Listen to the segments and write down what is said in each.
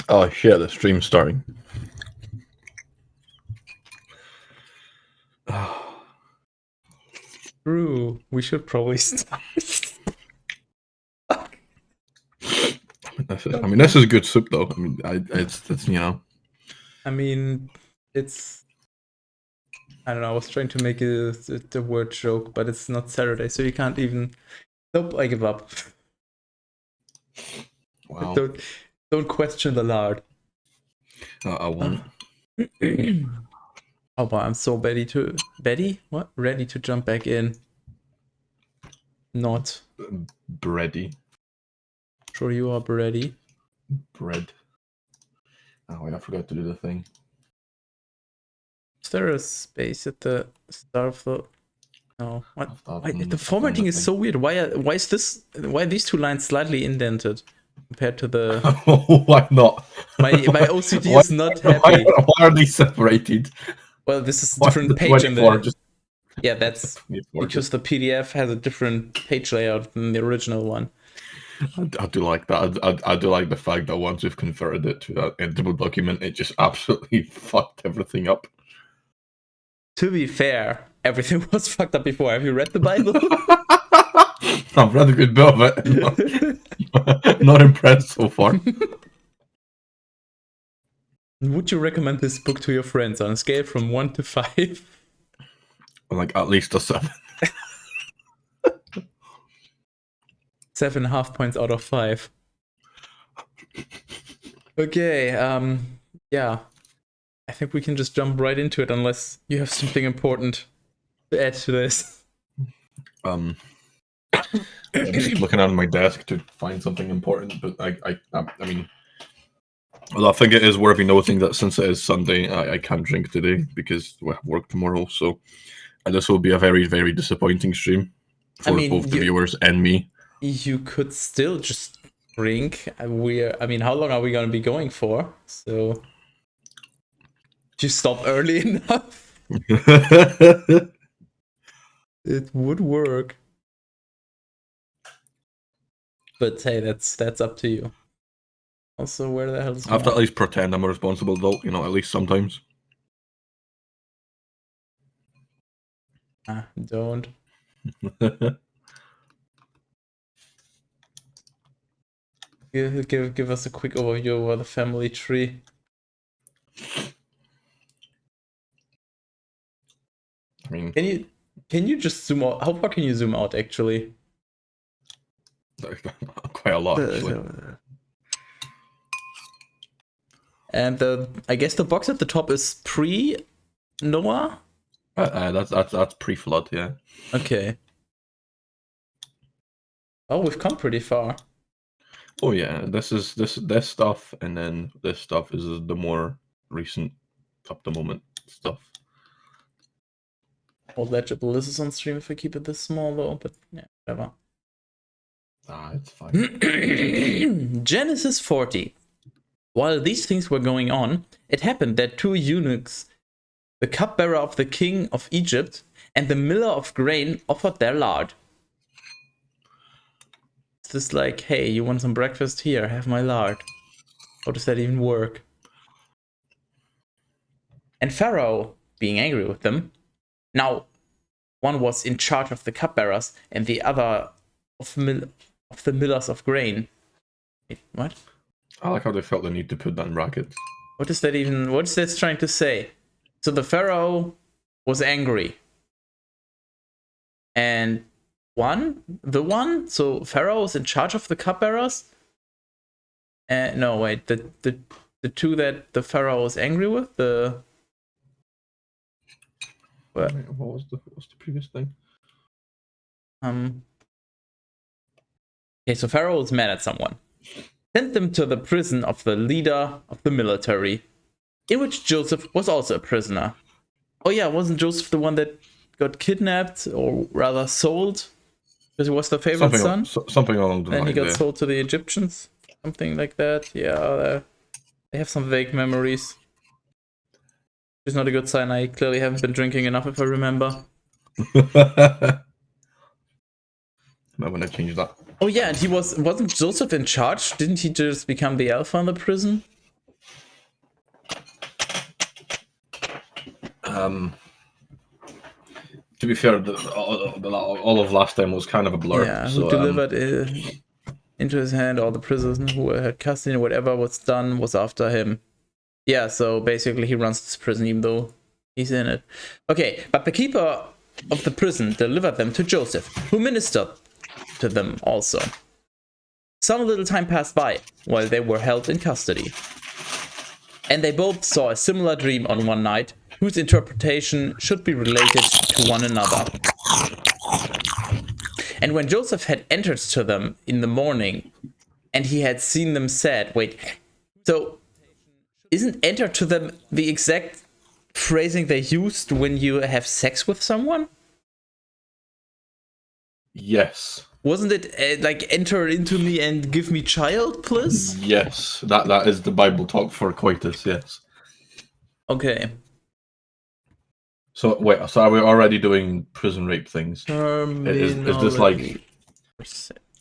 Oh shit, the stream's starting. True. We should probably start. This is good soup though. It's I mean, it's. I don't know. I was trying to make the word joke, but it's not Saturday, so you can't even. Nope, I give up. Wow. Don't question the lard. I won't. Oh, but I'm so ready to. What? Ready to jump back in. Not. Bready. Sure you are ready. Bread. Oh wait, I forgot to do the thing. Is there a space at the start of the? No. What? The formatting the is so weird. Why is this? Why are these two lines slightly indented compared to the? Why not? My OCD is not happy. Why are they separated? Well, this is a different page in the. Yeah, that's because the PDF has a different page layout than the original one. I do like that. I do like the fact that once we've converted it to that editable document, it just absolutely fucked everything up. To be fair, everything was fucked up before. Have you read the Bible? I've read a good bit of it. Not impressed so far. Would you recommend this book to your friends on a scale from 1 to 5? Like at least a 7. 7.5 points out of 5. Okay, yeah. I think we can just jump right into it unless you have something important to add to this. I'm just looking on my desk to find something important, but I mean, well, I think it is worth noting that since it is Sunday, I can't drink today because we have work tomorrow. So this will be a very, very disappointing stream for both the viewers and me. You could still just drink. How long are we going to be going for? So, if you stop early enough, it would work. But hey, that's up to you. Also, where the hell is I have to at least pretend I'm a responsible adult, at least sometimes. Don't. Give us a quick overview of the family tree. I mean, can you just zoom out? How far can you zoom out actually? Quite a lot, actually. And I guess the box at the top is pre-Noah? That's pre-flood, yeah. Okay. Oh, we've come pretty far. Oh yeah, this stuff, and then this stuff is the more recent, up the moment stuff. More legible. This is on stream if I keep it this small though, but yeah, whatever. It's fine. Genesis 40. While these things were going on, it happened that 2 eunuchs, the cupbearer of the king of Egypt and the miller of grain, offered their lard. It's just like, hey, you want some breakfast? Here, have my lard. How does that even work? And Pharaoh, being angry with them, now one was in charge of the cupbearers and the other of the millers of grain. Wait, what? I like how they felt the need to put that in brackets. What is this trying to say? So the Pharaoh was angry. And so Pharaoh was in charge of the cupbearers? No, wait, the 2 that the Pharaoh was angry with? What was the previous thing? Okay, so Pharaoh was mad at someone. Sent them to the prison of the leader of the military, in which Joseph was also a prisoner. Oh yeah, wasn't Joseph the one that got kidnapped, or rather sold? Because he was the favorite son? Something along the line. And he got sold to the Egyptians? Something like that. Yeah, I have some vague memories. It's not a good sign. I clearly haven't been drinking enough, if I remember. I'm gonna change that. Oh yeah, and wasn't Joseph in charge? Didn't he just become the alpha in the prison? To be fair, all of last time was kind of a blur. Yeah, so, who delivered into his hand all the prisoners who had custody, whatever was done was after him. Yeah, so basically he runs this prison even though he's in it. Okay, but the keeper of the prison delivered them to Joseph, who ministered to them also. Some little time passed by while they were held in custody, and they both saw a similar dream on one night, whose interpretation should be related to one another. And when Joseph had entered to them in the morning, and he had seen them said, wait, so isn't enter to them the exact phrasing they used when you have sex with someone? Yes. Wasn't it like enter into me and give me child, please? Yes, that is the Bible talk for coitus. Yes. Okay. So wait, so are we already doing prison rape things? Is this like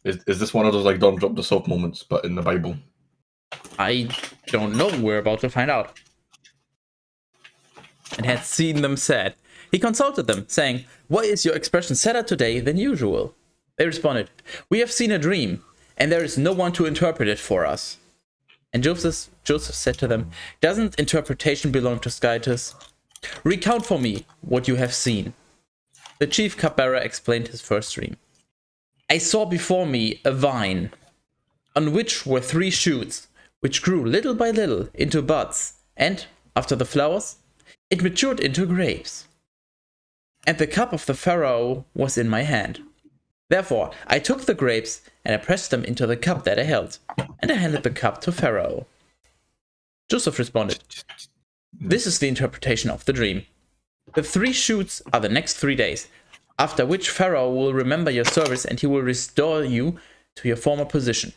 is this one of those like don't drop the soap moments, but in the Bible? I don't know. We're about to find out. And had seen them said, he consulted them, saying, "Why is your expression sadder today than usual?" They responded, "We have seen a dream, and there is no one to interpret it for us." And Joseph said to them, "Doesn't interpretation belong to Skytus? Recount for me what you have seen." The chief cupbearer explained his first dream. "I saw before me a vine, on which were 3 shoots, which grew little by little into buds, and, after the flowers, it matured into grapes. And the cup of the Pharaoh was in my hand. Therefore, I took the grapes, and I pressed them into the cup that I held, and I handed the cup to Pharaoh." Joseph responded, "This is the interpretation of the dream. The 3 shoots are the next 3 days, after which Pharaoh will remember your service, and he will restore you to your former position.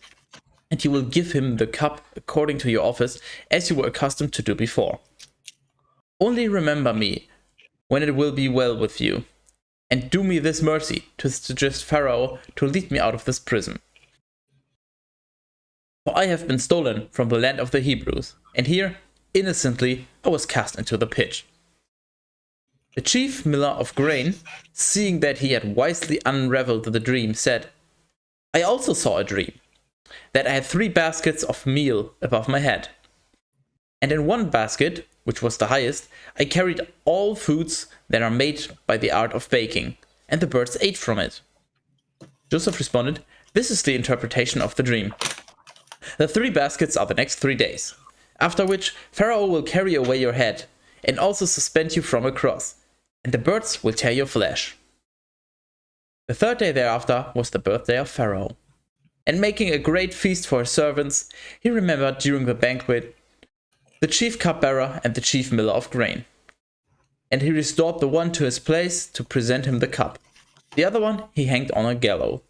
And you will give him the cup according to your office, as you were accustomed to do before. Only remember me when it will be well with you, and do me this mercy to suggest Pharaoh to lead me out of this prison. For I have been stolen from the land of the Hebrews, and here, innocently, I was cast into the pit." The chief miller of grain, seeing that he had wisely unraveled the dream, said, "I also saw a dream, that I had 3 baskets of meal above my head. And in one basket, which was the highest, I carried all foods that are made by the art of baking, and the birds ate from it." Joseph responded, "This is the interpretation of the dream. The 3 baskets are the next 3 days, after which Pharaoh will carry away your head, and also suspend you from a cross, and the birds will tear your flesh." The 3rd day thereafter was the birthday of Pharaoh. And making a great feast for his servants, he remembered during the banquet the chief cupbearer and the chief miller of grain. And he restored the one to his place to present him the cup. The other one he hanged on a gallows.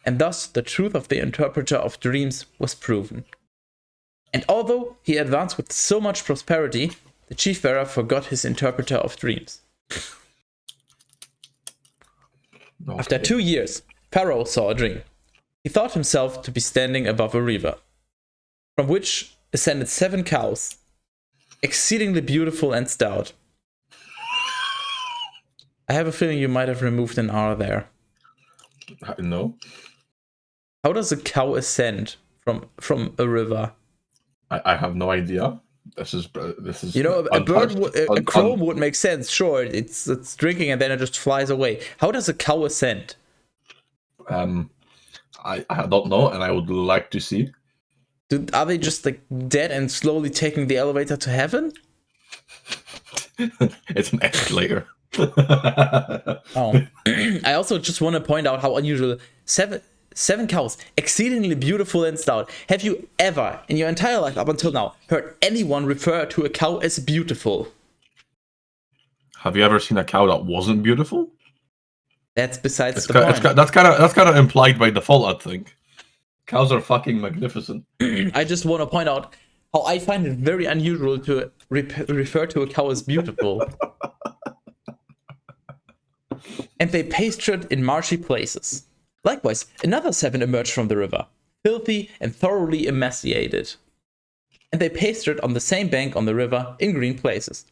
And thus the truth of the interpreter of dreams was proven. And although he advanced with so much prosperity, the chief bearer forgot his interpreter of dreams. Okay. After 2 years, Pharaoh saw a dream. He thought himself to be standing above a river, from which ascended 7 cows, exceedingly beautiful and stout. I have a feeling you might have removed an R there. No. How does a cow ascend from a river? I have no idea. This is you know, a bird, a crow would make sense. Sure, it's drinking and then it just flies away. How does a cow ascend? I don't know, and I would like to see. Are they just like dead and slowly taking the elevator to heaven? It's an escalator. Oh, I also just want to point out how unusual 7 cows, exceedingly beautiful and stout. Have you ever, in your entire life up until now, heard anyone refer to a cow as beautiful? Have you ever seen a cow that wasn't beautiful? That's besides the point. That's kind of implied by default, I think. Cows are fucking magnificent. I just want to point out how I find it very unusual to refer to a cow as beautiful. And they pastured in marshy places. Likewise, another 7 emerged from the river, filthy and thoroughly emaciated. And they pastured on the same bank on the river in green places.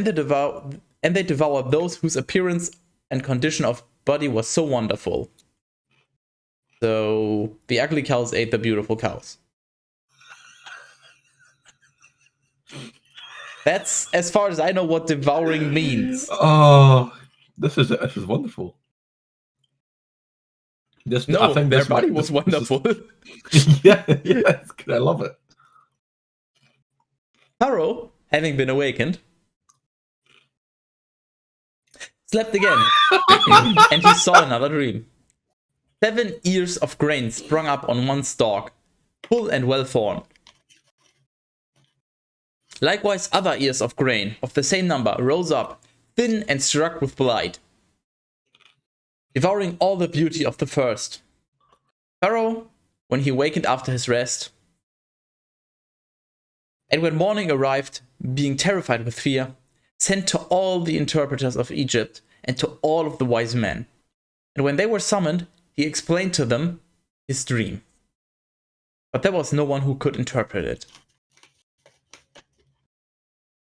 and they devoured those whose appearance and condition of body was so wonderful. So the ugly cows ate the beautiful cows. That's as far as I know what devouring means. Oh, this is wonderful. No, their body was wonderful. Yeah, it's good. I love it. Pharaoh, having been awakened, slept again, and he saw another dream. 7 ears of grain sprung up on one stalk, full and well formed. Likewise, other ears of grain of the same number rose up, thin and struck with blight, devouring all the beauty of the first. Pharaoh, when he wakened after his rest, and when morning arrived, being terrified with fear, sent to all the interpreters of Egypt and to all of the wise men. And when they were summoned, he explained to them his dream. But there was no one who could interpret it.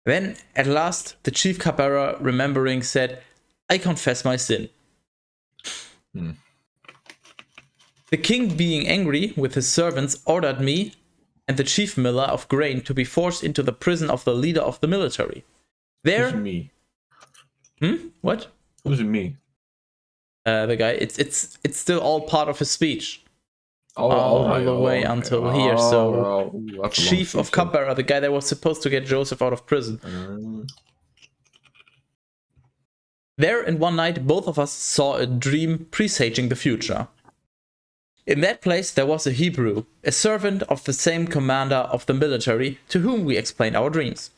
Then, at last, the chief cupbearer, remembering, said, I confess my sin. The king, being angry with his servants, ordered me and the chief miller of grain to be forced into the prison of the leader of the military. There... Who's me? What? Who's me? The guy. It's still all part of his speech. Oh, all the way until here. So, chief of speech, cupbearer, the guy that was supposed to get Joseph out of prison. There, in one night, both of us saw a dream presaging the future. In that place, there was a Hebrew, a servant of the same commander of the military, to whom we explained our dreams.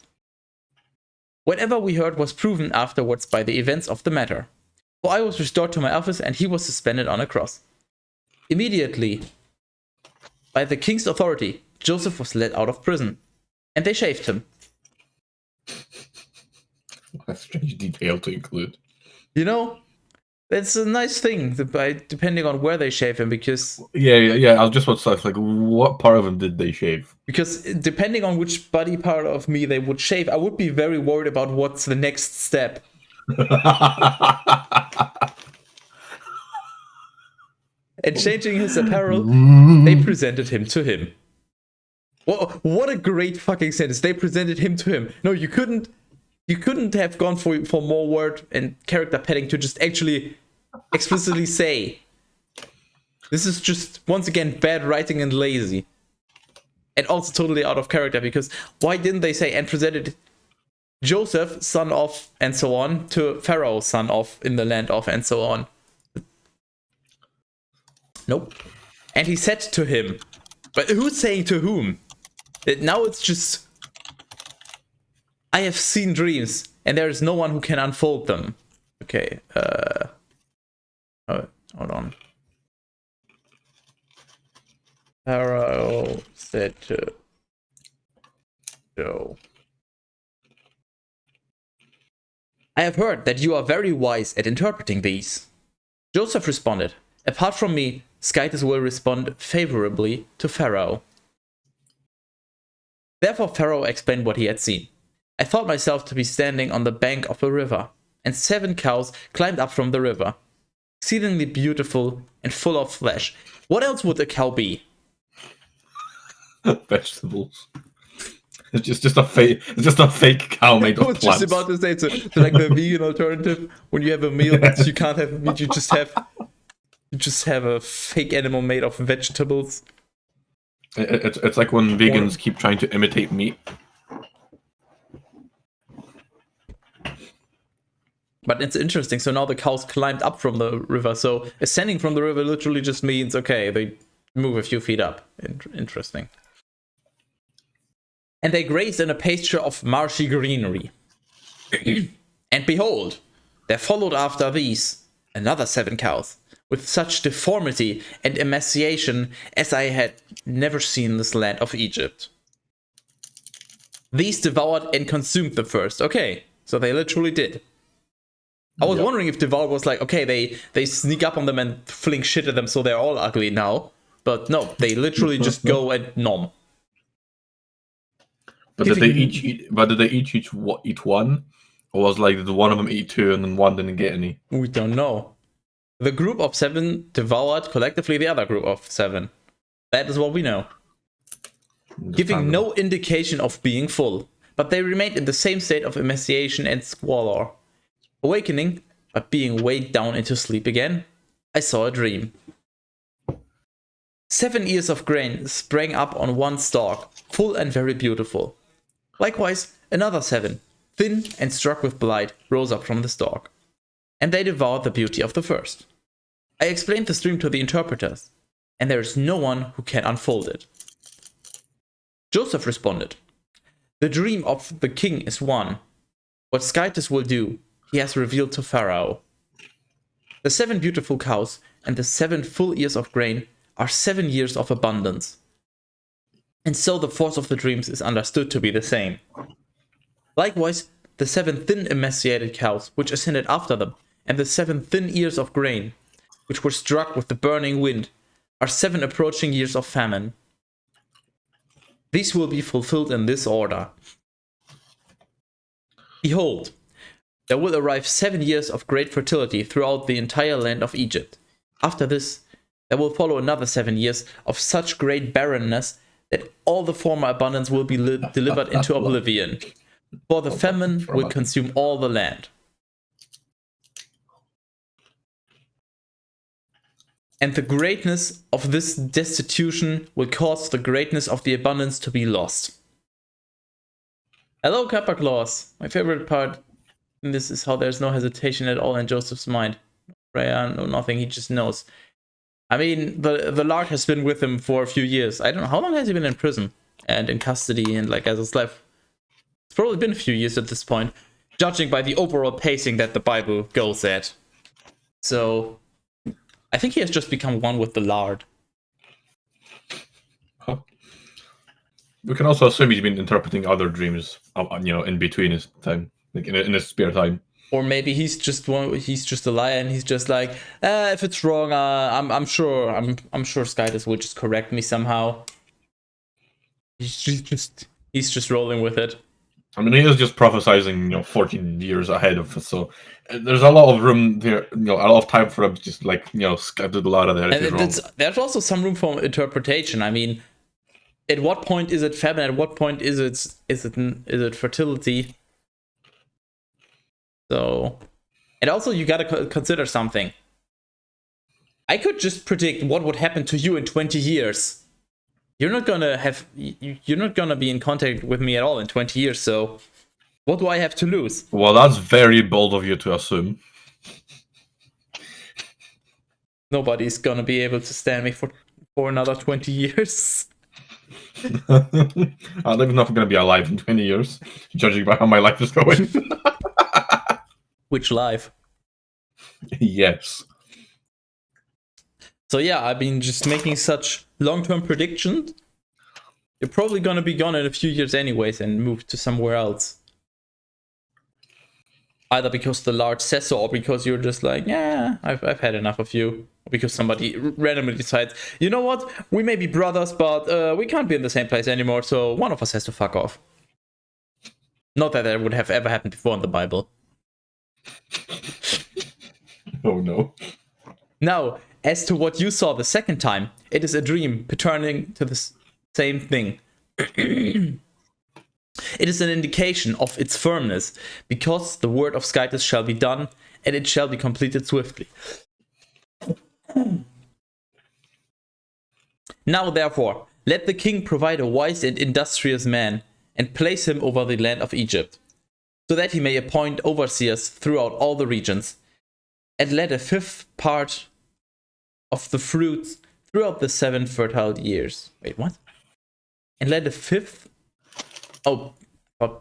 Whatever we heard was proven afterwards by the events of the matter. For I was restored to my office, and he was suspended on a cross. Immediately, by the king's authority, Joseph was led out of prison, and they shaved him. What a strange detail to include. You know, it's a nice thing, depending on where they shave him, because... Yeah, I was just about to say, like, what part of him did they shave? Because depending on which body part of me they would shave, I would be very worried about what's the next step. And changing his apparel, they presented him to him. What a great fucking sentence. They presented him to him. No, you couldn't have gone for more word and character padding to just actually explicitly say. This is just, once again, bad writing and lazy. And also totally out of character, because why didn't they say, and presented Joseph, son of, and so on, to Pharaoh, son of, in the land of, and so on. Nope. And he said to him, but who's saying to whom? Now it's just, I have seen dreams, and there is no one who can unfold them. Okay, hold on. Pharaoh said to Joe, I have heard that you are very wise at interpreting these. Joseph responded, apart from me, Skytus will respond favorably to Pharaoh. Therefore Pharaoh explained what he had seen. I thought myself to be standing on the bank of a river, and 7 cows climbed up from the river, exceedingly beautiful and full of flesh. What else would a cow be? Vegetables. It's just a fake cow made of plants. I was just about to say it's like the vegan alternative. When you have a meal that you can't have meat, you just have a fake animal made of vegetables. It's like when vegans keep trying to imitate meat. But it's interesting. So now the cows climbed up from the river. So ascending from the river literally just means, okay, they move a few feet up. Interesting. And they grazed in a pasture of marshy greenery. And behold, there followed after these another 7 cows, with such deformity and emaciation as I had never seen in this land of Egypt. These devoured and consumed the first. Okay, so they literally did. I was wondering if devour was like, okay, they sneak up on them and fling shit at them so they're all ugly now. But no, they literally just go and nom. But did they each eat one, Or was like, did one of them eat 2 and then one didn't get any? We don't know. The group of 7 devoured collectively the other group of 7. That is what we know. Giving no indication of being full, but they remained in the same state of emaciation and squalor. Awakening, but being weighed down into sleep again, I saw a dream. 7 ears of grain sprang up on one stalk, full and very beautiful. Likewise, another 7, thin and struck with blight, rose up from the stalk. And they devoured the beauty of the first. I explained this dream to the interpreters, and there is no one who can unfold it. Joseph responded, "The dream of the king is one. What Skytus will do, he has revealed to Pharaoh. The 7 beautiful cows and the 7 full ears of grain are 7 years of abundance. And so the force of the dreams is understood to be the same. Likewise, the 7 thin emaciated cows which ascended after them, and the 7 thin ears of grain, which were struck with the burning wind, are 7 approaching years of famine. These will be fulfilled in this order. Behold, there will arrive 7 years of great fertility throughout the entire land of Egypt. After this, there will follow another 7 years of such great barrenness that all the former abundance will be delivered into oblivion, for the famine will consume all the land. And the greatness of this destitution will cause the greatness of the abundance to be lost." Hello, Kappa Claus. My favorite part in this is how there's no hesitation at all in Joseph's mind. Prayer, no nothing, he just knows. I mean, the Lord has been with him for a few years. I don't know, how long has he been in prison and in custody and like as a slave? It's probably been a few years at this point, judging by the overall pacing that the Bible goes at. So I think he has just become one with the Lord. Huh. We can also assume he's been interpreting other dreams, in between his time, like in his spare time. Or maybe he's just a liar and he's just like, if it's wrong, I'm sure Skytus will just correct me somehow. He's just rolling with it. I mean, he is just prophesizing, 14 years ahead of us, so there's a lot of room there, a lot of time for him to just scatter a lot of there. And there's also some room for interpretation. I mean, at what point is it famine? At what point is it fertility? So, and also you gotta consider something. I could just predict what would happen to you in 20 years. You're not gonna be in contact with me at all in 20 years, so what do I have to lose? Well, that's very bold of you to assume. Nobody's gonna be able to stand me for another 20 years. I'm not gonna be alive in 20 years, judging by how my life is going. Which life? Yes. So yeah, I mean, just making such long-term predictions, you're probably gonna be gone in a few years anyways and move to somewhere else. Either because the Lord says so, or because you're just like, yeah, I've had enough of you. Or because somebody randomly decides, you know what, we may be brothers, but we can't be in the same place anymore, so one of us has to fuck off. Not that would have ever happened before in the Bible. Oh no. Now, as to what you saw the second time, it is a dream pertaining to the same thing. It is an indication of its firmness, because the word of Skytus shall be done, and it shall be completed swiftly. Now, therefore, let the king provide a wise and industrious man, and place him over the land of Egypt, so that he may appoint overseers throughout all the regions, and let a 5th part of the fruits throughout the 7 fertile years. Wait, what? And let a 5th... Oh,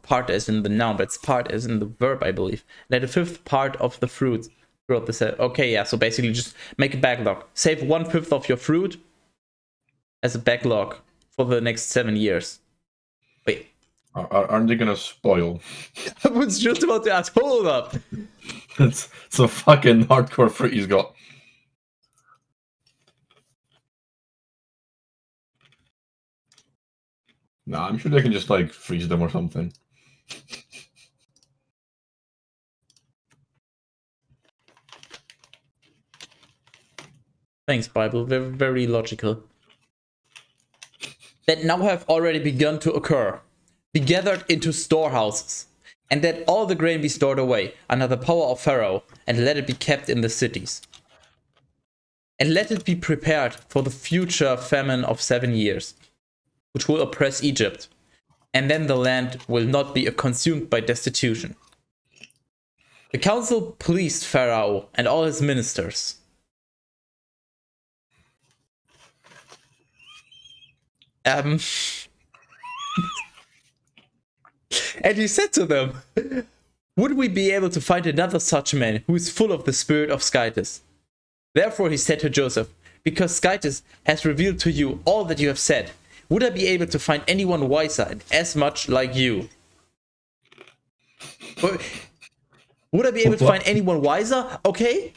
part as in the noun, but it's part as in the verb, I believe. Let a 5th part of the fruit throughout the 7... Okay, yeah, so basically just make a backlog. Save 1/5 of your fruit as a backlog for the next 7 years. Wait. Aren't they gonna spoil? I was just about to ask, hold up! It's a fucking hardcore fruit he's got. Nah, I'm sure they can just freeze them or something. Thanks, Bible. Very, very logical. That now have already begun to occur, be gathered into storehouses, and that all the grain be stored away under the power of Pharaoh, and let it be kept in the cities. And let it be prepared for the future famine of 7 years, which will oppress Egypt, and then the land will not be consumed by destitution. The council pleased Pharaoh and all his ministers. And he said to them, would we be able to find another such man who is full of the spirit of Skytis? Therefore he said to Joseph, because Skytis has revealed to you all that you have said, would I be able to find anyone wiser and as much like you? Would I be able to find anyone wiser? Okay.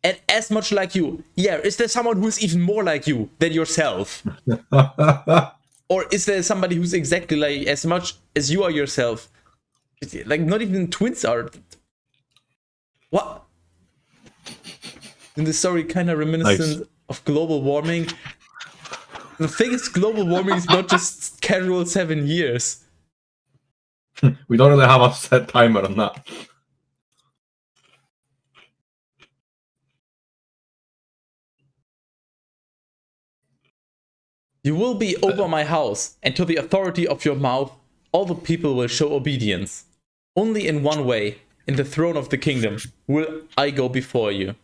And as much like you. Yeah, is there someone who's even more like you than yourself? Or is there somebody who's exactly like as much as you are yourself? Like not even twins are. What? In the story kind of reminiscent of global warming. The thing is, global warming is not just casual 7 years. We don't really have a set timer on that. You will be over my house, and to the authority of your mouth, all the people will show obedience. Only in one way, in the throne of the kingdom, will I go before you.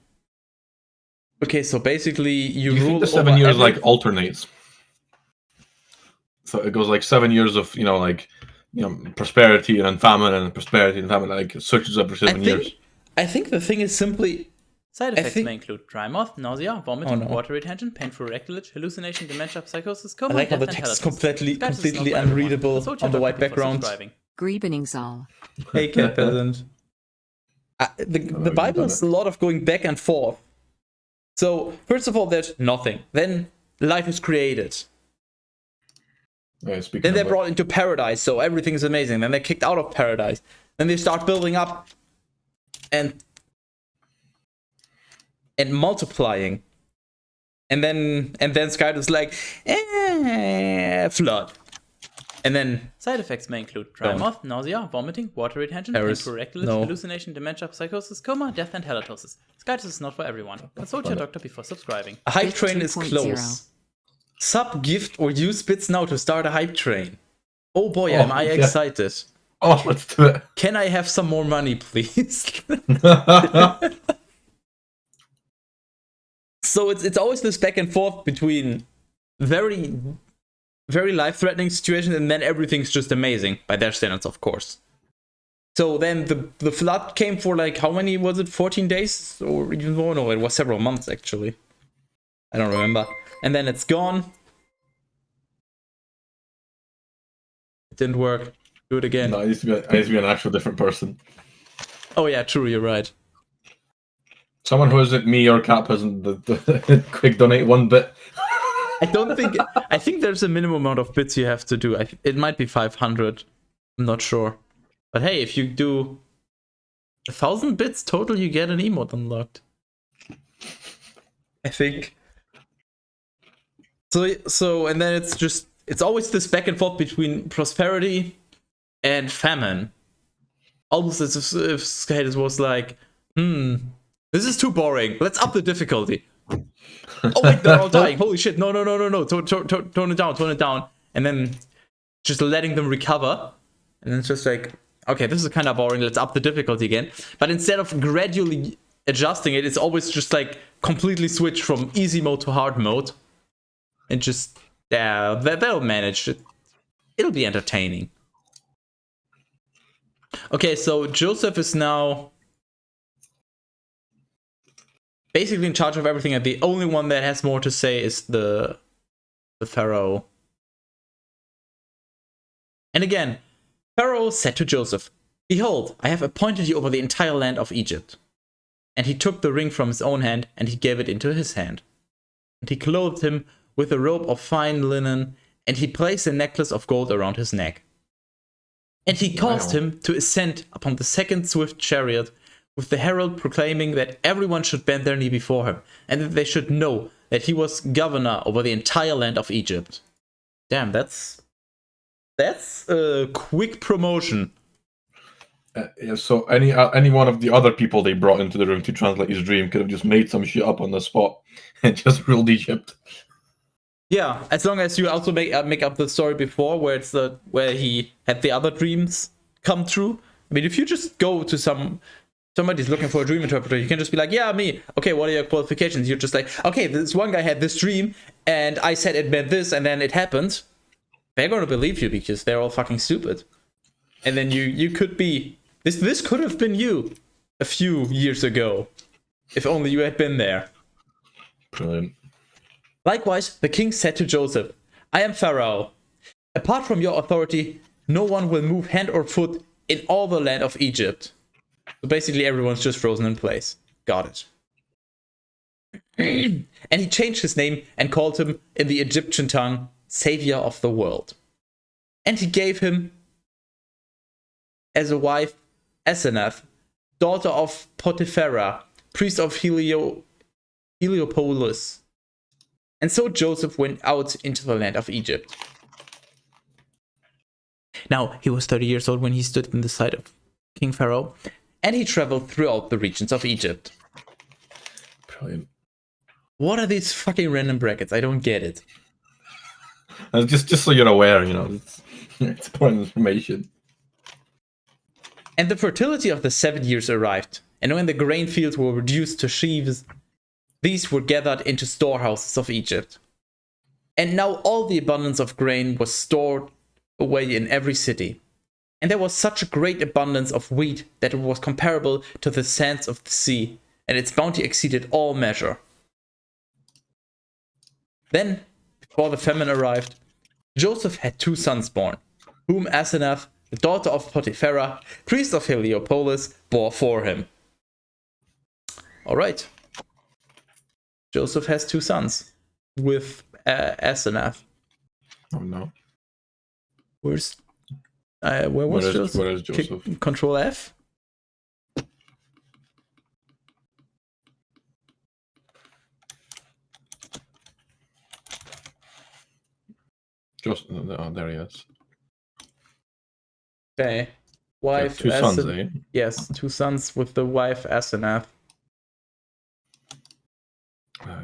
Okay, so basically you Do you rule think the 7 years every... like alternates? So it goes like 7 years of prosperity and then famine and prosperity and famine, like switches every 7 years. I think the thing is simply side effects may include dry mouth, nausea, vomiting, water retention, painful rectolage, hallucination, dementia, psychosis, coma, I like how death, the and text is halitosis. completely unreadable on the white background. Greetings all. Hey, cat peasant. The Bible is a lot of going back and forth. So, first of all, there's nothing. Then life is created. Yeah, then they're brought into paradise, so everything is amazing. Then they're kicked out of paradise. Then they start building up and multiplying. And then Skyrim's like, flood. And then side effects may include dry mouth, nausea, vomiting, water retention, painful rectolage, hallucination, dementia, psychosis, coma, death, and halitosis. Skytis is not for everyone. Consult your doctor before subscribing. A hype train is close. Sub, gift, or use bits now to start a hype train. Oh boy, am I excited. Oh, let's do it. Can I have some more money, please? So it's always this back and forth between very, very life-threatening situations and then everything's just amazing, by their standards, of course. So then the flood came for like, how many was it? 14 days? Or even more? No, it was several months, actually. I don't remember. And then it's gone. It didn't work. Do it again. No, I used to be an actual different person. Oh yeah, true, you're right. Someone who isn't me or Cap hasn't quick donate 1 bit. I think there's a minimum amount of bits you have to do. It might be 500. I'm not sure. But hey, if you do 1,000 bits total, you get an emote unlocked. I think. So and then it's always this back and forth between prosperity and famine. Almost as if Skytis was like, this is too boring. Let's up the difficulty. Oh wait, they're all dying. Holy shit. No. Tone it down. And then just letting them recover. And then it's just like, okay, this is kind of boring. Let's up the difficulty again. But instead of gradually adjusting it, it's always just like completely switch from easy mode to hard mode. And just, yeah, they'll manage it. It'll be entertaining. Okay, so Joseph is now basically in charge of everything, and the only one that has more to say is the Pharaoh. And again, Pharaoh said to Joseph, "Behold, I have appointed you over the entire land of Egypt." And he took the ring from his own hand, and he gave it into his hand. And he clothed him with a robe of fine linen, and he placed a necklace of gold around his neck. And he caused him to ascend upon the second swift chariot, with the herald proclaiming that everyone should bend their knee before him, and that they should know that he was governor over the entire land of Egypt. Damn, that's a quick promotion. Yeah, so any one of the other people they brought into the room to translate his dream could have just made some shit up on the spot and just ruled Egypt. Yeah, as long as you also make up the story before, where where he had the other dreams come true. I mean, if you just go to somebody's looking for a dream interpreter, you can just be like, yeah, me. Okay, what are your qualifications? You're just like, okay, this one guy had this dream, and I said it meant this, and then it happened. They're gonna believe you because they're all fucking stupid. And then you could be this could have been you a few years ago, if only you had been there. Brilliant. Likewise, the king said to Joseph, I am Pharaoh. Apart from your authority, no one will move hand or foot in all the land of Egypt. So basically everyone's just frozen in place. Got it. And he changed his name and called him, in the Egyptian tongue, Savior of the World. And he gave him as a wife Asenath, daughter of Potipharah, priest of Heliopolis. And so Joseph went out into the land of Egypt. Now, he was 30 years old when he stood in the sight of King Pharaoh, and he traveled throughout the regions of Egypt. Brilliant. What are these fucking random brackets? I don't get it. Just so you're aware, it's important information. And the fertility of the 7 years arrived, and when the grain fields were reduced to sheaves, these were gathered into storehouses of Egypt. And now all the abundance of grain was stored away in every city. And there was such a great abundance of wheat that it was comparable to the sands of the sea, and its bounty exceeded all measure. Then, before the famine arrived, Joseph had 2 sons born, whom Asenath, the daughter of Potipharah, priest of Heliopolis, bore for him. Alright. Joseph has 2 sons with Asenath. Oh no. Where was Joseph? Where is Joseph? Control F? Oh, there he is. Okay. Wife 2 sons, eh? Yes, 2 sons with the wife Asenath.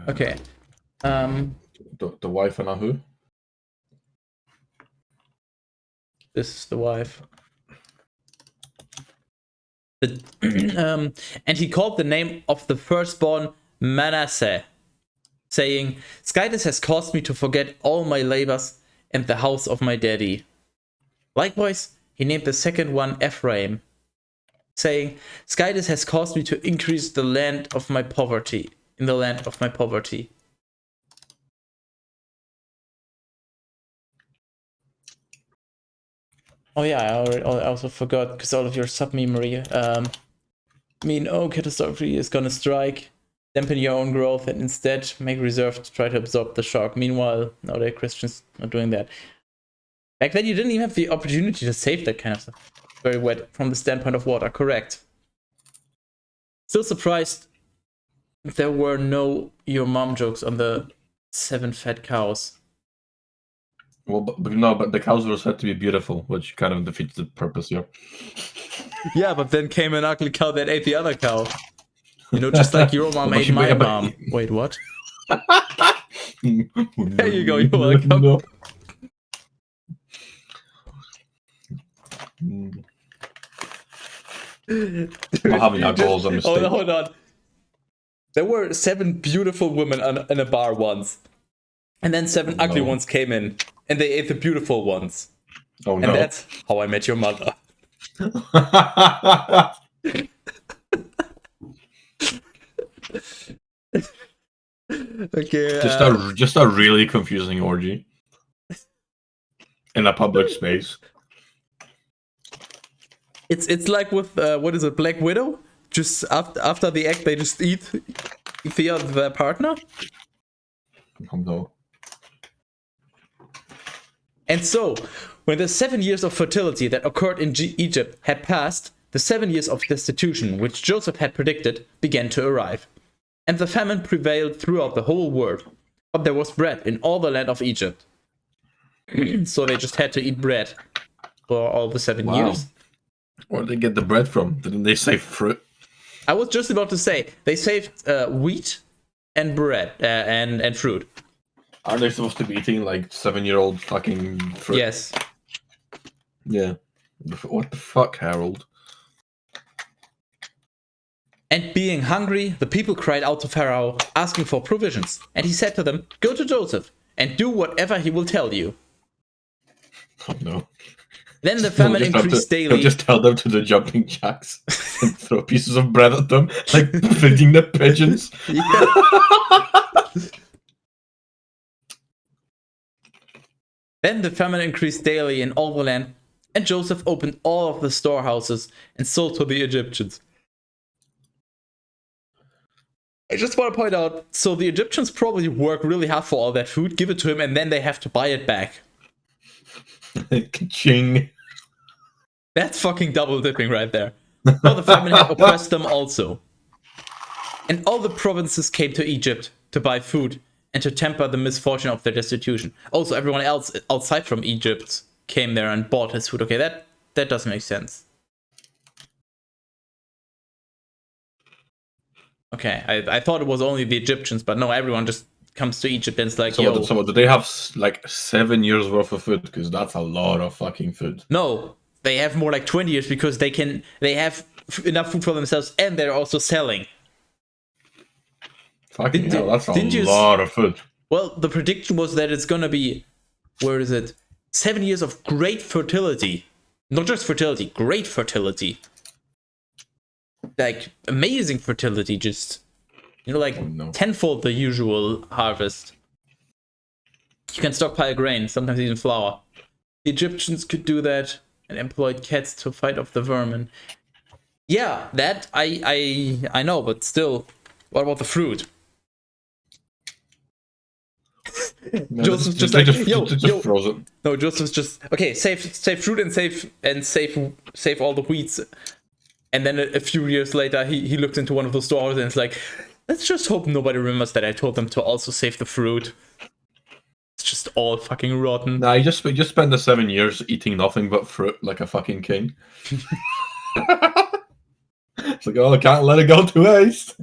Okay. The wife and who? This is the wife. And he called the name of the firstborn Manasseh, saying, Skytus has caused me to forget all my labors and the house of my daddy. Likewise, he named the second one Ephraim, saying, Skytus has caused me to increase the land of my poverty, in the land of my poverty. Oh yeah, I also forgot, because all of your sub-memory. Catastrophe is gonna strike, dampen your own growth, and instead make reserve to try to absorb the shock. Meanwhile, nowadays Christians are doing that. Back then you didn't even have the opportunity to save that kind of stuff. Very wet from the standpoint of water, correct. Still surprised there were no your mom jokes on the 7 fat cows. Well, but the cows were said to be beautiful, which kind of defeats the purpose here. Yeah, but then came an ugly cow that ate the other cow. Just like your mom ate my mom. Wait, what? There you go, you're welcome. No. I'm having alcohol's a mistake. Hold on. There were 7 beautiful women in a bar once. And then 7 ugly ones came in. And they ate the beautiful ones. Oh no. And that's how I met your mother. Okay. Just a really confusing orgy. In a public space. It's like with what is it, Black Widow? Just after the act, they just eat the other partner. Oh no. And so, when the 7 years of fertility that occurred in Egypt had passed, the 7 years of destitution, which Joseph had predicted, began to arrive. And the famine prevailed throughout the whole world. But there was bread in all the land of Egypt. So they just had to eat bread for all the 7 years. Where did they get the bread from? Didn't they save fruit? I was just about to say, they saved wheat and bread and fruit. Are they supposed to be eating like 7-year-old fucking fruit? Yes. Yeah. What the fuck, Harold? And being hungry, the people cried out to Pharaoh, asking for provisions. And he said to them, "Go to Joseph and do whatever he will tell you." Oh no. Then the famine increased daily. He'll just tell them to do jumping jacks and throw pieces of bread at them, like feeding the pigeons. Then the famine increased daily in all the land, and Joseph opened all of the storehouses and sold to the Egyptians. I just want to point out, so the Egyptians probably work really hard for all that food, give it to him, and then they have to buy it back. Ka-ching. That's fucking double dipping right there. Now the famine had oppressed them also. And all the provinces came to Egypt to buy food and to temper the misfortune of their destitution. Also, everyone else outside from Egypt came there and bought his food. Okay, that does make sense. Okay, I thought it was only the Egyptians, but no, everyone just comes to Egypt and it's like, yo. So do they have like 7 years worth of food? Because that's a lot of fucking food. No, they have more like 20 years because they have enough food for themselves and they're also selling. Fucking hell, that's a lot of food. Well, the prediction was that it's gonna be, 7 years of great fertility. Not just fertility, great fertility. Like, amazing fertility, just, tenfold the usual harvest. You can stockpile grain, sometimes even flour. The Egyptians could do that and employed cats to fight off the vermin. Yeah, that I know, but still, what about the fruit? Joseph's just like, just frozen. No, Joseph's just, okay, save fruit and save all the wheats. And then a few years later, he looked into one of those stores and it's like, let's just hope nobody remembers that I told them to also save the fruit. It's just all fucking rotten. Nah, you just spend the 7 years eating nothing but fruit like a fucking king. It's like, oh, I can't let it go to waste.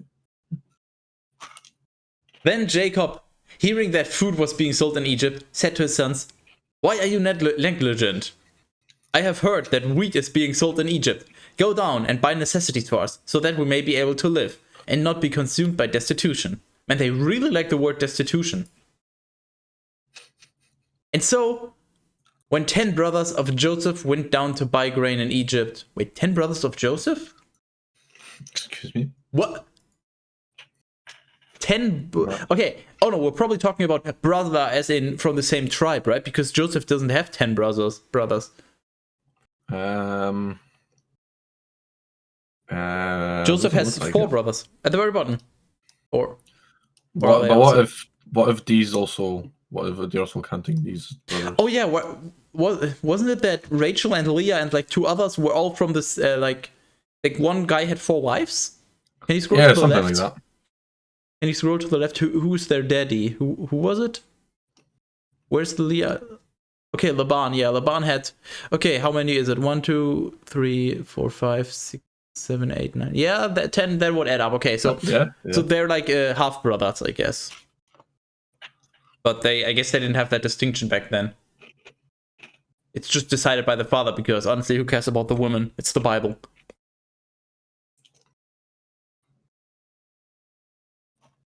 Then Jacob, hearing that food was being sold in Egypt, said to his sons, "Why are you negligent? I have heard that wheat is being sold in Egypt. Go down and buy necessities for us, so that we may be able to live, and not be consumed by destitution." And they really like the word destitution. And so, when 10 brothers of Joseph went down to buy grain in Egypt... Wait, 10 brothers of Joseph? Excuse me? What? 10... Okay, oh no, we're probably talking about brother as in from the same tribe, right? Because Joseph doesn't have 10 brothers. Joseph has 4 brothers at the very bottom. But what if these also? What if they're also counting these brothers? Oh yeah, wasn't it that Rachel and Leah and like 2 others were all from this like one guy had 4 wives? Can you scroll to the left? Something like that. Can you scroll to the left? Who's their daddy? Who was it? Where's the Leah? Okay, Laban. Yeah, Laban had. Okay, how many is it? 1, 2, 3, 4, 5, 6, 7, 8, 9. Yeah, that 10. That would add up. Okay, so so they're like half brothers, I guess. But I guess they didn't have that distinction back then. It's just decided by the father because honestly, who cares about the woman? It's the Bible.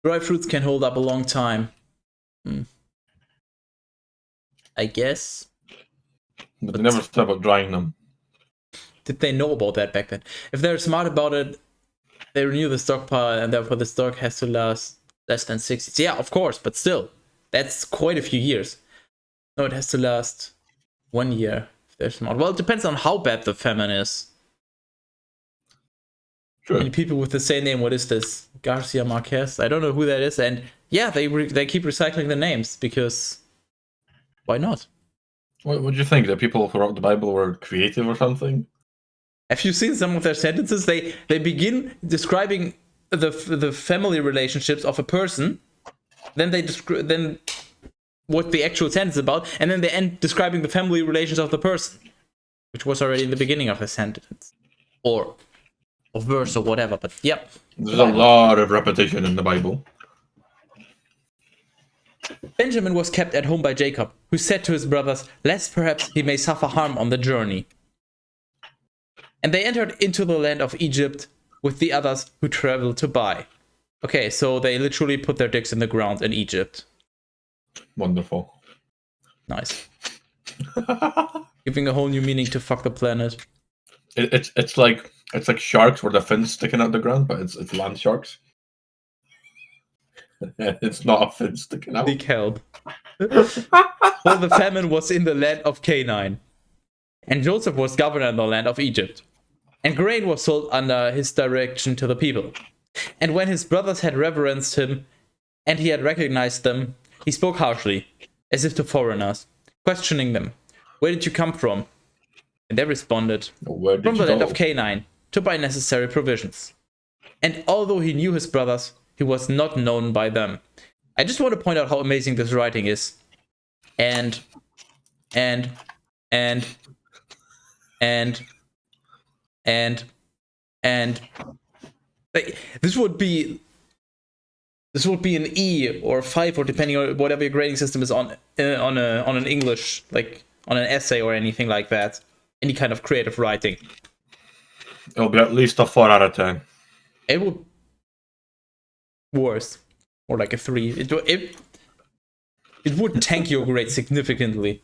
Dry fruits can hold up a long time. I guess. But they never thought about drying them. Did they know about that back then? If they're smart about it, they renew the stockpile and therefore the stock has to last less than 6 years. Yeah, of course, but still. That's quite a few years. No, it has to last 1 year if they're smart. Well, it depends on how bad the famine is. Sure. Many people with the same name, what is this? Garcia Marquez? I don't know who that is. And yeah, they keep recycling the names because why not? What do you think? That people who wrote the Bible were creative or something? Have you seen some of their sentences? They begin describing the family relationships of a person, then then what the actual sentence is about, and then they end describing the family relations of the person, which was already in the beginning of the sentence, or verse or whatever. But yep, there's a lot of repetition in the Bible. Benjamin was kept at home by Jacob, who said to his brothers, lest perhaps he may suffer harm on the journey. And they entered into the land of Egypt with the others who traveled to buy. Okay, so they literally put their dicks in the ground in Egypt. Wonderful. Nice. Giving a whole new meaning to fuck the planet. It's like sharks where the fins sticking out the ground, but it's land sharks. It's not a fin sticking out. Dick help. For the famine was in the land of Canaan, and Joseph was governor in the land of Egypt. And grain was sold under his direction to the people. And when his brothers had reverenced him, and he had recognized them, he spoke harshly, as if to foreigners, questioning them, where did you come from? And they responded, from the land of Canaan, to buy necessary provisions. And although he knew his brothers, he was not known by them. I just want to point out how amazing this writing is. And like, this would be an E or 5, or depending on whatever your grading system is on an English, like on an essay or anything like that. Any kind of creative writing. It'll be at least a 4 out of 10. It would worse, or like a 3. It would tank your grade significantly.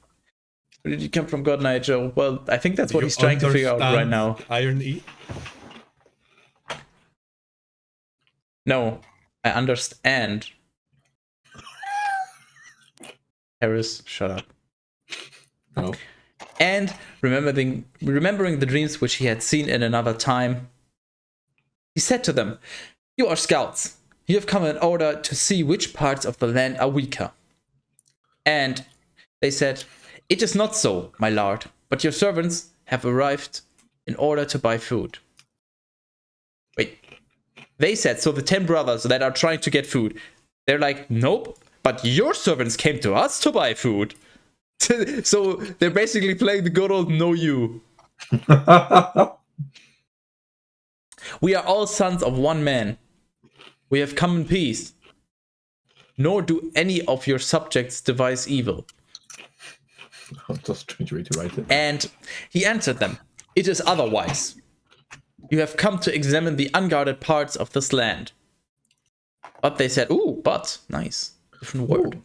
Where did you come from, God Night Joe? Well, I think that's what he's trying to figure out right now. Iron E? No, I understand. Harris, shut up. No. And remembering the dreams which he had seen in another time, he said to them, you are scouts. You have come in order to see which parts of the land are weaker. And they said, it is not so, my lord, but your servants have arrived in order to buy food. Wait, they said, so the 10 brothers that are trying to get food, they're like, nope, but your servants came to us to buy food. So they're basically playing the good old know you. We are all sons of one man. We have come in peace. Nor do any of your subjects devise evil. That's a strange way to write it. And he answered them, it is otherwise. You have come to examine the unguarded parts of this land. But they said, ooh, but, nice. Different word. Ooh.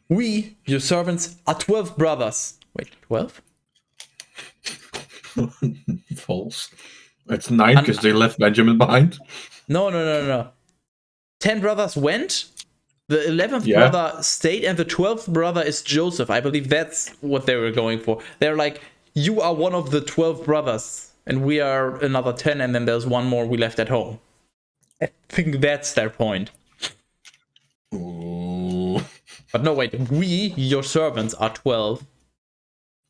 We, your servants, are 12 brothers. Wait, 12? False. It's 9 because they left Benjamin behind. No. 10 brothers went. The 11th brother stayed, and the 12th brother is Joseph. I believe that's what they were going for. They're like, you are one of the 12 brothers, and we are another 10, and then there's one more we left at home. I think that's their point. Ooh. But no, wait, we, your servants, are 12.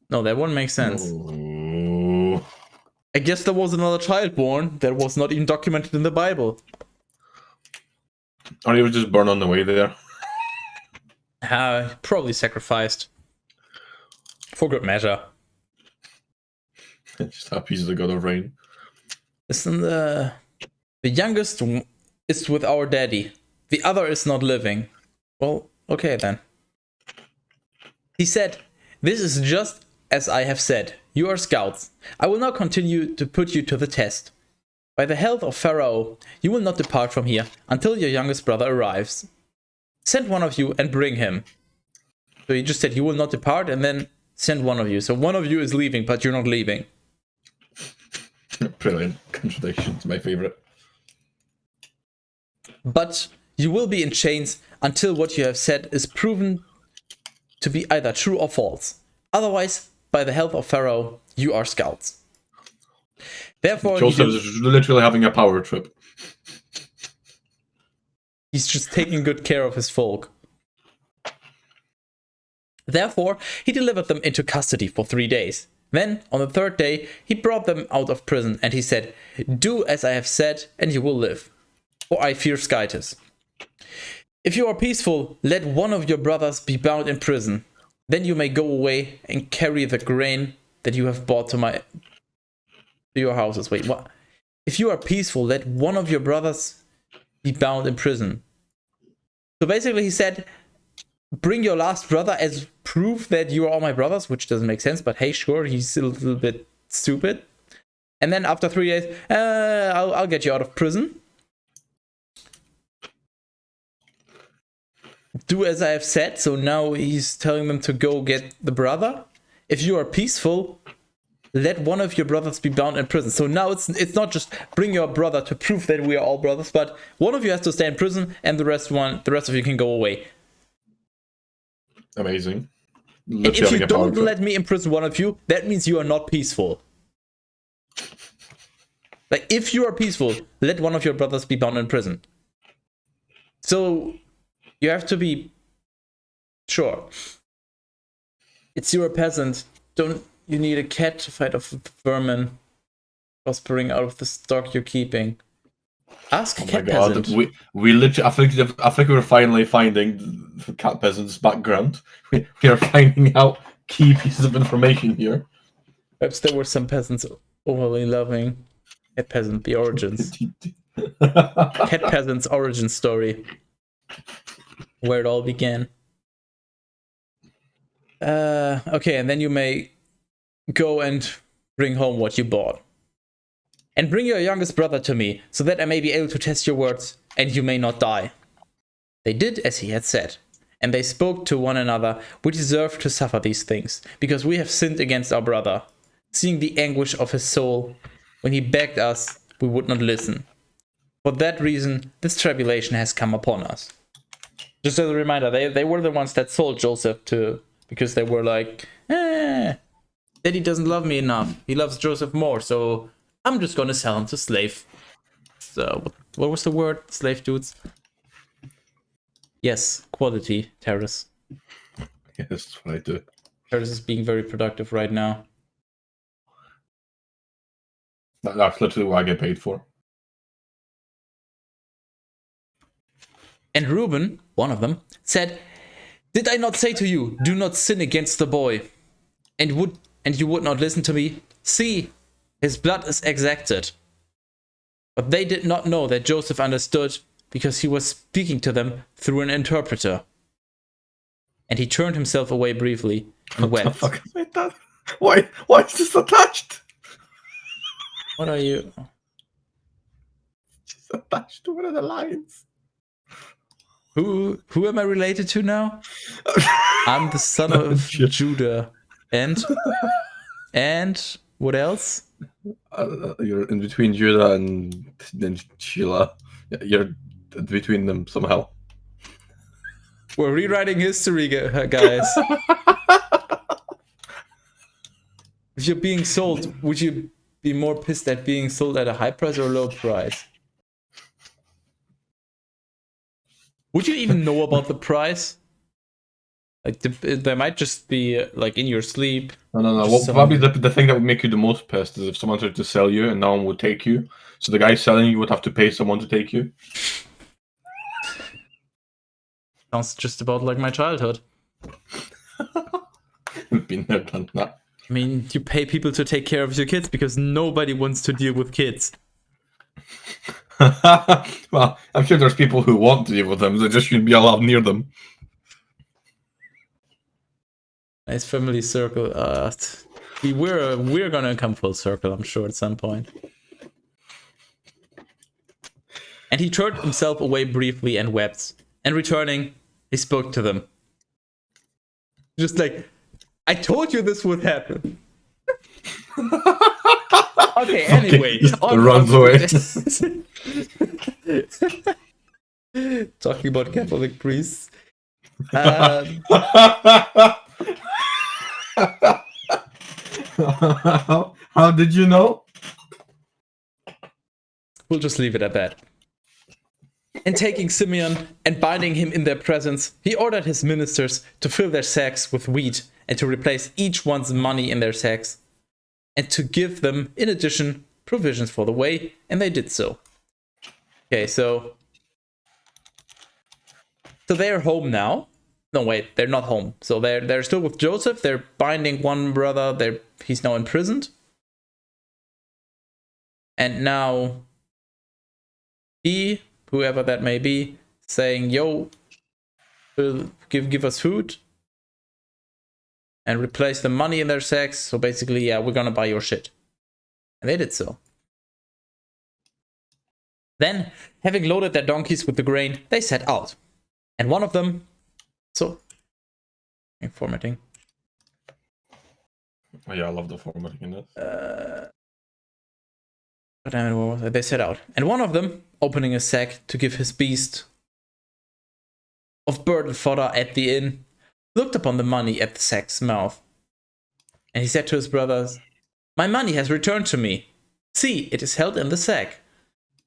No, that wouldn't make sense. Ooh. I guess there was another child born that was not even documented in the Bible. Or he was just born on the way there. Probably sacrificed. For good measure. Just happy he's the god of rain. Listen, the youngest is with our daddy. The other is not living. Well, okay then. He said, this is just as I have said. You are scouts. I will now continue to put you to the test. By the help of Pharaoh, you will not depart from here until your youngest brother arrives. Send one of you and bring him. So he just said you will not depart, and then send one of you. So one of you is leaving, but you're not leaving. Brilliant. Contradictions, my favorite. But you will be in chains until what you have said is proven to be either true or false. Otherwise, by the help of Pharaoh, you are scouts. Therefore, Joseph is literally having a power trip. He's just taking good care of his folk. Therefore, he delivered them into custody for 3 days. Then, on the 3rd day, he brought them out of prison, and he said, do as I have said, and you will live. For I fear Skytus. If you are peaceful, let one of your brothers be bound in prison. Then you may go away and carry the grain that you have brought to your houses. Wait, what? If you are peaceful, let one of your brothers be bound in prison. So basically he said, bring your last brother as proof that you are all my brothers, which doesn't make sense, but hey, sure, he's a little bit stupid. And then after 3 days, I'll get you out of prison. Do as I have said. So now he's telling them to go get the brother. If you are peaceful, let one of your brothers be bound in prison. So now it's not just bring your brother to prove that we are all brothers, but one of you has to stay in prison and the rest of you can go away. Amazing. And if you don't let me imprison one of you, that means you are not peaceful. Like, if you are peaceful, let one of your brothers be bound in prison. So you have to be sure. It's you're a peasant. Don't you need a cat to fight off the vermin prospering out of the stock you're keeping? Ask a cat peasant. We literally, I think we're finally finding the cat peasant's background. We are finding out key pieces of information here. Perhaps there were some peasants overly loving. Cat peasant, the origins. Cat peasant's origin story. Where it all began. Okay, and then you may go and bring home what you bought. And bring your youngest brother to me, so that I may be able to test your words, and you may not die. They did as he had said, and they spoke to one another, we deserve to suffer these things, because we have sinned against our brother. Seeing the anguish of his soul, when he begged us, we would not listen. For that reason, this tribulation has come upon us. Just as a reminder, they were the ones that sold Joseph to, because they were like, Daddy doesn't love me enough. He loves Joseph more, so I'm just gonna sell him to slave. So, what was the word? Slave dudes? Yes, quality, Terrace. Yes, that's what I do. Terrace is being very productive right now. That's literally what I get paid for. And Reuben, one of them, said, did I not say to you, do not sin against the boy? And you would not listen to me? See, his blood is exacted. But they did not know that Joseph understood, because he was speaking to them through an interpreter. And he turned himself away briefly and wept. What the fuck is that? Why is this attached? What are you? It's attached to one of the lines. Who am I related to now? I'm the son of Judah. And what else? You're in between Judah and Sheila. You're between them somehow. We're rewriting history, guys. If you're being sold, would you be more pissed at being sold at a high price or a low price? Would you even know about the price? Like, there might just be, like, in your sleep. No. What probably the thing that would make you the most pissed is if someone tried to sell you and no one would take you. So the guy selling you would have to pay someone to take you. Sounds just about like my childhood. We've been there, done that. I mean, you pay people to take care of your kids because nobody wants to deal with kids. Well, I'm sure there's people who want to deal with them. They just shouldn't be allowed near them. Nice family circle. We're gonna come full circle, I'm sure, at some point. And he turned himself away briefly and wept. And returning, he spoke to them. Just like, I told you this would happen. Okay, anyway. Runs away. Talking about Catholic priests. How did you know? We'll just leave it at that. And taking Simeon and binding him in their presence, he ordered his ministers to fill their sacks with wheat and to replace each one's money in their sacks, and to give them, in addition, provisions for the way, and they did so. Okay, so So they're home now. No, wait, they're not home. So they're still with Joseph. They're binding one brother. He's now imprisoned. And now he, whoever that may be, saying, yo, give us food and replace the money in their sacks. So basically, yeah, we're gonna buy your shit. And they did so. Then, having loaded their donkeys with the grain, they set out. And one of them, formatting. Oh, yeah, I love the formatting in this. They set out. And one of them, opening a sack to give his beast of burden fodder at the inn, looked upon the money at the sack's mouth. And he said to his brothers, my money has returned to me. See, it is held in the sack.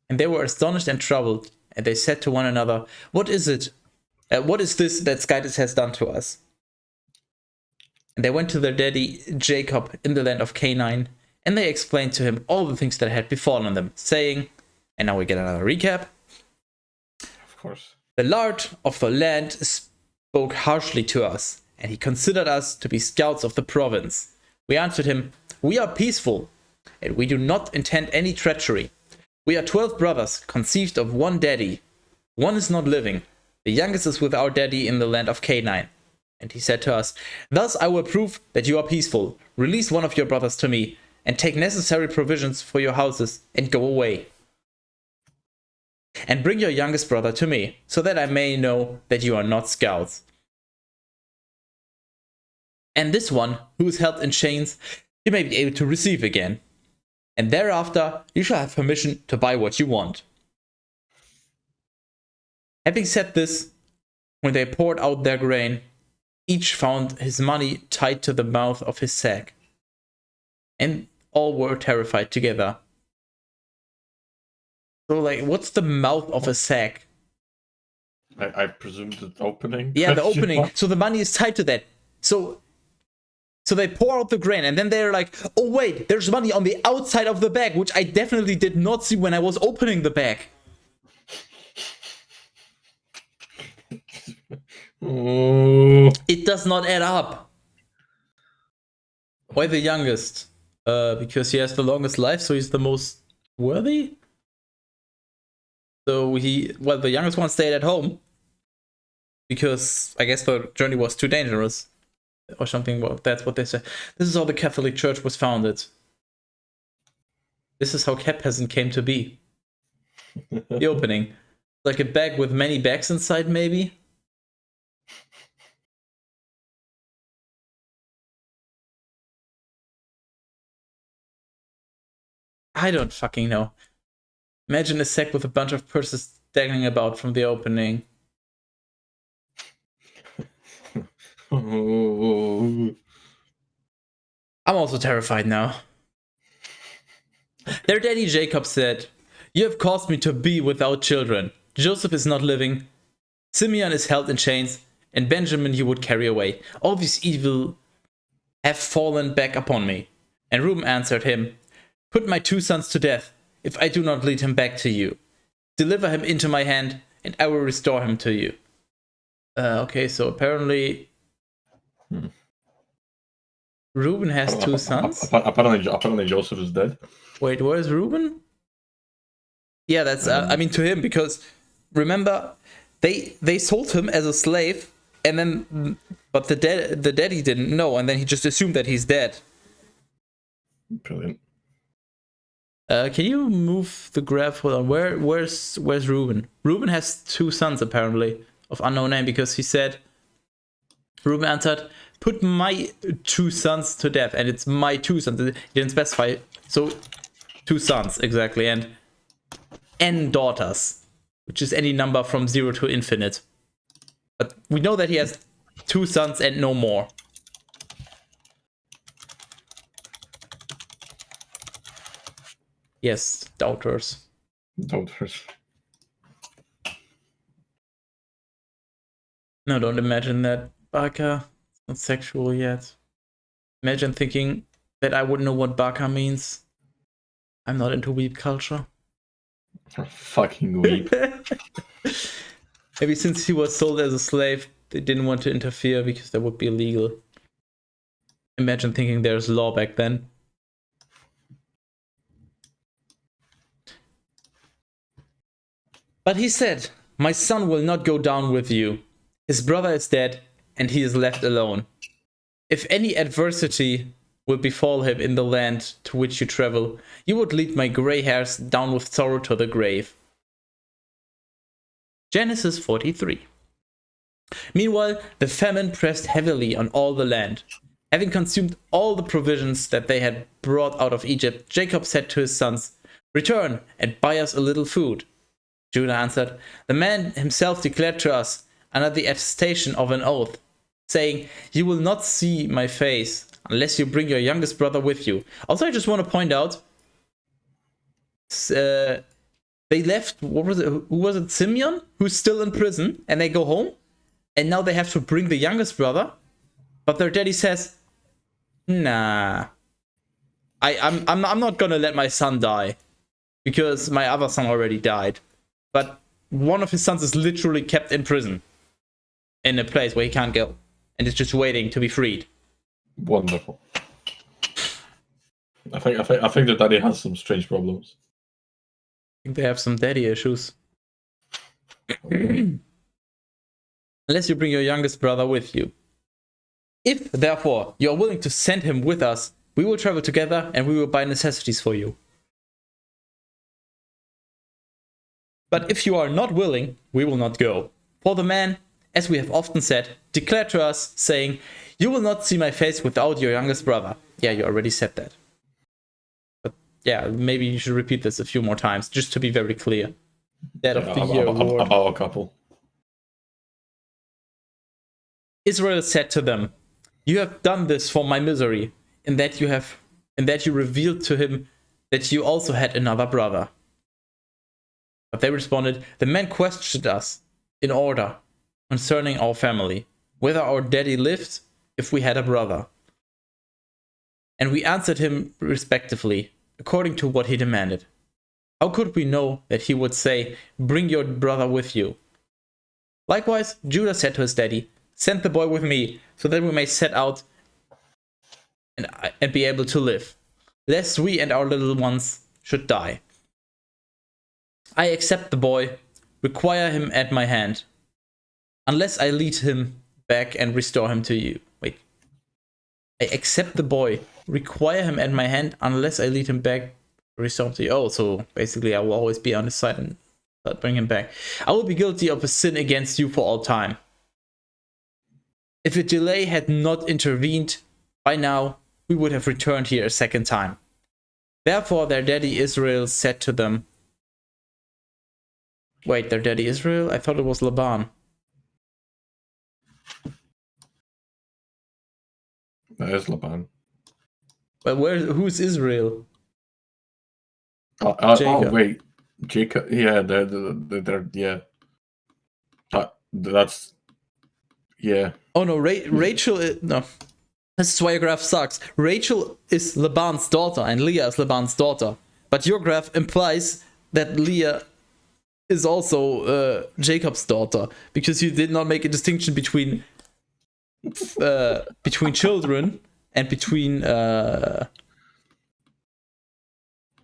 And they were astonished and troubled. And they said to one another, what is it? What is this that Skytis has done to us? And they went to their daddy Jacob in the land of Canaan, and they explained to him all the things that had befallen them, saying, and now we get another recap. Of course. The Lord of the land spoke harshly to us, and he considered us to be scouts of the province. We answered him, we are peaceful, and we do not intend any treachery. We are 12 brothers, conceived of one daddy. One is not living. The youngest is with our daddy in the land of Canaan. And he said to us, thus I will prove that you are peaceful. Release one of your brothers to me, and take necessary provisions for your houses, and go away. And bring your youngest brother to me, so that I may know that you are not scouts. And this one, who is held in chains, you may be able to receive again. And thereafter, you shall have permission to buy what you want. Having said this, when they poured out their grain, each found his money tied to the mouth of his sack. And all were terrified together. So, like, what's the mouth of a sack? I presume the opening? Yeah, the opening. So the money is tied to that. So they pour out the grain, and then they're like, oh wait, there's money on the outside of the bag, which I definitely did not see when I was opening the bag. Oh. It does not add up. Why the youngest? Because he has the longest life, so he's the most worthy? So the youngest one stayed at home. Because I guess the journey was too dangerous. Or something, well, that's what they said. This is how the Catholic Church was founded. This is how Cap Peasant came to be. The opening. Like a bag with many bags inside, maybe? I don't fucking know. Imagine a sack with a bunch of purses dangling about from the opening. I'm also terrified now. Their daddy Jacob said, you have caused me to be without children. Joseph is not living. Simeon is held in chains. And Benjamin you would carry away. All these evil have fallen back upon me. And Reuben answered him, put my 2 sons to death, if I do not lead him back to you. Deliver him into my hand, and I will restore him to you. Okay, so apparently Reuben has 2 sons? Apparently Joseph is dead. Wait, where is Reuben? Yeah, that's, I mean, to him, because remember, they sold him as a slave, and then, but the daddy didn't know, and then he just assumed that he's dead. Brilliant. Can you move the graph? Hold on. Where's Reuben? Reuben has 2 sons apparently of unknown name, because he said, Reuben answered, put my 2 sons to death, and it's my 2 sons. He didn't specify, so 2 sons exactly, and n daughters, which is any number from 0 to infinite. But we know that he has 2 sons and no more. Yes, doubters. Doubters. No, don't imagine that, Baka. It's not sexual yet. Imagine thinking that I wouldn't know what Baka means. I'm not into weeb culture. Fucking weeb. Maybe since he was sold as a slave, they didn't want to interfere because that would be illegal. Imagine thinking there's law back then. But he said, "My son will not go down with you. His brother is dead, and he is left alone. If any adversity will befall him in the land to which you travel, you would lead my gray hairs down with sorrow to the grave." Genesis 43. Meanwhile, the famine pressed heavily on all the land. Having consumed all the provisions that they had brought out of Egypt, Jacob said to his sons, "Return and buy us a little food." Judah answered, "The man himself declared to us, under the attestation of an oath, saying, 'You will not see my face unless you bring your youngest brother with you.'" Also, I just want to point out, they left, what was it? Who was it? Simeon, who's still in prison, and they go home, and now they have to bring the youngest brother, but their daddy says, "Nah, I'm not gonna let my son die because my other son already died." But one of his sons is literally kept in prison in a place where he can't go, and is just waiting to be freed. Wonderful. I think the daddy has some strange problems. I think they have some daddy issues. Unless you bring your youngest brother with you. If, therefore, you are willing to send him with us, we will travel together and we will buy necessities for you. But if you are not willing, we will not go. For the man, as we have often said, declared to us, saying, "You will not see my face without your youngest brother." Yeah, you already said that. But yeah, maybe you should repeat this a few more times, just to be very clear. Dad of the Year award. About a couple. Israel said to them, "You have done this for my misery, in that you revealed to him that you also had another brother." But they responded, "The men questioned us in order concerning our family, whether our daddy lived, if we had a brother. And we answered him respectively, according to what he demanded. How could we know that he would say, 'Bring your brother with you'?" Likewise, Judah said to his daddy, "Send the boy with me, so that we may set out and be able to live, lest we and our little ones should die. I accept the boy, require him at my hand, unless I lead him back and restore him to you." Wait. I accept the boy, require him at my hand, unless I lead him back, restore him to you. Oh, so basically I will always be on his side and bring him back. "I will be guilty of a sin against you for all time. If a delay had not intervened, by now we would have returned here a second time." Therefore their daddy Israel said to them, wait, their daddy Israel? I thought it was Laban. That is Laban. But who's Israel? Oh, wait. Jacob. Yeah, they're yeah. That's yeah. Oh no, Rachel is, no. This is why your graph sucks. Rachel is Laban's daughter and Leah is Laban's daughter. But your graph implies that Leah is also Jacob's daughter, because you did not make a distinction between children and between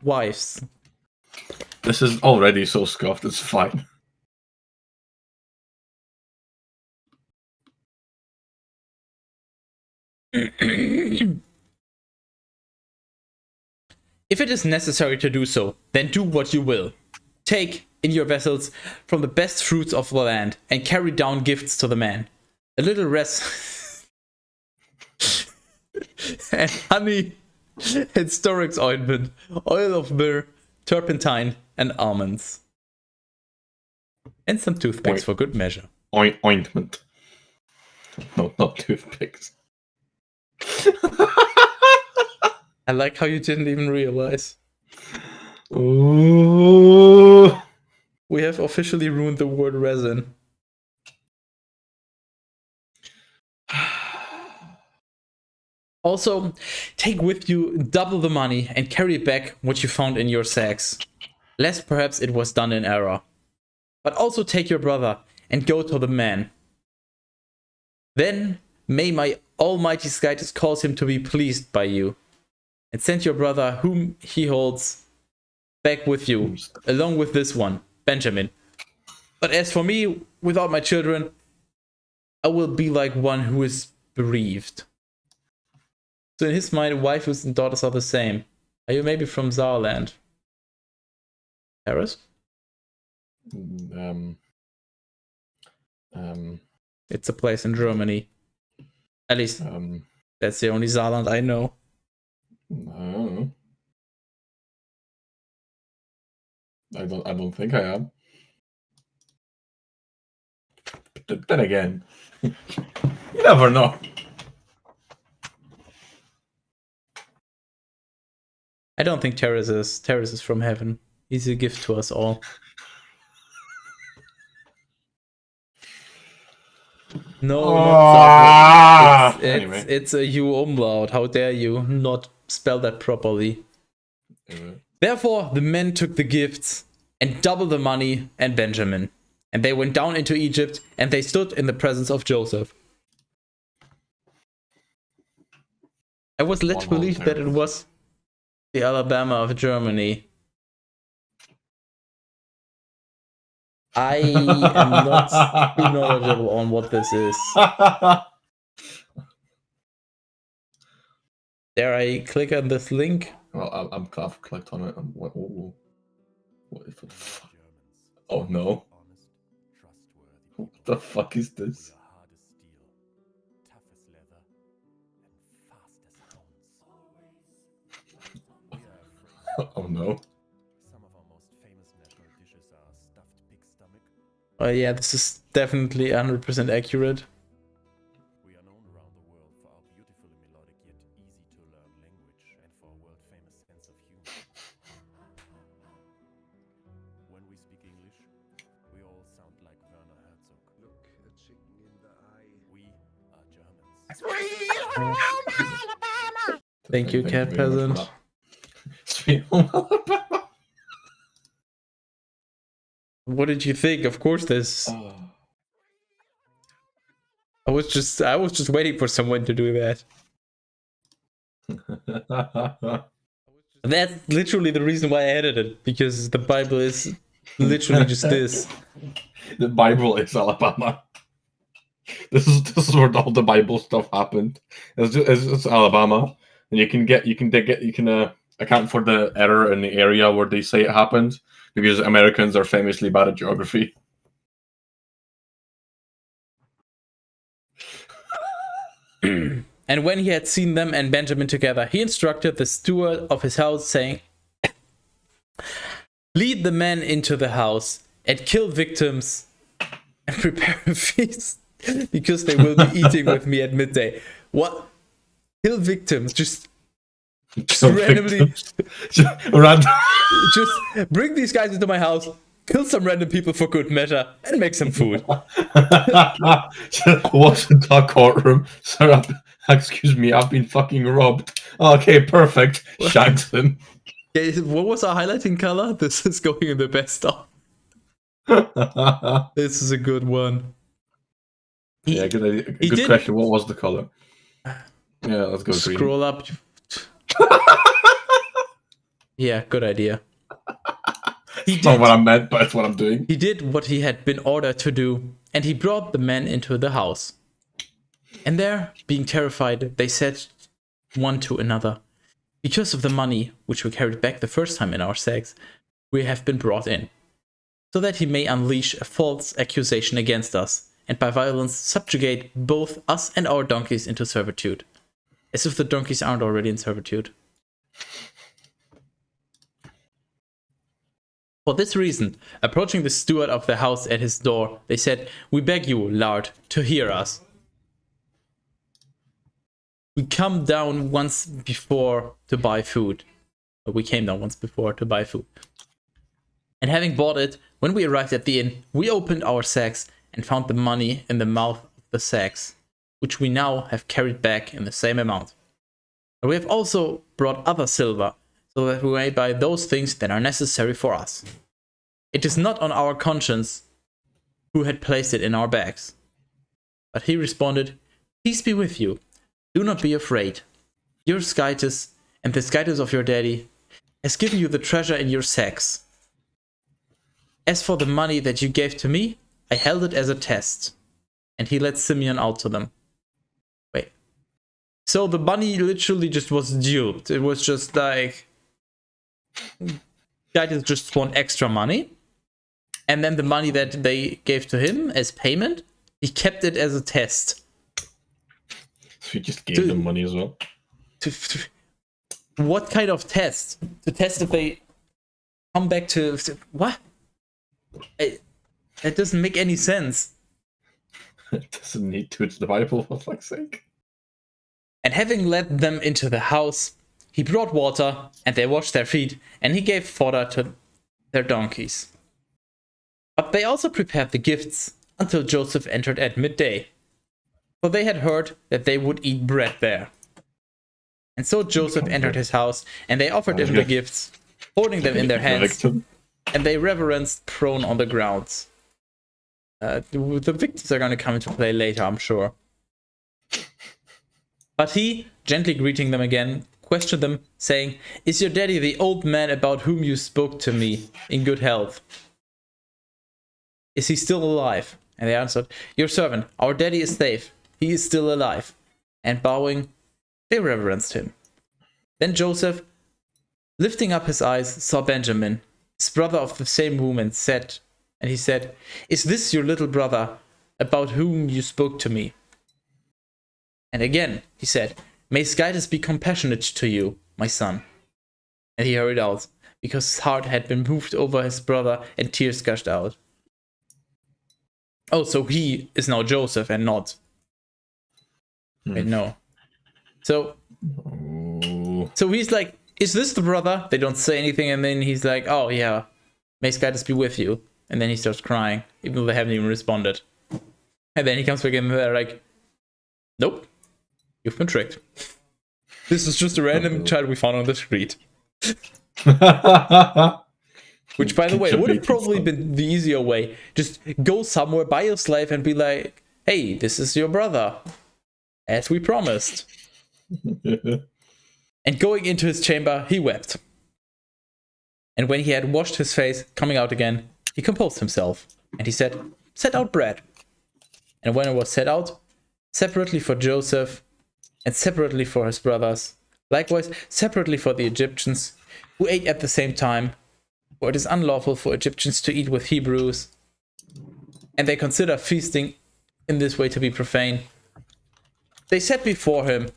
wives. This is already so scuffed, it's fine. If it is necessary to do so, then do what you will. Take in your vessels from the best fruits of the land and carry down gifts to the man. A little rest and honey and storix ointment, oil of myrrh, turpentine, and almonds. And some toothpicks for good measure. Ointment. No, not toothpicks. I like how you didn't even realize. Ooh. We have officially ruined the word resin. Also, take with you double the money and carry back what you found in your sacks, lest perhaps it was done in error. But also take your brother and go to the man. Then may my almighty Skytus cause him to be pleased by you, and send your brother, whom he holds, back with you, along with this one, Benjamin. But as for me, without my children, I will be like one who is bereaved. So in his mind, waifus and daughters are the same. Are you maybe from Saarland? Paris? It's a place in Germany. At least that's the only Saarland I know. I don't think I am. But then again, you never know. I don't think Terrace is from heaven. He's a gift to us all. No, not Anyway. it's a U umlaut. How dare you not spell that properly? Anyway. Therefore, the men took the gifts and doubled the money and Benjamin. And they went down into Egypt, and they stood in the presence of Joseph. I was led to believe that it was the Alabama of Germany. I am not too knowledgeable on what this is. Dare I click on this link? Well, I've clicked on it. What the fuck? Oh no. What the fuck is this? Oh no. Oh yeah, this is definitely 100% accurate. We are known around the world for our beautifully melodic yet easy to learn language and for a world famous sense of humor. When we speak English, we all sound like Werner Herzog. Look a chicken in the eye. We are Germans. Thank you, cat peasant. Sweet home Alabama. What did you think? Of course, this. I was just waiting for someone to do that. That's literally the reason why I added it, because the Bible is literally just this. The Bible is Alabama. This is where all the Bible stuff happened. It's Alabama, and you can account for the error in the area where they say it happened, because Americans are famously bad at geography. And when he had seen them and Benjamin together, he instructed the steward of his house, saying, "Lead the men into the house and kill victims and prepare a feast, because they will be eating with me at midday." What? Kill victims? Just randomly. Just bring these guys into my house, kill some random people for good measure, and make some food. What's in the courtroom? Sir, excuse me, I've been fucking robbed. Okay, perfect. Shanks him. Okay, what was our highlighting color? This is going in the best of. This is a good one. Yeah, good idea. Good question. What was the color? Yeah, let's go green. Scroll up. Yeah, good idea. It's not what I meant, but it's what I'm doing. He did what he had been ordered to do, and he brought the men into the house. And there, being terrified, they said one to another, "Because of the money which we carried back the first time in our sacks, we have been brought in, so that he may unleash a false accusation against us, and by violence subjugate both us and our donkeys into servitude." As if the donkeys aren't already in servitude. For this reason, approaching the steward of the house at his door, they said, "We beg you, Lord, to hear us. We come down once before to buy food." We came down once before to buy food. "And having bought it, when we arrived at the inn, we opened our sacks and found the money in the mouth of the sacks, which we now have carried back in the same amount. And we have also brought other silver, so that we may buy those things that are necessary for us. It is not on our conscience who had placed it in our bags. But he responded, "Peace be with you. Do not be afraid. Your Skytus and the Skytus of your daddy has given you the treasure in your sacks. As for the money that you gave to me, I held it as a test." And he let Simeon out to them. Wait. So the money literally just was duped. It was just like... Skytus just want extra money. And then the money that they gave to him as payment, he kept it as a test. So he just gave them money as well. What kind of test? To test if they come back to... What? That doesn't make any sense. It doesn't need to. It's the Bible, for fuck's sake. And having led them into the house, he brought water, and they washed their feet, and he gave fodder to their donkeys. But they also prepared the gifts until Joseph entered at midday, for they had heard that they would eat bread there. And so Joseph entered his house, and they offered him the gifts, holding them in their hands, and they reverenced prone on the ground. The victims are going to come into play later, I'm sure. But he, gently greeting them again, questioned them, saying, "Is your daddy the old man about whom you spoke to me in good health? Is he still alive?" And they answered, "Your servant, our daddy is safe. He is still alive." And bowing, they reverenced him. Then Joseph, lifting up his eyes, saw Benjamin, his brother of the same womb, and he said, "Is this your little brother about whom you spoke to me?" And again he said, "May Skytus be compassionate to you, my son." And he hurried out, because his heart had been moved over his brother, and tears gushed out. Oh, so he is now Joseph and not... Wait, no. So he's like, "Is this the brother?" They don't say anything, and then he's like, "Oh yeah, may Skytus be with you." And then he starts crying, even though they haven't even responded. And then he comes back in and they're like, "Nope, you've been tricked. This is just a random child we found on the street." Which, by the way, would have probably been the easier way. Just go somewhere, buy a slave, and be like, "Hey, this is your brother, as we promised." And going into his chamber, he wept. And when he had washed his face, coming out again, he composed himself, and he said, "Set out bread." And when it was set out, separately for Joseph, and separately for his brothers, likewise separately for the Egyptians, who ate at the same time, for it is unlawful for Egyptians to eat with Hebrews, and they consider feasting in this way to be profane, they set before him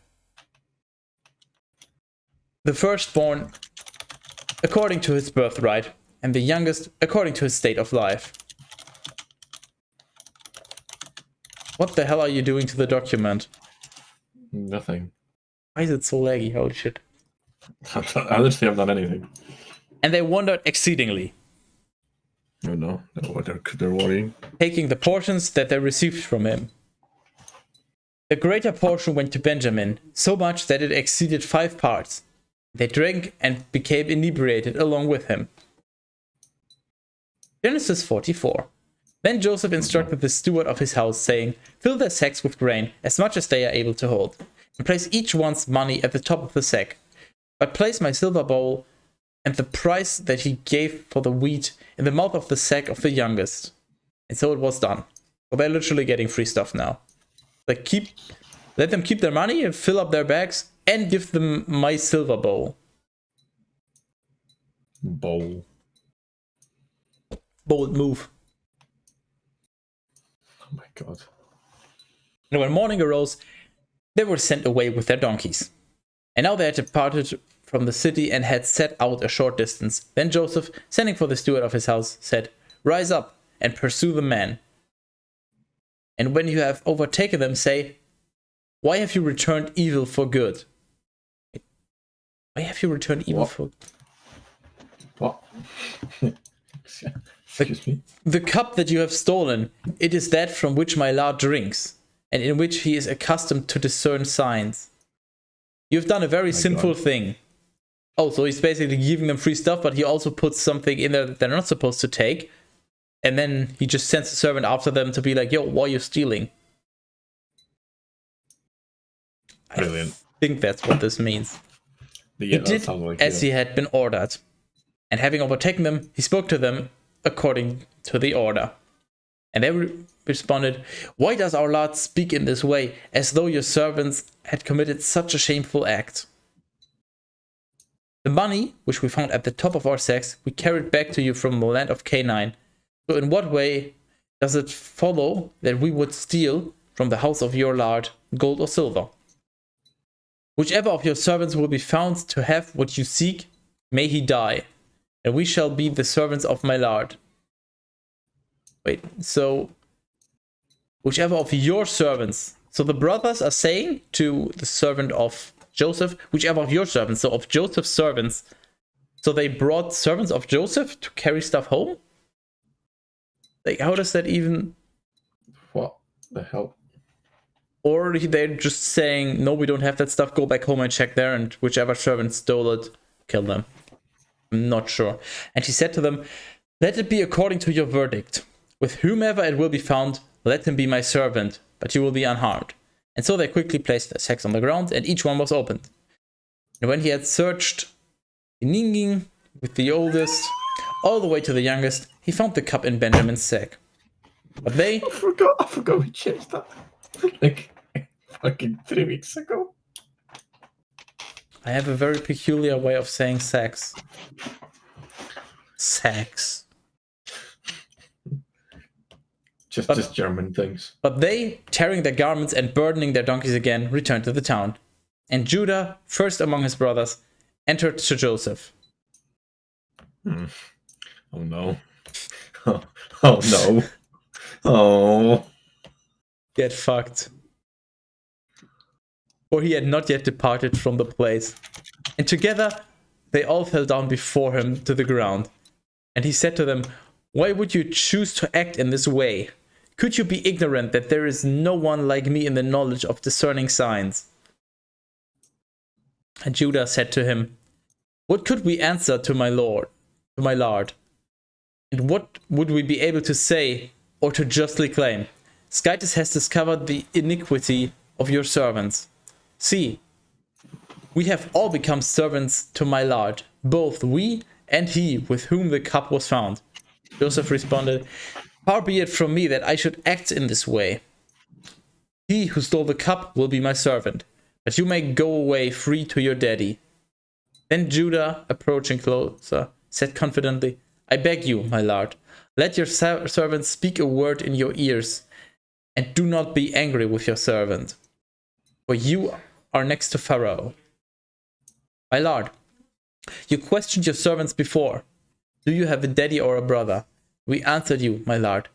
the firstborn according to his birthright, and the youngest according to his state of life. What the hell are you doing to the document? Nothing. Why is it so laggy? Holy shit. I literally have done anything. And they wondered exceedingly, Oh no, they're worrying. taking the portions that they received from him. The greater portion went to Benjamin, so much that it exceeded 5 parts. They drank and became inebriated along with him. Genesis 44. Then Joseph instructed the steward of his house, saying, "Fill their sacks with grain, as much as they are able to hold, and place each one's money at the top of the sack. But place my silver bowl and the price that he gave for the wheat in the mouth of the sack of the youngest." And so it was done. So they're literally getting free stuff now. Like, let them keep their money and fill up their bags, and give them my silver bowl. Bowl. Bold move. Oh my god. And when morning arose, they were sent away with their donkeys. And now they had departed from the city and had set out a short distance. Then Joseph, sending for the steward of his house, said, "Rise up and pursue the men. And when you have overtaken them, say, 'Why have you returned evil for good?'" Why have you returned evil for good? What? Excuse me. "The cup that you have stolen, it is that from which my Lord drinks, and in which he is accustomed to discern signs. You have done a very sinful thing." Oh, so he's basically giving them free stuff, but he also puts something in there that they're not supposed to take. And then he just sends a servant after them to be like, yo, why are you stealing? Brilliant. I think that's what this means. Yeah, He did as he had been ordered. And having overtaken them, he spoke to them according to the order. And they responded, why does our Lord speak in this way, as though your servants had committed such a shameful act? The money, which we found at the top of our sacks, we carried back to you from the land of Canaan. So in what way does it follow that we would steal from the house of your Lord gold or silver? Whichever of your servants will be found to have what you seek, may he die, and we shall be the servants of my Lord. Wait, so whichever of your servants, so the brothers are saying to the servant of Joseph, whichever of your servants, so of Joseph's servants, so they brought servants of Joseph to carry stuff home? Like, how does that even... What the hell? Or they're just saying, no, we don't have that stuff, go back home and check there, and whichever servant stole it, kill them. I'm not sure. And he said to them, let it be according to your verdict. With whomever it will be found, let him be my servant, but you will be unharmed. And so they quickly placed their sacks on the ground, and each one was opened. And when he had searched, beginning with the oldest, all the way to the youngest, he found the cup in Benjamin's sack. But they... I forgot we changed that. Like, fucking 3 weeks ago. I have a very peculiar way of saying sacks. Sacks. Just German things. But they, tearing their garments and burdening their donkeys again, returned to the town. And Judah, first among his brothers, entered to Joseph. Oh no. Oh no. Oh. Get fucked. For he had not yet departed from the place. And together they all fell down before him to the ground. And he said to them, why would you choose to act in this way? Could you be ignorant that there is no one like me in the knowledge of discerning signs? And Judah said to him, what could we answer to my lord? And what would we be able to say or to justly claim? Skytus has discovered the iniquity of your servants. See, we have all become servants to my lord, both we and he with whom the cup was found. Joseph responded, far be it from me that I should act in this way. He who stole the cup will be my servant, but you may go away free to your daddy. Then Judah, approaching closer, said confidently, I beg you, my lord, let your servant speak a word in your ears, and do not be angry with your servant, for you are next to Pharaoh. My lord, you questioned your servants before. Do you have a daddy or a brother? We answered you, my lord.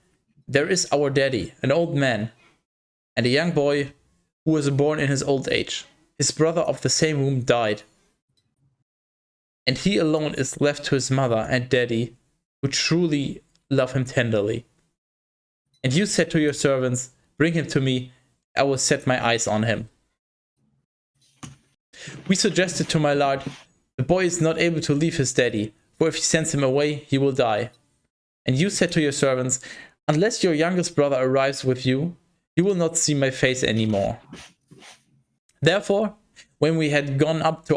There is our daddy, an old man, and a young boy who was born in his old age. His brother of the same womb died, and he alone is left to his mother and daddy, who truly love him tenderly. And you said to your servants, bring him to me, I will set my eyes on him. We suggested to my lord, the boy is not able to leave his daddy, for if he sends him away, he will die. And you said to your servants, unless your youngest brother arrives with you, you will not see my face anymore. Therefore, when we had gone up to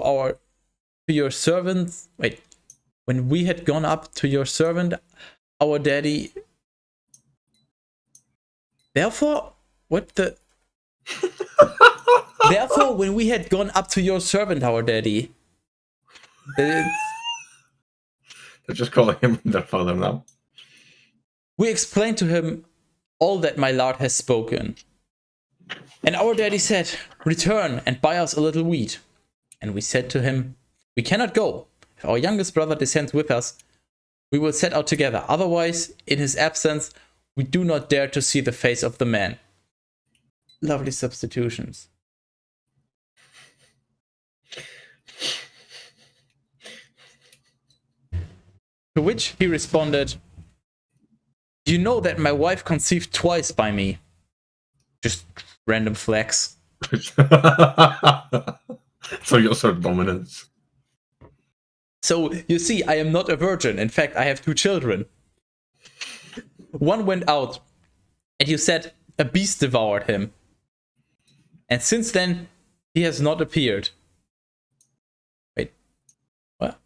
your servant, our daddy. Therefore, Therefore, when we had gone up to your servant, our daddy. They're just calling him their father now. We explained to him all that my lord has spoken. And our daddy said, return and buy us a little wheat. And we said to him, we cannot go. If our youngest brother descends with us, we will set out together. Otherwise, in his absence, we do not dare to see the face of the man. Lovely substitutions. To which he responded, you know that my wife conceived twice by me. Just random flex. So you assert dominance. So, you see, I am not a virgin. In fact, I have 2 children. one went out, and you said a beast devoured him. And since then, he has not appeared. Wait, what?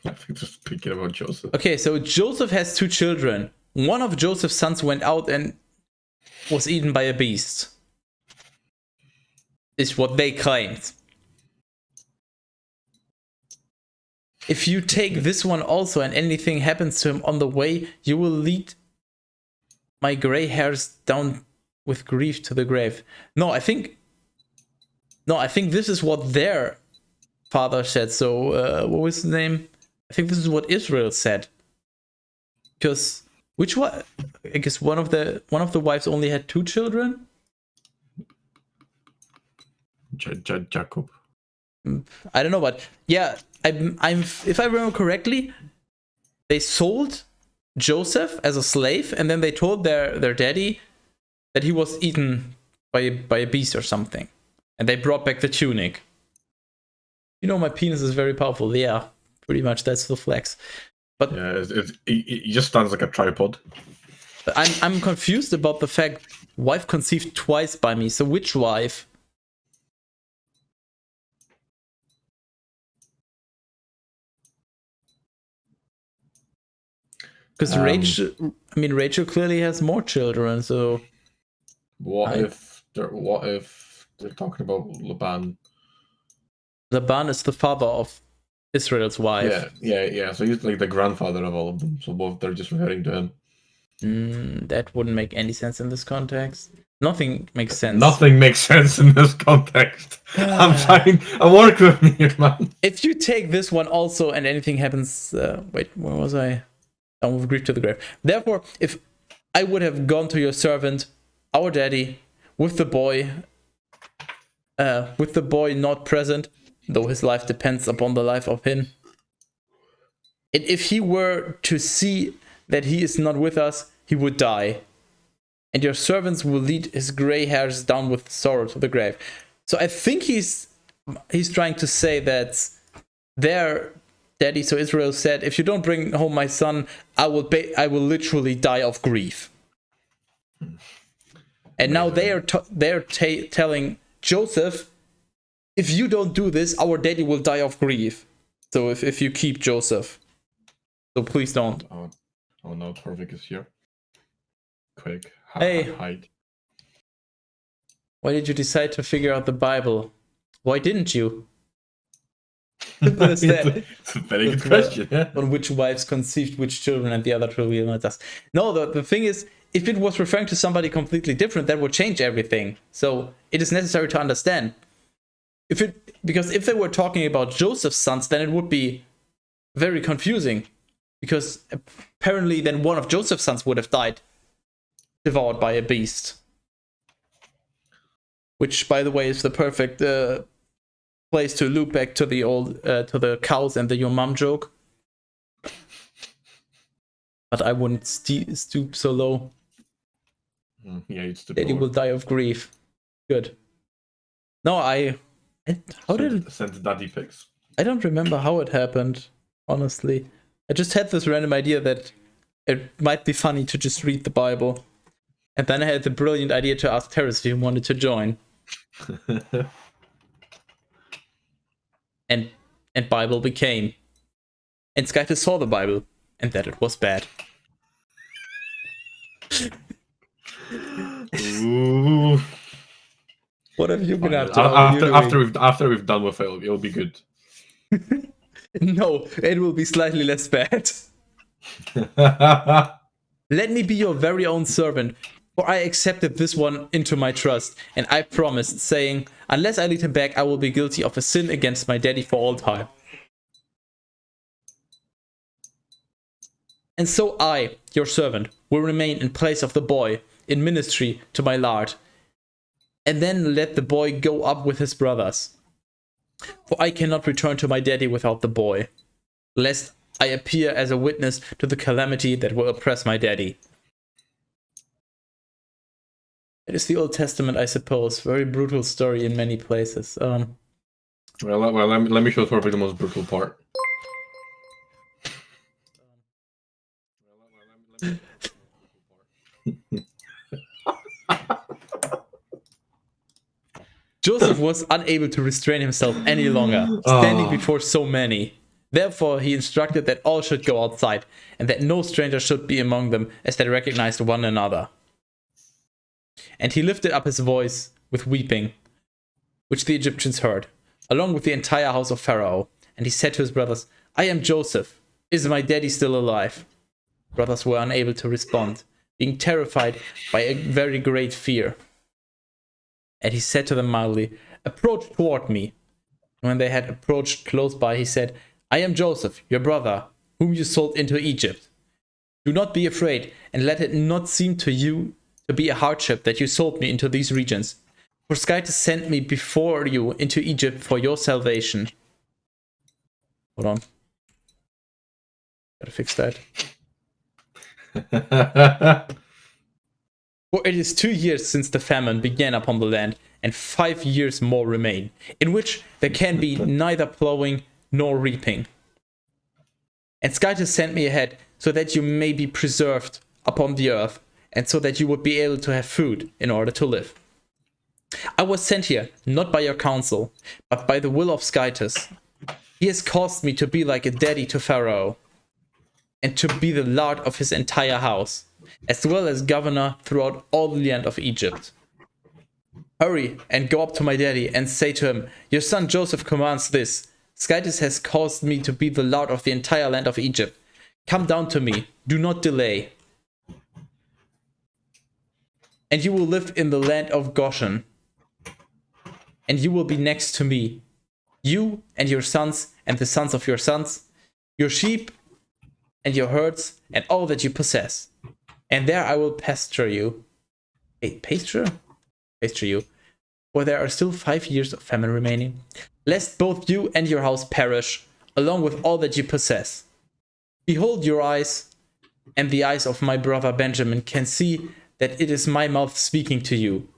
I think just speaking about Joseph. Okay, so Joseph has 2 children. One of Joseph's sons went out and was eaten by a beast. Is what they claimed. If you take this one also and anything happens to him on the way, you will lead my gray hairs down with grief to the grave. No, I think this is what their father said. So, what was his name? I think this is what Israel said. Because which one? I guess one of the wives only had 2 children. Jacob. I don't know, but yeah, I'm if I remember correctly, they sold Joseph as a slave, and then they told their daddy that he was eaten by a beast or something, and they brought back the tunic. You know, my penis is very powerful. Yeah, pretty much that's the flex. But yeah, it just stands like a tripod. But I'm confused about the fact wife conceived twice by me. So which wife? Because Rachel clearly has more children. So what if they're talking about Laban? Laban is the father of Israel's wife. Yeah. So he's like the grandfather of all of them. So both they're just referring to him. That wouldn't make any sense in this context. Nothing makes sense. Nothing makes sense in this context. I'm working with me here, man. If you take this one also and anything happens... wait, where was I? Down with grief to the grave. Therefore, if I would have gone to your servant, our daddy, with the boy not present, though his life depends upon the life of him, and if he were to see that he is not with us, he would die. And your servants will lead his gray hairs down with sorrow to the grave. So I think he's trying to say that their daddy, so Israel, said, if you don't bring home my son, I will literally die of grief. And now they're telling Joseph, if you don't do this, our daddy will die of grief. So if you keep Joseph, so please don't. Oh no, Torvik is here. Quick, hey, hide. Why did you decide to figure out the Bible? Why didn't you? It's a very good question. Yeah. On which wives conceived which children and the other two will not us. No, the thing is, if it was referring to somebody completely different, that would change everything. So it is necessary to understand. Because if they were talking about Joseph's sons, then it would be very confusing. Because apparently then one of Joseph's sons would have died, devoured by a beast. Which, by the way, is the perfect place to loop back to the old, to the cows and the your mom joke. But I wouldn't stoop so low. Yeah, you'd stoop Daddy will die of grief. Good. No, how did it... Send daddy pics. I don't remember how it happened, honestly. I just had this random idea that it might be funny to just read the Bible. And then I had the brilliant idea to ask Terrace if he wanted to join. and Bible became. And Skype saw the Bible, and that it was bad. Ooh. What have you been up to? After we've done with it, it'll be good. No, it will be slightly less bad. Let me be your very own servant, for I accepted this one into my trust, and I promised, saying, unless I lead him back, I will be guilty of a sin against my daddy for all time. And so I, your servant, will remain in place of the boy, in ministry to my lord, and then let the boy go up with his brothers. For I cannot return to my daddy without the boy, lest I appear as a witness to the calamity that will oppress my daddy. It is the Old Testament, I suppose. Very brutal story in many places. Well, let me show Torvik the most brutal part. Joseph was unable to restrain himself any longer, standing before so many. Therefore, he instructed that all should go outside, and that no stranger should be among them, as they recognized one another. And he lifted up his voice with weeping, which the Egyptians heard, along with the entire house of Pharaoh. And he said to his brothers, "I am Joseph. Is my daddy still alive?" Brothers were unable to respond, being terrified by a very great fear. And he said to them mildly, "Approach toward me." And when they had approached close by, he said, "I am Joseph, your brother, whom you sold into Egypt. Do not be afraid, and let it not seem to you to be a hardship that you sold me into these regions. For Skytus sent me before you into Egypt for your salvation." Hold on. Gotta fix that. "For it is 2 years since the famine began upon the land, and 5 years more remain, in which there can be neither plowing nor reaping. And Skytus sent me ahead, so that you may be preserved upon the earth, and so that you would be able to have food in order to live. I was sent here, not by your counsel, but by the will of Skytus. He has caused me to be like a daddy to Pharaoh, and to be the lord of his entire house, as well as governor throughout all the land of Egypt. Hurry and go up to my daddy and say to him, your son Joseph commands this. Skytus has caused me to be the lord of the entire land of Egypt. Come down to me, do not delay. And you will live in the land of Goshen. And you will be next to me, you and your sons and the sons of your sons, your sheep and your herds and all that you possess. And there I will pasture you. Wait, pasture you. For there are still 5 years of famine remaining, lest both you and your house perish, along with all that you possess. Behold your eyes, and the eyes of my brother Benjamin can see that it is my mouth speaking to you.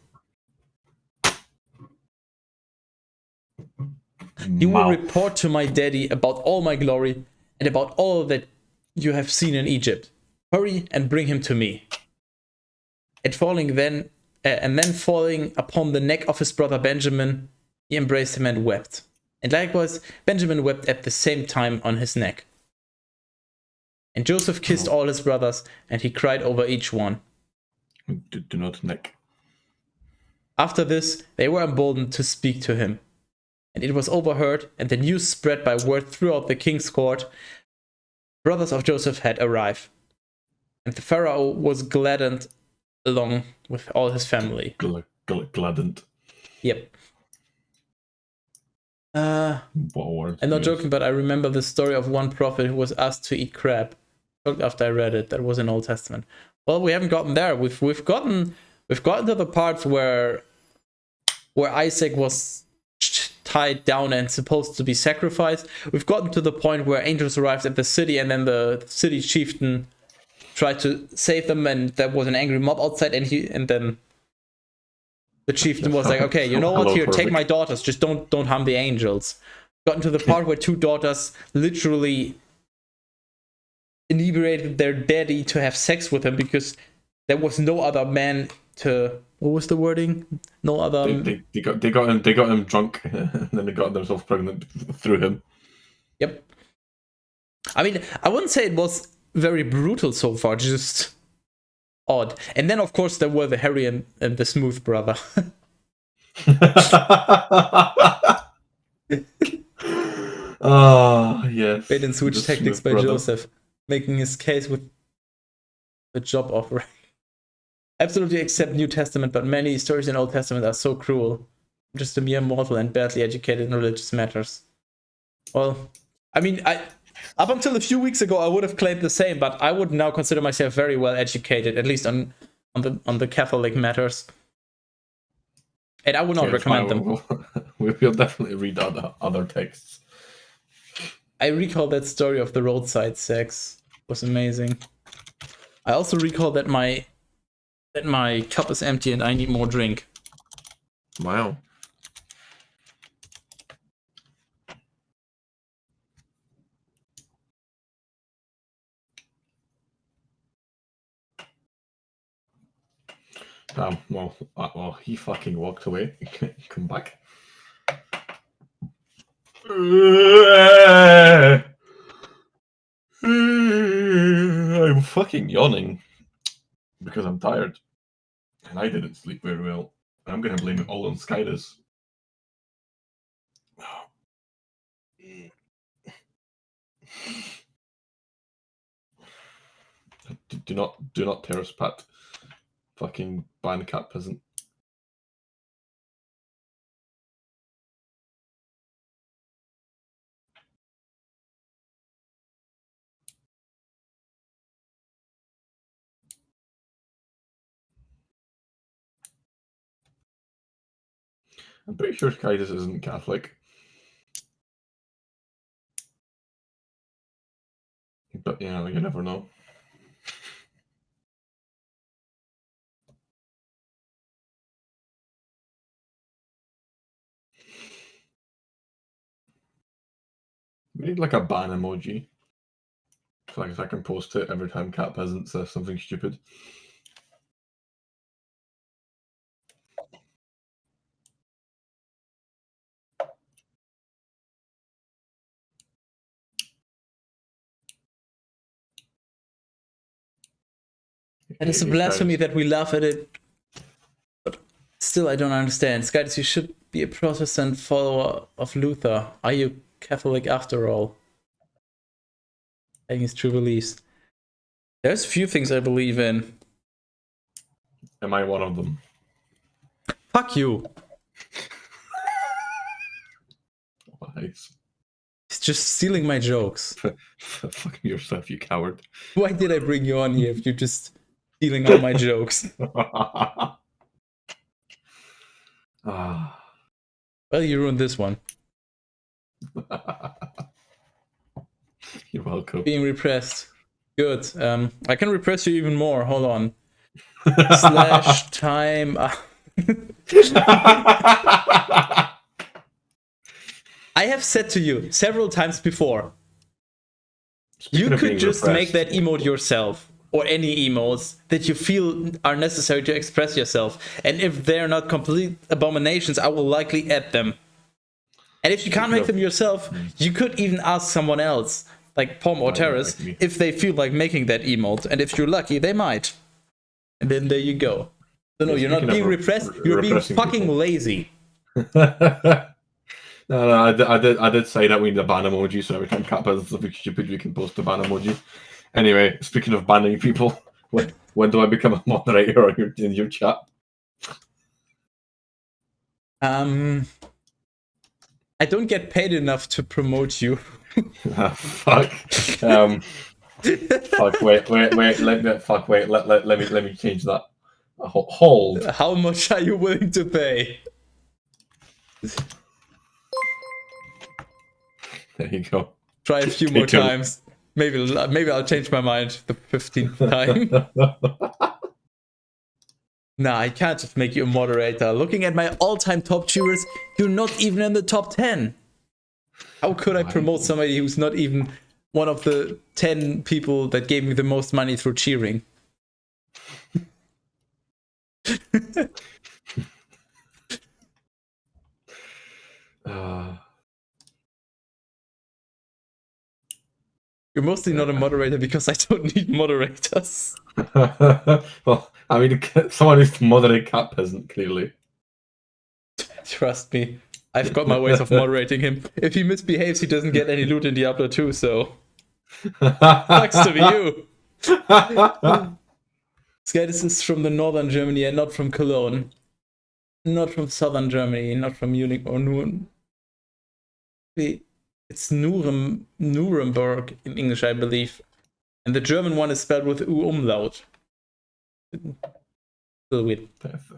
You will report to my daddy about all my glory and about all that you have seen in Egypt. Hurry and bring him to me." And then falling upon the neck of his brother Benjamin, he embraced him and wept. And likewise, Benjamin wept at the same time on his neck. And Joseph kissed all his brothers, and he cried over each one. Do not neck. After this, they were emboldened to speak to him. And it was overheard, and the news spread by word throughout the king's court. Brothers of Joseph had arrived. And the Pharaoh was gladdened along with all his family. Gladdened. Yep. What word? I'm not joking, but I remember the story of one prophet who was asked to eat crab. After I read it, that was in Old Testament. Well, we haven't gotten there. We've gotten to the parts where Isaac was tied down and supposed to be sacrificed. We've gotten to the point where angels arrived at the city, and then the city chieftain tried to save them, and there was an angry mob outside, and then the chieftain was like, "Okay, you know what? Here, take my daughters. Just don't harm the angels." Gotten to the part where two daughters literally inebriated their daddy to have sex with him because there was no other man to. What was the wording? No other. They got him drunk, and then they got themselves pregnant through him. Yep. I mean, I wouldn't say it was very brutal so far, just odd. And then, of course, there were the Harry and the Smooth brother. Oh, yes. Bait and switch tactics by Joseph, making his case with the job offer. Absolutely accept New Testament, but many stories in Old Testament are so cruel. I'm just a mere mortal and badly educated in religious matters. Well, I mean, up until a few weeks ago, I would have claimed the same, but I would now consider myself very well educated, at least on the Catholic matters. And I would not recommend them. We'll definitely read other texts. I recall that story of the roadside sex. It was amazing. I also recall that my cup is empty and I need more drink. Wow. Well, he fucking walked away. Come back. I'm fucking yawning because I'm tired, and I didn't sleep very well. I'm gonna blame it all on Skydus. Do not terrace pat. Fucking ban cat peasant. I'm pretty sure Skydus isn't Catholic. But yeah, you never know. We need like a ban emoji. So I can post it every time cat peasant says something stupid. And it's a blasphemy that we laugh at it. But still, I don't understand. Skydus, you should be a Protestant follower of Luther. Are you Catholic after all? Having his true beliefs. There's few things I believe in. Am I one of them? Fuck you. Nice. He's just stealing my jokes. Fuck yourself, you coward. Why did I bring you on here if you're just stealing all my jokes? Well, you ruined this one. You're welcome. Being repressed. Good. I can repress you even more. Hold on. Slash time. I have said to you several times before, you could just make that emote yourself, or any emotes that you feel are necessary to express yourself. And if they're not complete abominations, I will likely add them. And if you can't make them yourself, you could even ask someone else, like Pom or Terrace, if they feel like making that emote. And if you're lucky, they might. And then there you go. So no, you're not being repressed, you're being fucking lazy. No, I did say that we need a ban emoji, so every time cat peasant something stupid, we can post a ban emoji. Anyway, speaking of banning people, when do I become a moderator in your chat? I don't get paid enough to promote you. Fuck. Fuck. Wait. Let me change that. Hold. How much are you willing to pay? There you go. Try a few more times. Maybe I'll change my mind the 15th time. Nah, I can't just make you a moderator. Looking at my all-time top cheerers, you're not even in the top 10. How could I promote somebody who's not even one of the 10 people that gave me the most money through cheering? You're mostly not a moderator because I don't need moderators. Well, I mean, someone needs to moderate cat peasant, clearly. Trust me, I've got my ways of moderating him. If he misbehaves, he doesn't get any loot in Diablo 2, so... Sucks to be you! Skydus is from the northern Germany and not from Cologne. Not from southern Germany, not from Munich or Nuremberg. It's Nuremberg in English, I believe. And the German one is spelled with U umlaut. Still weird.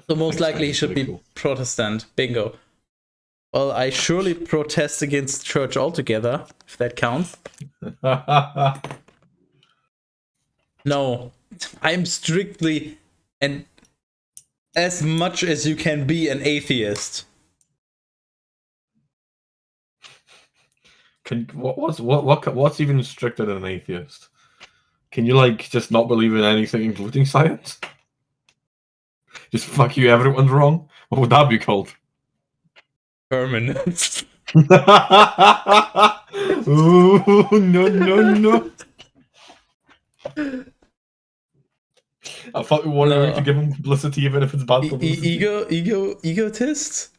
So most likely he should be Protestant. Bingo. Well, I surely protest against church altogether, if that counts. No, I'm strictly and as much as you can be an atheist. What's even stricter than an atheist? Can you like just not believe in anything, including science? Just fuck you, everyone's wrong. What would that be called? Permanent. Ooh, no. I thought we wanted to give him publicity, even if it's bad publicity. Egotist.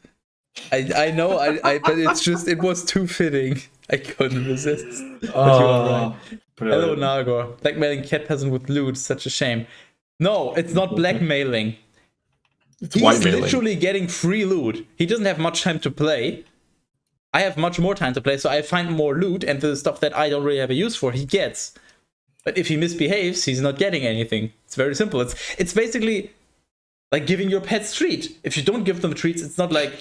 I know. But it was too fitting. I couldn't resist. But you are right. Hello, Nagor. Blackmailing cat peasant with loot. Such a shame. No, it's not blackmailing. He's literally getting free loot. He doesn't have much time to play. I have much more time to play, so I find more loot, and the stuff that I don't really have a use for, he gets. But if he misbehaves, he's not getting anything. It's very simple. It's basically like giving your pets treats. If you don't give them treats, it's not like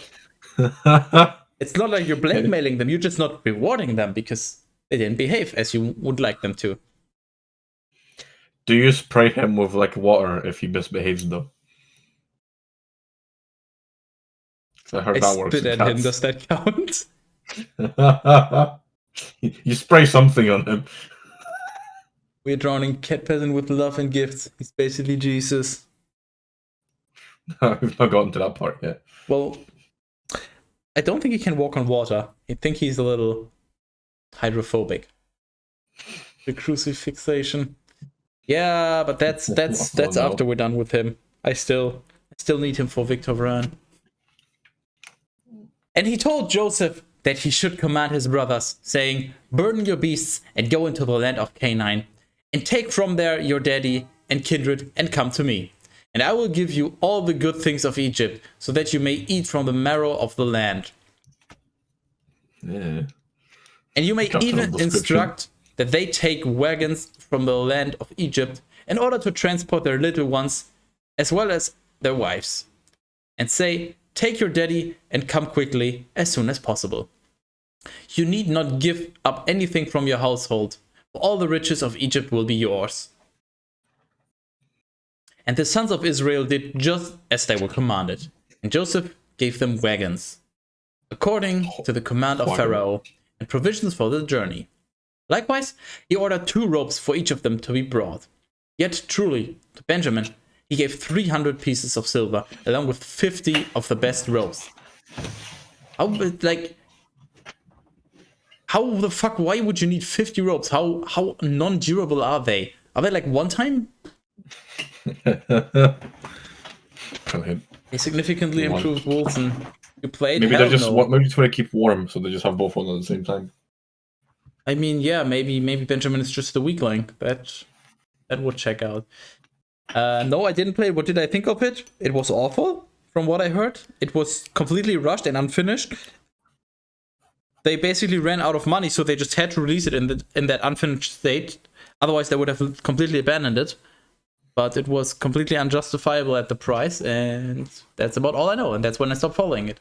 you're blackmailing them. You're just not rewarding them because they didn't behave as you would like them to. Do you spray him with like water if he misbehaves though? I heard that works. Spit at him. Does that count? You spray something on him. We're drowning cat peasant with love and gifts. He's basically Jesus. I've not gotten to that part yet. Well, I don't think he can walk on water. I think he's a little hydrophobic. The crucifixation. Yeah, but that's after we're done with him. I still need him for Victor Vran. And he told Joseph that he should command his brothers, saying, "Burden your beasts and go into the land of Canaan, and take from there your daddy and kindred, and come to me. And I will give you all the good things of Egypt, so that you may eat from the marrow of the land. Yeah. And you may even instruct that they take wagons from the land of Egypt in order to transport their little ones, as well as their wives. And say, take your daddy and come quickly as soon as possible. You need not give up anything from your household, for all the riches of Egypt will be yours." And the sons of Israel did just as they were commanded. And Joseph gave them wagons, according to the command of Pharaoh, and provisions for the journey. Likewise, he ordered 2 ropes for each of them to be brought. Yet truly, to Benjamin, he gave 300 pieces of silver, along with 50 of the best ropes. How the fuck, why would you need 50 ropes? How non-durable are they? Are they like one time? They significantly improved wools, and you played. Maybe they're just maybe trying to keep warm, so they just have both on at the same time. I mean, yeah, maybe Benjamin is just a weakling. That would check out. No, I didn't play it. What did I think of it? It was awful, from what I heard. It was completely rushed and unfinished. They basically ran out of money, so they just had to release it in that unfinished state. Otherwise, they would have completely abandoned it. But it was completely unjustifiable at the price, and that's about all I know. And that's when I stopped following it.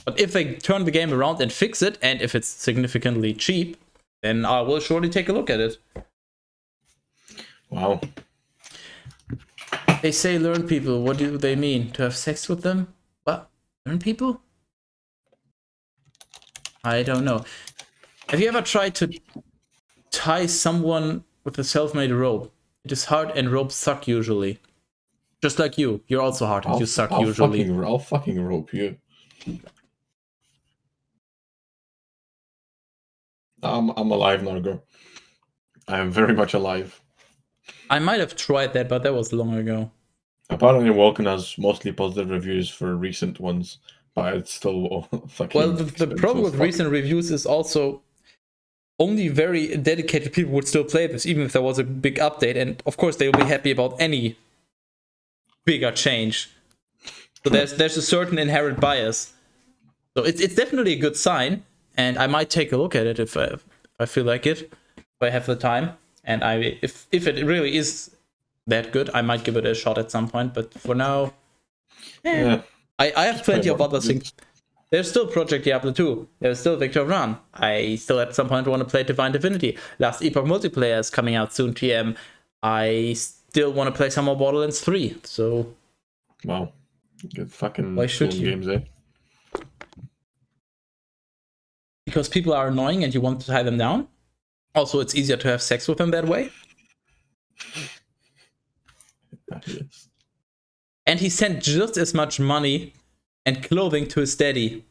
But if they turn the game around and fix it, and if it's significantly cheap, then I will surely take a look at it. Wow. They say learn people. What do they mean? To have sex with them? What? Learn people? I don't know. Have you ever tried to tie someone with a self-made rope? It is hard and ropes suck usually. Just like you. You're also hard and you suck usually. I'll fucking rope you. I'm alive, Nargo. I am very much alive. I might have tried that, but that was long ago. Apparently Vulcan has mostly positive reviews for recent ones, but it's still fucking... Well, the problem with recent reviews is also only very dedicated people would still play this, even if there was a big update. And of course, they will be happy about any bigger change. So there's a certain inherent bias. So it's definitely a good sign, and I might take a look at it if I feel like it, if I have the time. And if it really is that good, I might give it a shot at some point. But for now, yeah. I have plenty of other things. There's still Project Diablo 2. There's still Victor Run. I still at some point want to play Divine Divinity. Last Epoch multiplayer is coming out soon, TM. I still want to play some more Borderlands 3. So, wow, good fucking why should you? Games, eh? Because people are annoying and you want to tie them down. Also, it's easier to have sex with them that way. Yes. and he sent just as much money and clothing to his daddy,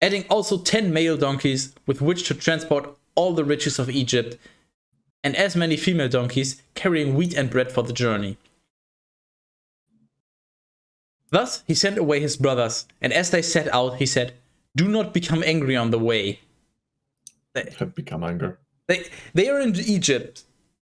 adding also 10 male donkeys with which to transport all the riches of Egypt, and as many female donkeys carrying wheat and bread for the journey. Thus he sent away his brothers, and as they set out, he said, "Do not become angry on the way." Become angry. They are in Egypt.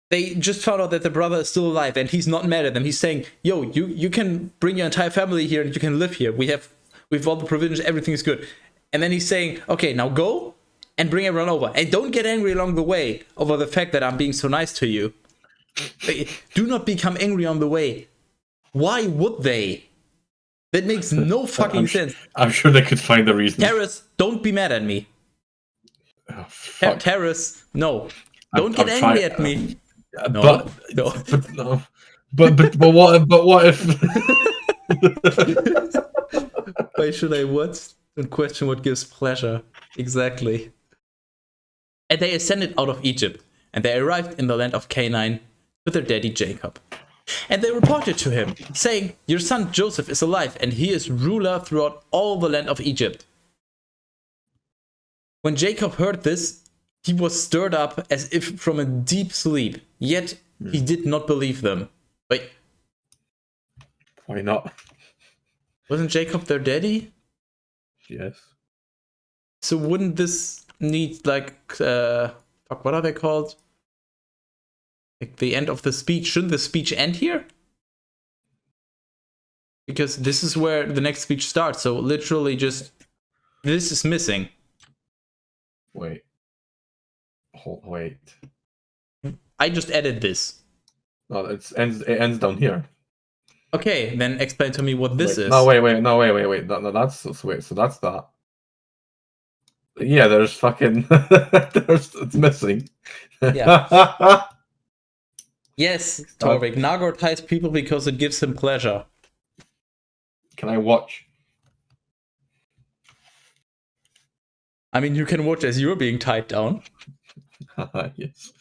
They just found out that the brother is still alive, and he's not mad at them. He's saying, "Yo, you can bring your entire family here, and you can live here. We've all the provisions. Everything is good." And then he's saying, "Okay, now go and bring everyone over, and don't get angry along the way over the fact that I'm being so nice to you. Do not become angry on the way." Why would they? That makes no fucking sense. I'm sure they could find a reason. Terrace, don't be mad at me. Oh, Terrace, no. Don't get angry at me. No, but what if? Why should I what? And question what gives pleasure. Exactly. And they ascended out of Egypt, and they arrived in the land of Canaan with their daddy Jacob. And they reported to him, saying, "Your son Joseph is alive, and he is ruler throughout all the land of Egypt." When Jacob heard this, he was stirred up as if from a deep sleep, yet he did not believe them. Wait. Why not? Wasn't Jacob their daddy? Yes. So wouldn't this need, like, what are they called? Like the end of the speech. Shouldn't the speech end here? Because this is where the next speech starts. So literally just, this is missing. Wait. Wait. I just added this. No, it ends down here. Okay, then explain to me what this is. No, wait. No, that's wait. So that's that. Yeah, there's fucking. It's missing. Yeah. Yes, Torvik. Nagor ties people because it gives him pleasure. Can I watch? I mean, you can watch as you're being tied down. Yes.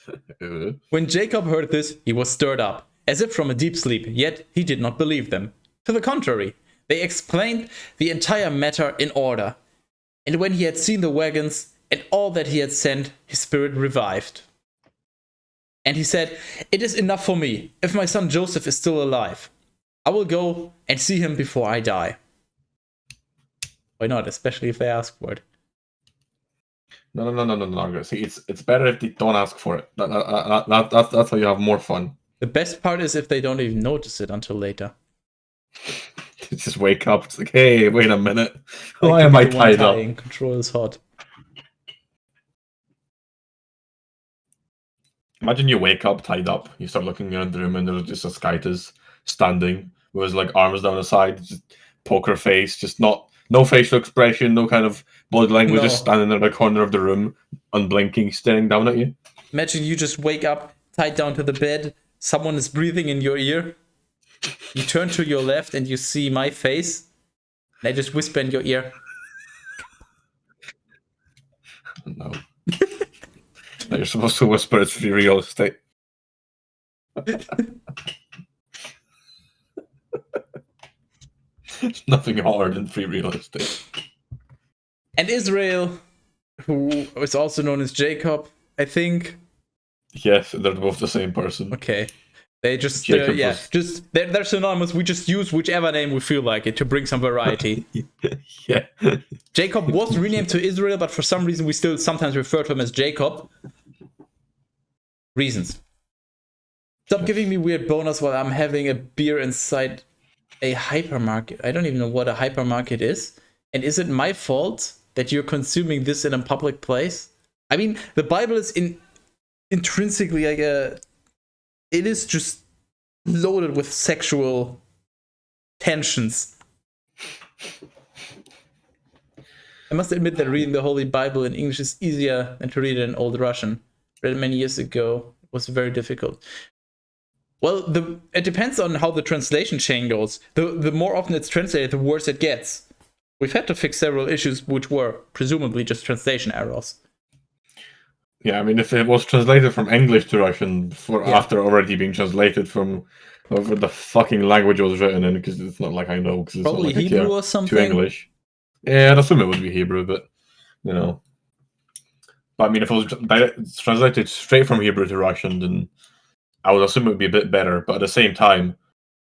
When Jacob heard this, he was stirred up, as if from a deep sleep, yet he did not believe them. To the contrary, they explained the entire matter in order. And when he had seen the wagons and all that he had sent, his spirit revived. And he said, "It is enough for me, if my son Joseph is still alive. I will go and see him before I die." Why not, especially if they ask for it? No. See, it's better if they don't ask for it. That's how you have more fun. The best part is if they don't even notice it until later. Just wake up. It's like, hey, wait a minute. Why am I tied up? Control is hot. Imagine you wake up tied up. You start looking around the room and there's just a Skytus standing with his like arms down his side, just poker face, just no facial expression, no kind of body language, just standing in the corner of the room, unblinking, staring down at you. Imagine you just wake up, tied down to the bed, someone is breathing in your ear. You turn to your left and you see my face, and I just whisper in your ear. No. No, you're supposed to whisper it's free real estate. There's nothing harder than free real estate. And Israel, who is also known as Jacob, I think. Yes, they're both the same person. Okay. They just, they're synonymous. We just use whichever name we feel like it to bring some variety. Yeah. Jacob was renamed to Israel, but for some reason we still sometimes refer to him as Jacob. Reasons. Stop giving me weird bonus while I'm having a beer inside a hypermarket. I don't even know what a hypermarket is. And is it my fault that you're consuming this in a public place? I mean, the Bible is intrinsically like it is just loaded with sexual tensions. I must admit that reading the Holy Bible in English is easier than to read it in Old Russian. Read it many years ago. It was very difficult. Well, it depends on how the translation chain goes. The more often it's translated, the worse it gets. We've had to fix several issues which were presumably just translation errors. Yeah, I mean, if it was translated from English to Russian after already being translated from Whatever the fucking language it was written in, because it's not like I know, because it's Probably not like Hebrew I care or to something. English. Yeah, I'd assume it would be Hebrew, but you know. But I mean, if it was translated straight from Hebrew to Russian, then I would assume it would be a bit better. But at the same time,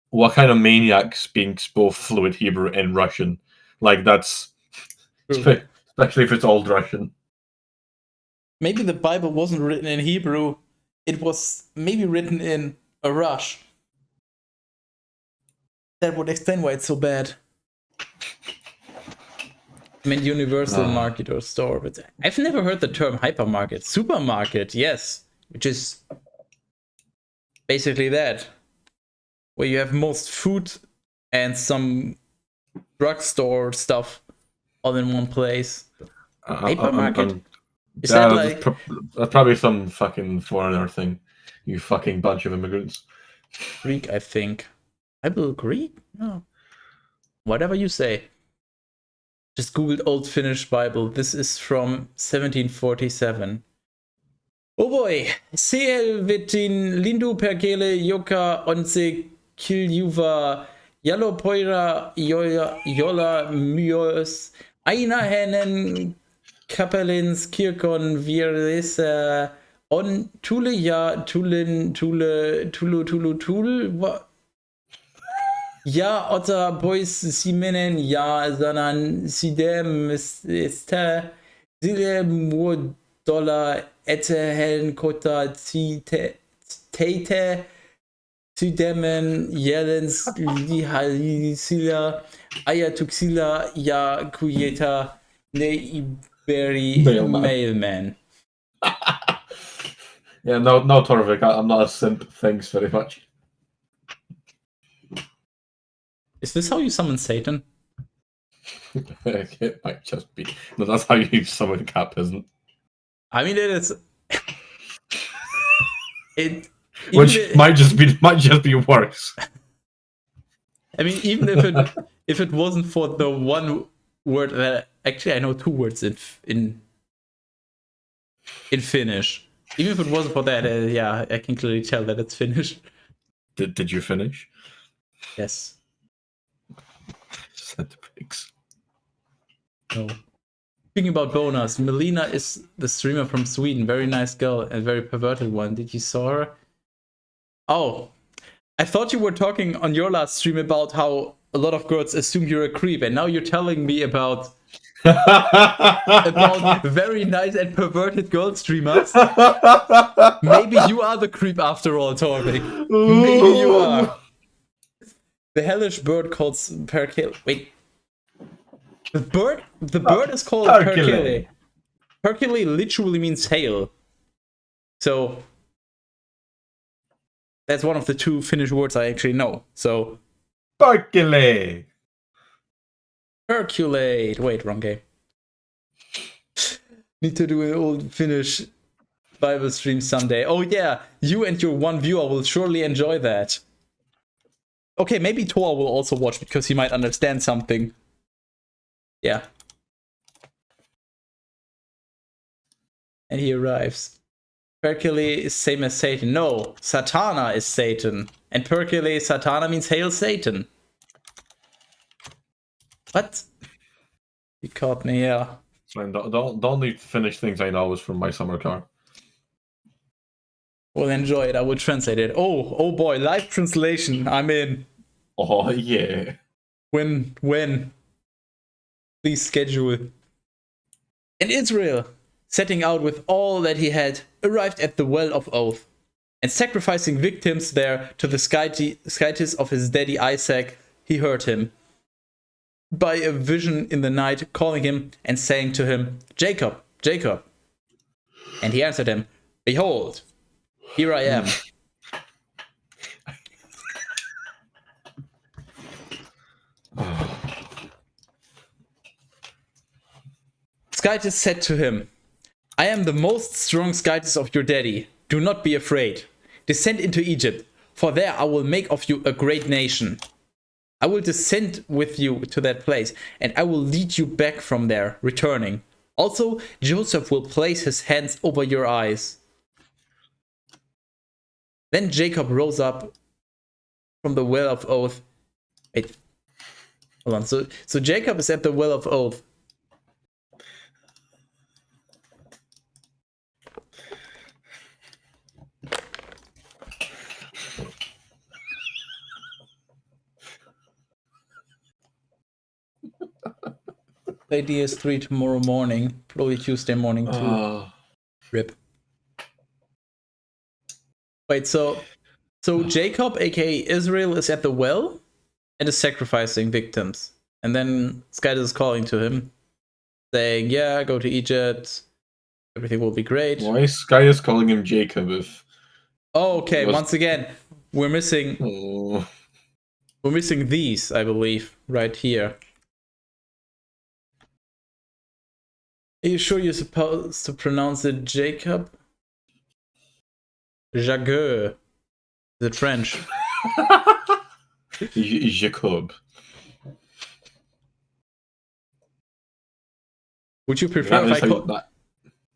what kind of maniac speaks both fluent Hebrew and Russian? Like that's True. especially if it's old Russian. Maybe the Bible wasn't written in Hebrew. It was maybe written in a Rush. That would explain why it's so bad. I mean, universal market or store, but I've never heard the term hypermarket. Supermarket, yes, which is basically that, where you have most food and some drugstore stuff all in one place. Hypermarket? Is that like... That's probably some fucking foreigner thing. You fucking bunch of immigrants. Greek, I think. Bible Greek? No. Whatever you say. Just googled Old Finnish Bible. This is from 1747. Oh boy. Selvetin lindu perkele joka onse kiljuva jalopoira jola myos aina henen kapelins kirkon viresa on tule ja tulen tulu ja otta boys simenen ja sondern sidem ist sile mo dollar ette hellen kota tete sidemen jelens lihalisila ayatuxila ja kuyeta ne iberi mailman. Yeah, no, Torvik, I'm not a simp. Thanks very much. Is this how you summon Satan? It might just be. No, that's how you summon Cap, isn't? I mean, it is. It which might just be worse. I mean, even if it wasn't for the one word that actually I know two words in Finnish. Even if it wasn't for that, yeah, I can clearly tell that it's Finnish. Did you finish? Yes. Send the pics. No. Speaking about bonus, Melina is the streamer from Sweden. Very nice girl and very perverted one. Did you saw her? Oh, I thought you were talking on your last stream about how a lot of girls assume you're a creep, and now you're telling me about very nice and perverted girl streamers. Maybe you are the creep after all, Torvik. Maybe you are. The hellish bird called Perkele. Wait. The bird is called Perkele. Perkele literally means hail. So that's one of the two Finnish words I actually know. So Perkele. Percolate. Wait, wrong game. Need to do an old Finnish Bible stream someday. Oh yeah, you and your one viewer will surely enjoy that. Okay, maybe Tor will also watch because he might understand something. Yeah. And he arrives. Perkele is same as Satan. No, Satana is Satan. And Perkele Satana means hail Satan. What? You caught me, yeah. The only Finnish things I know is from my summer car. Well, enjoy it. I will translate it. Oh boy, live translation. I'm in. Oh yeah. When? Please schedule. In Israel, setting out with all that he had, arrived at the Well of Oath, and sacrificing victims there to the skytis of his daddy Isaac, he heard him by a vision in the night, calling him and saying to him, Jacob, Jacob. And he answered him, Behold, here I am. Skytis said to him, I am the most strong Skytis of your daddy. Do not be afraid. Descend into Egypt, for there I will make of you a great nation. I will descend with you to that place, and I will lead you back from there, returning. Also, Joseph will place his hands over your eyes. Then Jacob rose up from the well of oath. Wait, hold on. So Jacob is at the well of oath. Play DS3 tomorrow morning, probably Tuesday morning too. Rip. Wait, so Jacob, aka Israel, is at the well and is sacrificing victims. And then Skydus is calling to him, saying, yeah, go to Egypt. Everything will be great. Why is Skydus calling him Jacob if... Oh, okay, once again, we're missing Oh. we're missing these, I believe, right here. Are you sure you're supposed to pronounce it Jacob? Jagueux. Is it French? Jacob. Would you prefer if I call...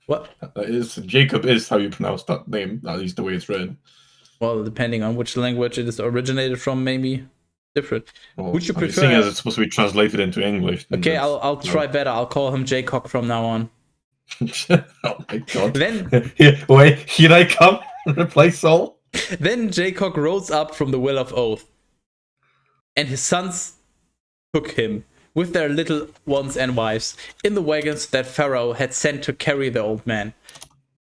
What? That is, Jacob is how you pronounce that name, at least the way it's written. Well, depending on which language it is originated from, maybe different. Well, Would you prefer... seeing as it's supposed to be translated into English. Okay, I'll try better. I'll call him Jacob from now on. Oh my god. Then... here I come. Replace Saul. Then Jacob rose up from the well of oath, and his sons took him, with their little ones and wives, in the wagons that Pharaoh had sent to carry the old man,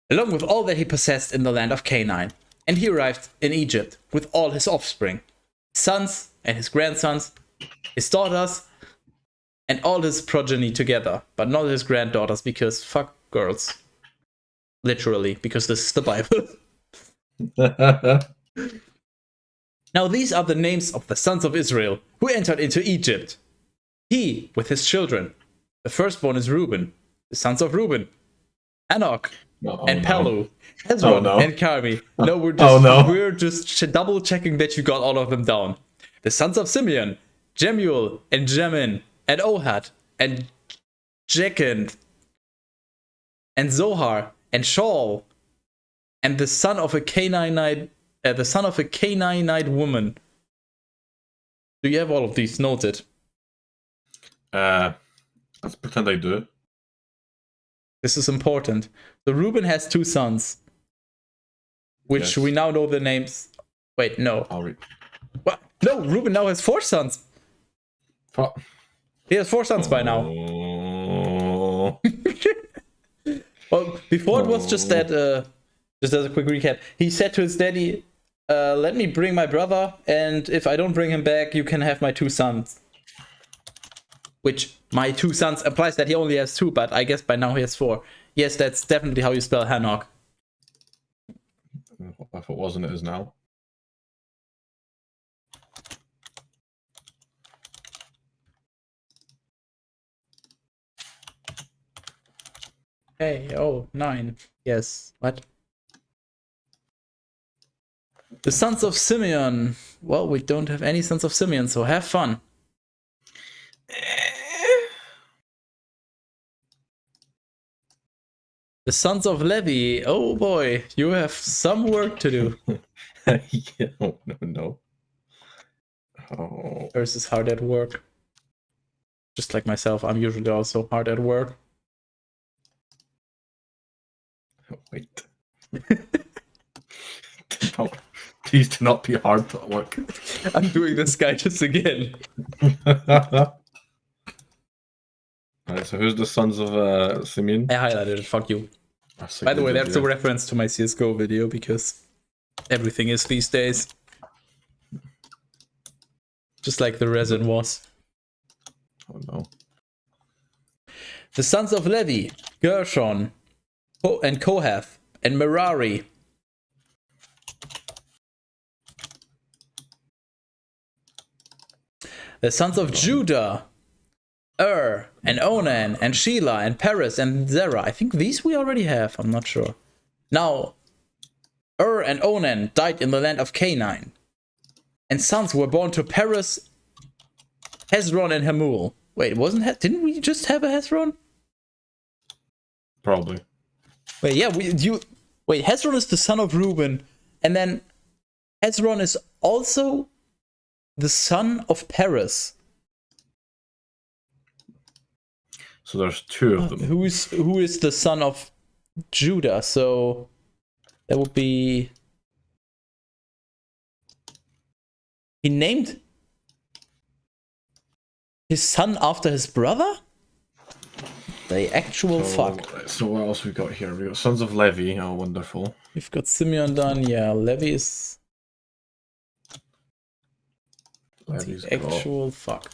along with all that he possessed in the land of Canaan. And he arrived in Egypt with all his offspring, his sons and his grandsons, his daughters, and all his progeny together, but not his granddaughters, because fuck girls. Literally, because this is the Bible. Now these are the names of the sons of Israel who entered into Egypt. He with his children. The firstborn is Reuben, the sons of Reuben, Enoch, and Palu, Hezron, and Carmi. No, we're just double checking that you got all of them down. The sons of Simeon, Jemuel, and Jamin, and Ohad, and Jechan, and Zohar, and Shaul, and the son of a Canaanite woman. Do you have all of these noted? Let's pretend I do. This is important. So Reuben has 2 sons, which we now know the names. Wait, no. I'll read. What? No, Reuben now has 4 sons. He has 4 sons by now. Well, before it was just that. Just as a quick recap, he said to his daddy, let me bring my brother, and if I don't bring him back, you can have my 2 sons. Which, my 2 sons implies that he only has 2, but I guess by now he has 4. Yes, that's definitely how you spell Hanok. If it wasn't, it is now. Hey, oh, 9. Yes, what? The sons of Simeon. Well, we don't have any sons of Simeon, so have fun. The sons of Levi. Oh boy, you have some work to do. Yeah, no. Oh. Yours is hard at work. Just like myself, I'm usually also hard at work. Wait. Please do not be hard at work. I'm doing this guy just again. Alright, so who's the sons of Simeon? I highlighted it, fuck you. By the way, that's a reference to my CSGO video, because everything is these days. Just like the resin was. Oh no. The sons of Levi, Gershon, and Kohath, and Merari. The sons of Judah, and Onan, and Shelah, and Paris, and Zerah. I think these we already have, I'm not sure. Now, and Onan died in the land of Canaan, and sons were born to Paris, Hezron, and Hamul. Wait, didn't we just have a Hezron? Probably. Wait, yeah, wait, Hezron is the son of Reuben, and then Hezron is also the son of Paris. So there's two of them. Who is the son of Judah? So that would be. He named his son after his brother? The actual fuck. So what else we got here? We got sons of Levi. Oh, wonderful. We've got Simeon done. Yeah, Levi is Levi's the actual fuck.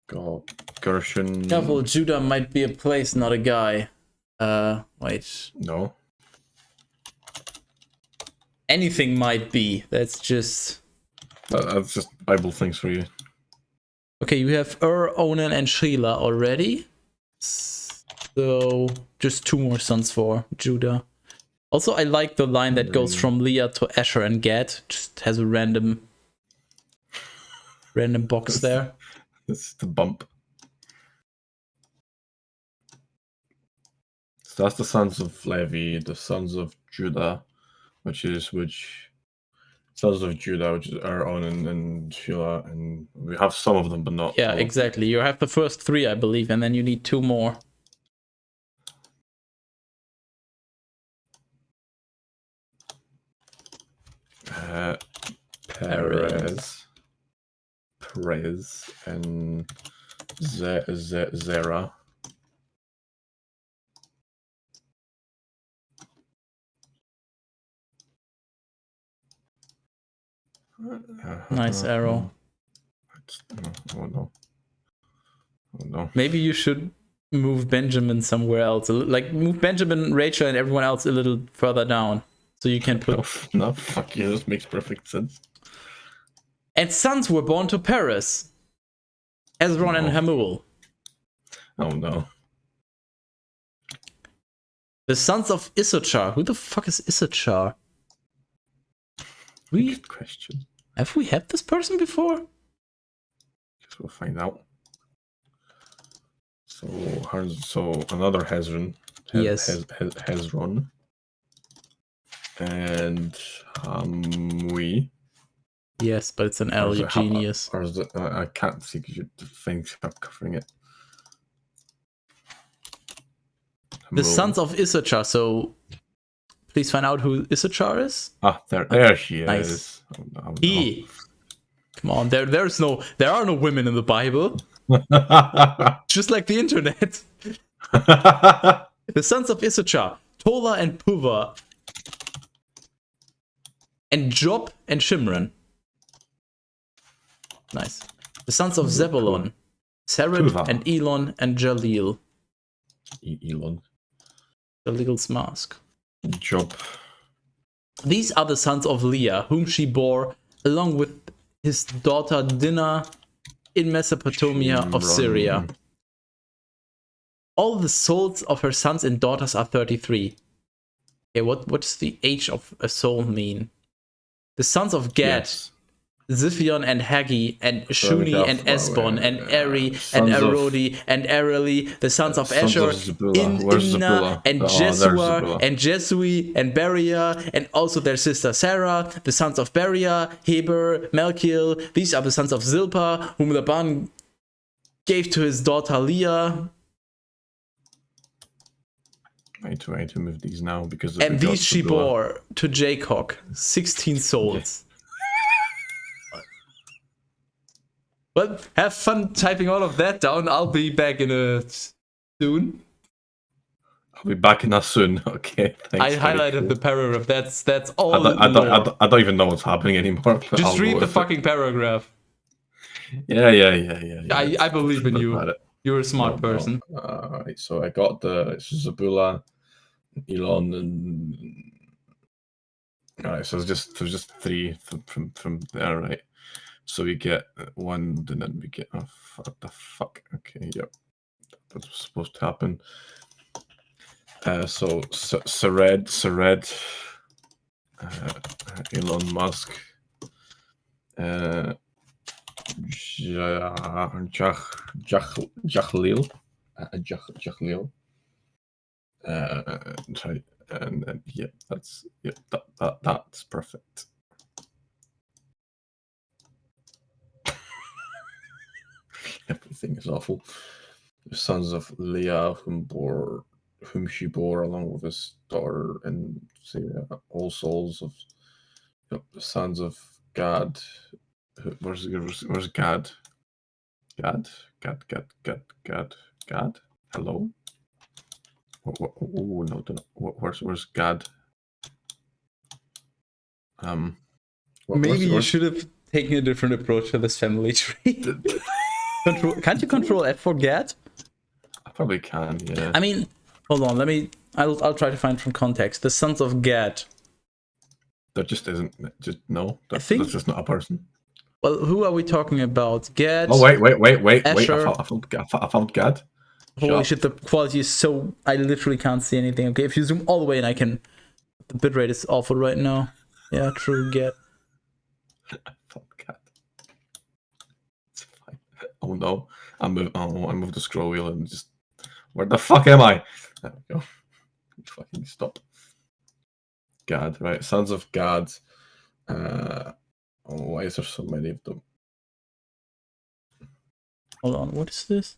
Got Gershon. Careful, Judah might be a place, not a guy. Wait. No. Anything might be. That's just. That's just Bible things for you. Okay, you have Onan, and Sheila already. So just 2 more sons for Judah. Also, I like the line that goes from Leah to Asher and Gad. Just has a random box there. It's the bump. So that's the sons of Levi, the sons of Judah, which sons of Judah, which is Onan and Sheila, and we have some of them, but not. Yeah, all. exactly. You have the first 3, I believe, and then you need 2 more. Perez, and Zerah. Nice arrow. Oh no. Maybe you should move Benjamin somewhere else. Like, move Benjamin, Rachel, and everyone else a little further down. So you can put... No, fuck you, this makes perfect sense. And sons were born to Paris. Hezron and Hamul. Oh no. The sons of Issachar. Who the fuck is Issachar? Good question. Have we had this person before? Guess we'll find out. So another Hezron. Yes. Hezron. And Hamui. Yes, but it's an L, you genius. Or is it, I can't see because your things are covering it. The sons of Issachar, so please find out who Issachar is. Ah, there she Nice. is. Oh, no. Come on, there are no women in the Bible. Just like the internet. The sons of Issachar, Tola and Puva, and Job and Shimron. Nice. The sons of Zebulun, Sered Puva. and Elon and Jaleel. Elon. Jaleel's mask. Job. These are the sons of Leah, whom she bore along with his daughter Dinah in Mesopotamia of Syria. All the souls of her sons and daughters are 33. Okay, what does the age of a soul mean? The sons of Gad, Yes. Ziphion and Haggi, and Shuni and Esbon, and Eri, and sons of- Arodi, and Areli, the sons of Sons Asher, of Zebullah. Where's Imna, Zebullah? and Oh, there's Jesua, Zebullah. and Jesui, and Beria, and also their sister Sarah, the sons of Beria, Heber, Melchiel. These are the sons of Zilpah, whom Laban gave to his daughter Leah. I need to move these now because. And these she bore to Jacob, 16 souls. Well, have fun typing all of that down. I'll be back in soon. I'll be back in that soon. Okay. Thanks, I highlighted the paragraph. That's all. I don't even know what's happening anymore. But Just I'll read go the with fucking paragraph. it. Yeah. I believe in Forgot you. about it. You're a smart person. Alright, so I got the Zebullah, Elon, and alright. So there's just 3 from there, right? So we get 1, and then we get what the fuck? Okay, yep, that's what's supposed to happen. So Sered, Elon Musk, Jachlil. Jachlil. Sorry, and yeah, that's perfect. Everything is awful. The sons of Leah, whom she bore along with his daughter, and all souls of the sons of Gad. Where's Gad? Gad? Hello? Oh no! Where's Gad? Maybe you should have taken a different approach to this family tree. Can't you control F for Gad? I probably can. Yeah. I mean, hold on. I'll try to find from context. The sons of Gad. That just isn't. That's just not a person. Well, who are we talking about? Gad. Oh wait! Asher. I found Gad. Holy shit! The quality is so. I literally can't see anything. Okay, if you zoom all the way, and I can. The bitrate is awful right now. Yeah, true. Gad. I found Gad. It's fine. Oh no! I moved the scroll wheel and just. Where the fuck am I? There we go. Fucking stop. Gad, right? Sons of Gad. Why is there so many of them? Hold on, what is this?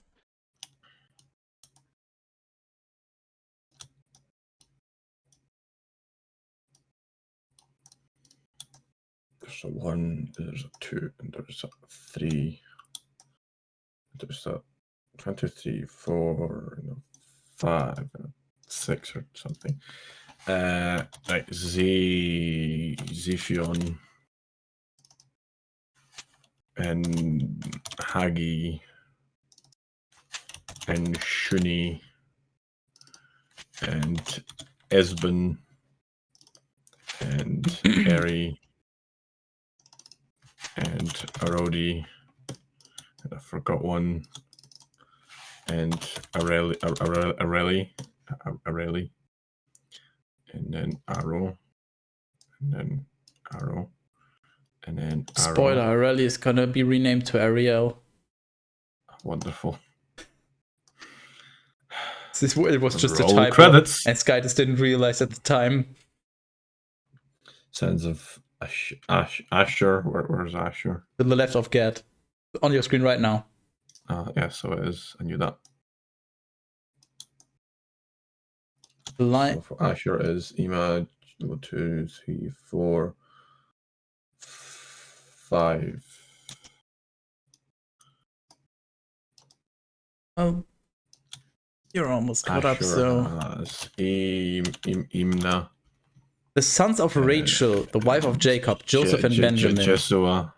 There's a 1, there's a 2, and there's a 3. There's a 1, 2, 3, 4, and a 5, and a 6 or something. Right, Zephion and Hagi and Shuni and Esben and Eri and Arodi, and I forgot one, and Areli, and then Arrow, and then Arrow, and then Arrow. Spoiler, Areli is gonna be renamed to Ariel. Wonderful. It was just Roll a typo, credits. and Sky just didn't realize at the time. Sons of Asher. Where's Asher? To the left of Gad. On your screen right now. Yeah, so it is. I knew that. The line. So for Asher is Image 1, 2, 3, 4, 5. Oh. You're almost caught up, so. Imna. The sons of Rachel, the wife of Jacob, Joseph and Benjamin. Jesua.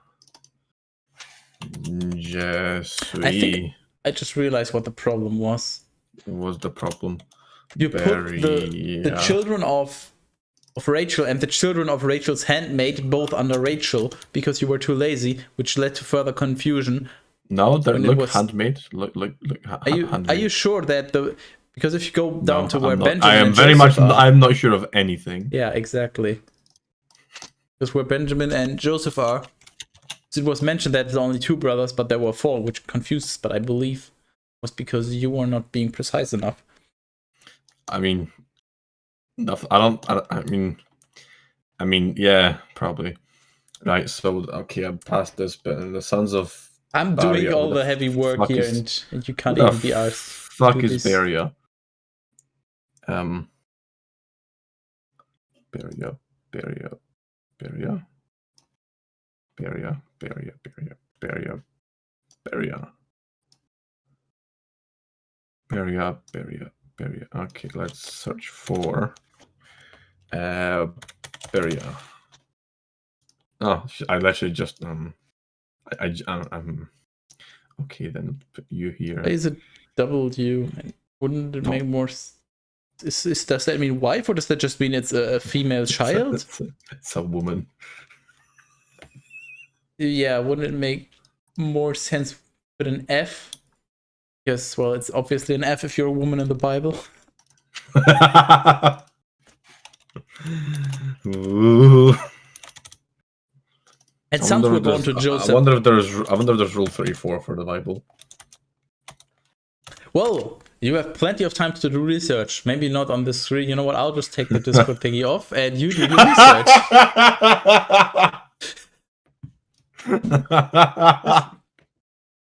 I think I just realized what the problem was. What was the problem? You put the children of Rachel and the children of Rachel's handmaid both under Rachel because you were too lazy, which led to further confusion. No, look, handmaid. Look. Are you sure that because if you go down to where Benjamin, I am very much. I'm not sure of anything. Yeah, exactly. Because where Benjamin and Joseph are, it was mentioned that there's only 2 brothers, but there were 4, which confuses. But I believe was because you were not being precise enough. I mean, I mean, yeah, probably. Right. So okay, I'm past this bit, and the sons of. I'm Baria, doing all the heavy work here, and you can't even be asked. Fuck is Baria? Baria. Okay, let's search for Baria. Oh, I literally just I'm okay. Then put you here. Is it W? Wouldn't it make more? Does that mean wife, or does that just mean it's a female child? It's a woman. Yeah, wouldn't it make more sense with an F? Yes, well, it's obviously an F if you're a woman in the Bible. Ooh. And sons were born to Joseph. I wonder if there's rule 34 for the Bible. Well, you have plenty of time to do research. Maybe not on this screen. You know what? I'll just take the Discord thingy off and you do the research.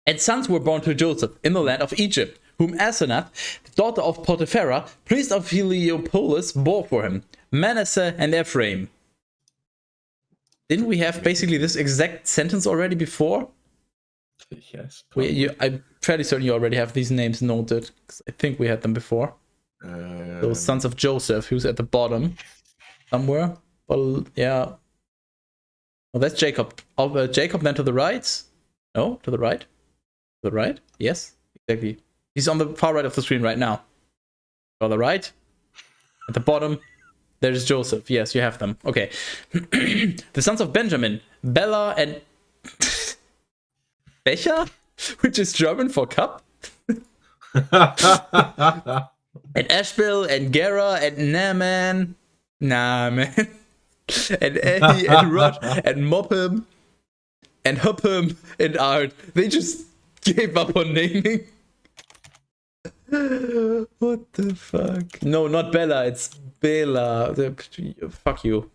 And And sons were born to Joseph in the land of Egypt, whom Asenath, the daughter of Potipharah, priest of Heliopolis, bore for him, Manasseh and Ephraim. Didn't we have basically this exact sentence already before? Yes. I'm fairly certain you already have these names noted, 'cause I think we had them before. Those sons of Joseph, who's at the bottom somewhere. Well, yeah. Oh, that's Jacob. Oh, Jacob then to the right? No, to the right? To the right? Yes, exactly. He's on the far right of the screen right now. On the right? At the bottom, there's Joseph. Yes, you have them. Okay. The sons of Benjamin, Bela and Becher, which is German for cup. And Ashbel and Gera and Naaman, and Ehi and Rod and Mophim and Huphim and Ard. They just gave up on naming. What the fuck? No, not Bella, it's Bela. Fuck you.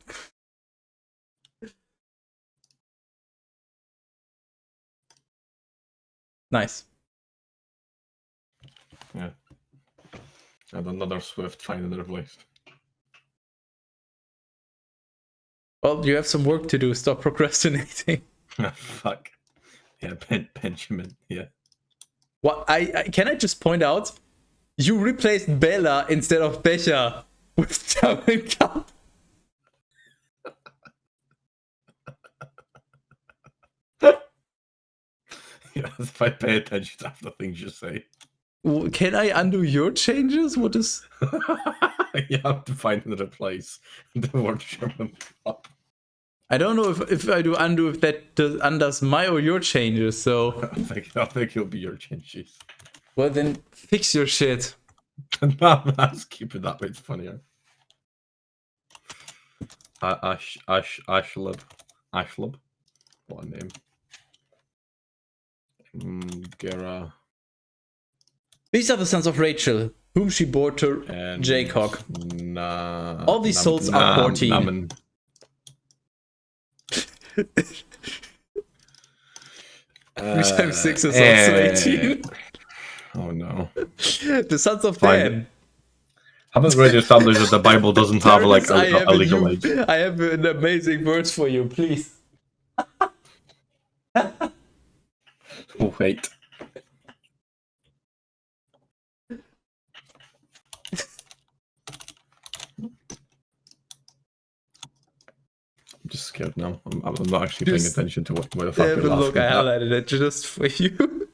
Nice. Yeah. And another Swift find another place. Well, you have some work to do. Stop procrastinating. Fuck. Yeah, Benjamin. Yeah. What? Can I just point out? You replaced Bella instead of Becher with German Cup. Yeah, if I pay attention to half the things you say. Can I undo your changes? What is... You have to find another place. The word German Cup. I don't know if I do undo if that undoes my or your changes, so... I think it'll be your changes. Well then, fix your shit. Let's keep it that way, it's funnier. Ashlub. What a name. Gera. These are the sons of Rachel, whom she bore to Jacob. All these souls are 14. Three times 6 is also 18. Oh no. The sons of Dan. Haven't already established that the Bible doesn't have like a legal age. I have an amazing verse for you, please. Oh, wait. I'm just scared now. I'm not actually paying attention to what the fuck you're laughing look, I at. highlighted it just for you.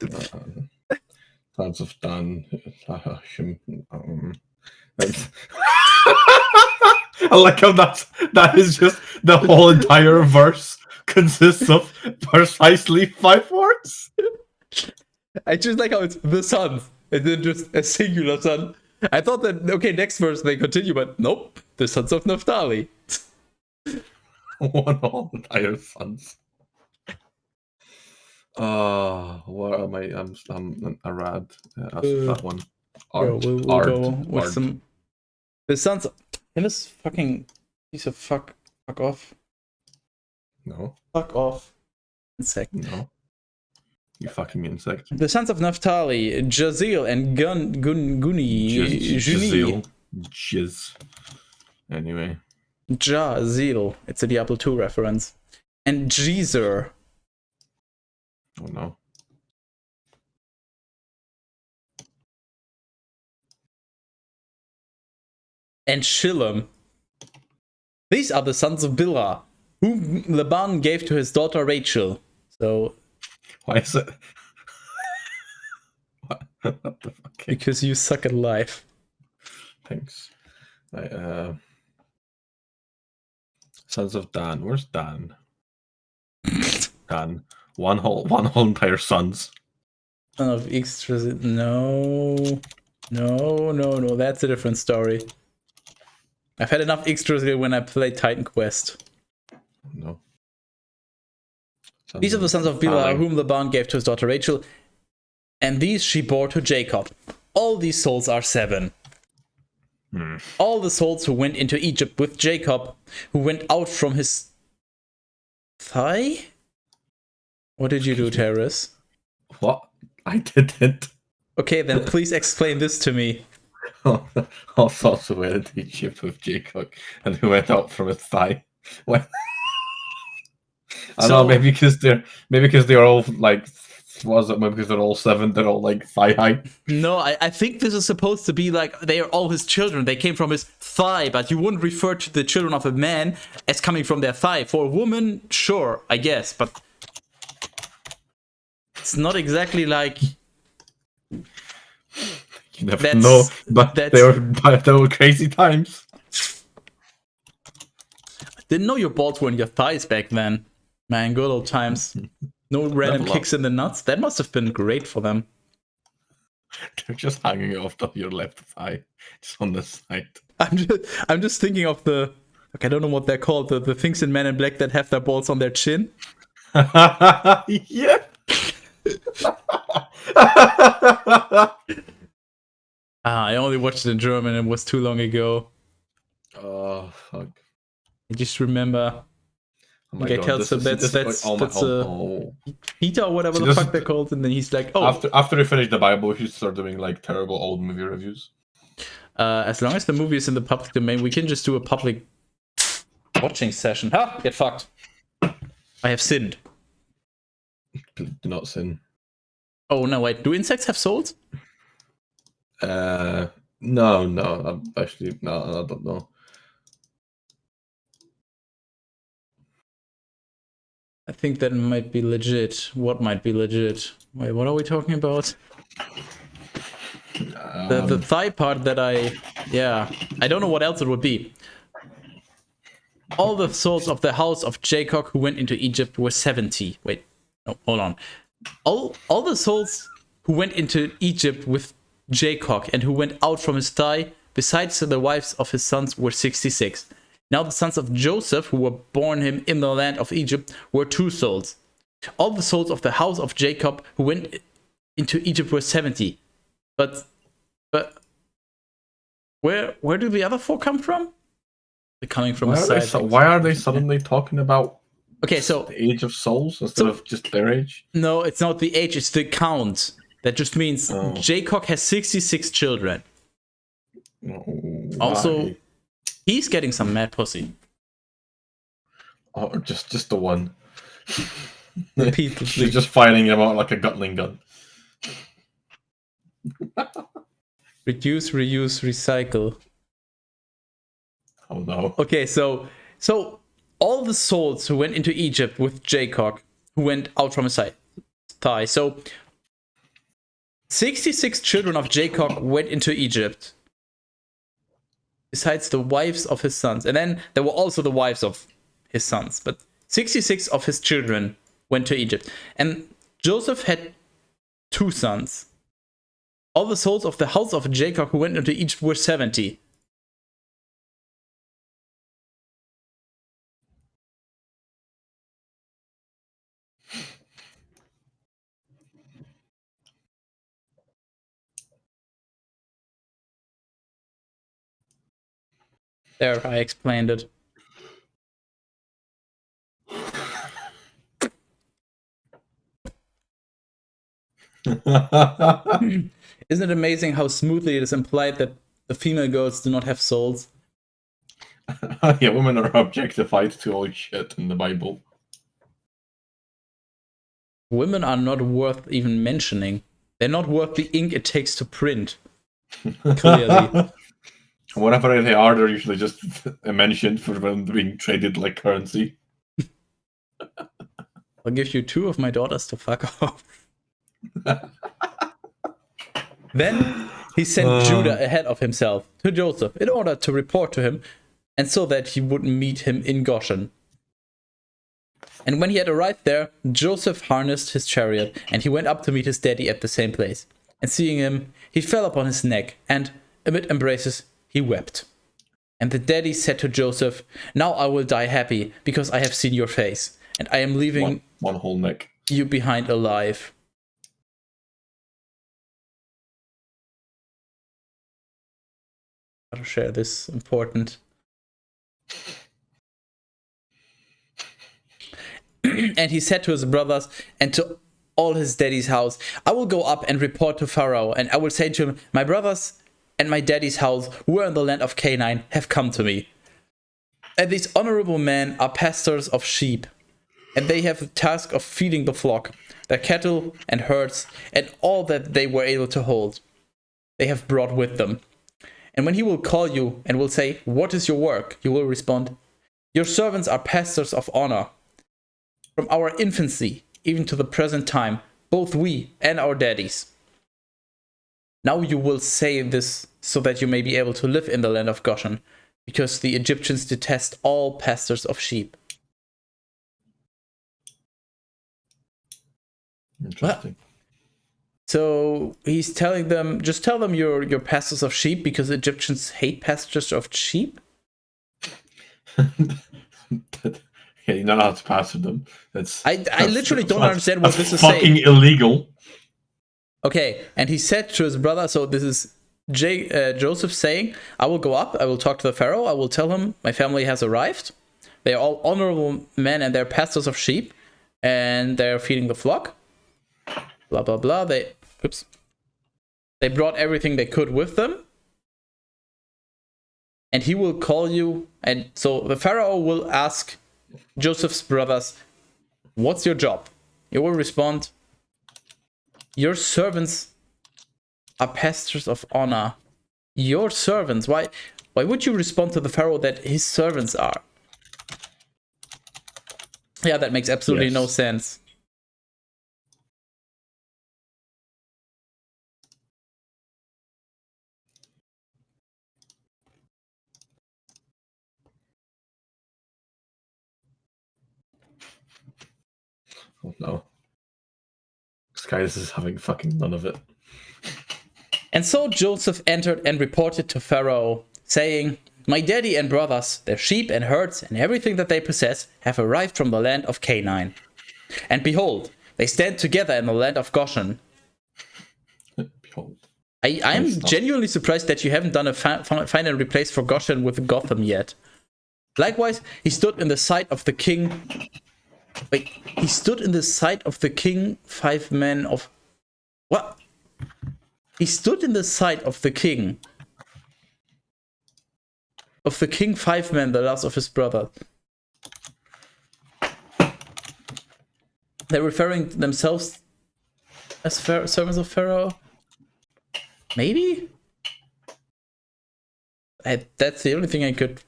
Sons of Dan. I like how that is just the whole entire verse consists of precisely 5 words. I just like how it's the sons and then just a singular son. I thought that okay, next verse they continue, but nope, the sons of Naphtali. One whole entire sons. What am I? I'm Arad. That's that one. We'll go with some. The sons. And this fucking piece of fuck off. No. Fuck off. Insect. No. You fucking insect. The sons of Naphtali, Jazeel and Guni. Jazeel. Jiz. Anyway. Jazeel. It's a Diablo 2 reference. And Jezer. Oh no. And Shillam. These are the sons of Bilhah, whom Laban gave to his daughter Rachel. So. Why is it? What the fuck? Because you suck at life. Thanks. Sons of Dan. Where's Dan? Dan. One whole entire sons. Son of Yggdrasil. No. That's a different story. I've had enough Yggdrasil when I played Titan Quest. No. These are the sons of Bilhah, whom Laban gave to his daughter Rachel, and these she bore to Jacob. All these souls are 7. All the souls who went into Egypt with Jacob, who went out from his thigh? What did you do, Terrace? What? I didn't. Okay, then please explain this to me. All sorts of went into Egypt with Jacob, and who went out from his thigh. Well, I don't know, maybe because they're all like, was it maybe because they're all 7? They're all like thigh height. No, I think this is supposed to be like they are all his children. They came from his thigh, but you wouldn't refer to the children of a man as coming from their thigh. For a woman, sure, I guess, but it's not exactly like. You never know, but they were crazy times. Didn't know your balls were in your thighs back then. Man, good old times. No random kicks in the nuts. That must have been great for them. They're just hanging off of your left thigh, just on the side. I'm just thinking of the. Okay, I don't know what they're called. The things in Men in Black that have their balls on their chin. Yeah. I only watched it in German. It was too long ago. Oh fuck! I just remember. Oh my Okay, God, tells him that's Peter or whatever the fuck they're called, and then he's like, "Oh." After we finish the Bible, we should start doing like terrible old movie reviews. As long as the movie is in the public domain, we can just do a public watching session. Ha! Get fucked. I have sinned. Do not sin. Oh no! Wait. Do insects have souls? No. Actually, no. I don't know. I think that might be legit. What might be legit? Wait, what are we talking about? The thigh part that I don't know what else it would be. All the souls of the house of Jacob who went into Egypt were 70. Wait, no, hold on. All the souls who went into Egypt with Jacob and who went out from his thigh, besides the wives of his sons, were 66. Now the sons of Joseph, who were born him in the land of Egypt, were 2 souls. All the souls of the house of Jacob who went into Egypt were 70. But where do the other 4 come from? They're coming from why are they suddenly talking about so the age of souls instead of just their age? No, it's not the age, it's the count. That just means Jacob has 66 children. Also, he's getting some mad pussy. Or just the one. Repeatedly. They're just fighting him out like a Gatling gun. Reduce, reuse, recycle. Oh no. Okay, so all the souls who went into Egypt with Jacob, who went out from his thigh. So 66 children of Jacob went into Egypt. Besides the wives of his sons. And then there were also the wives of his sons. But 66 of his children went to Egypt. And Joseph had 2 sons. All the souls of the house of Jacob who went into Egypt were 70. There, I explained it. Isn't it amazing how smoothly it is implied that the female girls do not have souls? Yeah, women are objectified to all shit in the Bible. Women are not worth even mentioning. They're not worth the ink it takes to print. Clearly. Whatever they are, they're usually just mentioned for them being traded like currency. I'll give you 2 of my daughters to fuck off. Then he sent Judah ahead of himself to Joseph in order to report to him, and so that he would meet him in Goshen. And when he had arrived there, Joseph harnessed his chariot, and he went up to meet his daddy at the same place. And seeing him, he fell upon his neck, and amid embraces, he wept. And the daddy said to Joseph, "Now I will die happy, because I have seen your face, and I am leaving one whole neck you behind alive." I'll share this important. And he said to his brothers and to all his daddy's house. I will go up and report to Pharaoh, and I will say to him, my brothers and my daddy's house, who are in the land of Canaan, have come to me. And these honorable men are pastors of sheep, and they have the task of feeding the flock, their cattle and herds, and all that they were able to hold, they have brought with them. And when he will call you and will say, what is your work? You will respond, your servants are pastors of honor. From our infancy, even to the present time, both we and our daddies. Now you will say this so that you may be able to live in the land of Goshen, because the Egyptians detest all pastors of sheep. Interesting. So he's telling them, just tell them you're pastors of sheep because Egyptians hate pastors of sheep? Yeah, you're not allowed to pastor them. I literally don't understand what this is fucking saying. illegal. Okay, and he said to his brother, so this is Joseph saying, I will go up, I will talk to the Pharaoh, I will tell him my family has arrived. They are all honorable men and they're pastors of sheep, and they're feeding the flock. Blah, blah, blah. They brought everything they could with them. And he will call you. And so the Pharaoh will ask Joseph's brothers, what's your job? You will respond, your servants are pastors of honor. Your servants. Why would you respond to the Pharaoh that his servants are? Yeah, that makes absolutely no sense. Oh no. Skydus is having fucking none of it. And so Joseph entered and reported to Pharaoh, saying, my daddy and brothers, their sheep and herds, and everything that they possess, have arrived from the land of Canaan. And behold, they stand together in the land of Goshen. Behold. I'm genuinely surprised that you haven't done a find and replace for Goshen with Gotham yet. Likewise, he stood in the sight of the king. Wait, he stood in the sight of the king, 5 men of... What? He stood in the sight of the king. Of the king, 5 men, the last of his brother. They're referring to themselves as servants of Pharaoh? Maybe? That's the only thing I could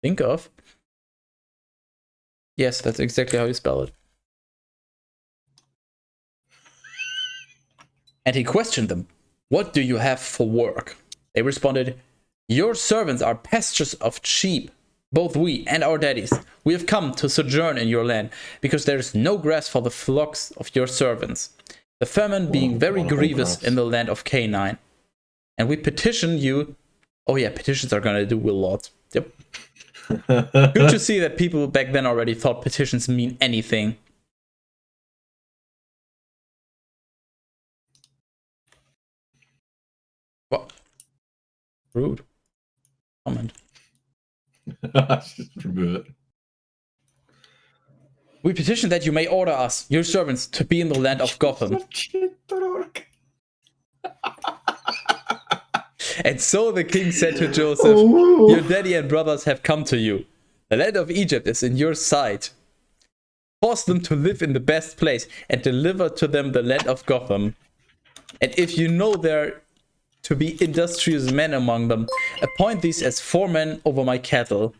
think of. Yes, that's exactly how you spell it. And he questioned them, what do you have for work? They responded, your servants are pastures of sheep, both we and our daddies. We have come to sojourn in your land, because there is no grass for the flocks of your servants, the famine being very grievous in the land of Canaan. And we petition you... Oh yeah, petitions are gonna do a lot. Yep. Good to see that people back then already thought petitions mean anything. What? Rude. Comment. Just remove it. We petition that you may order us, your servants, to be in the land of Gotham. And so the king said to Joseph, your daddy and brothers have come to you. The land of Egypt is in your sight. Force them to live in the best place and deliver to them the land of Gotham. And if you know there to be industrious men among them, appoint these as foremen over my cattle.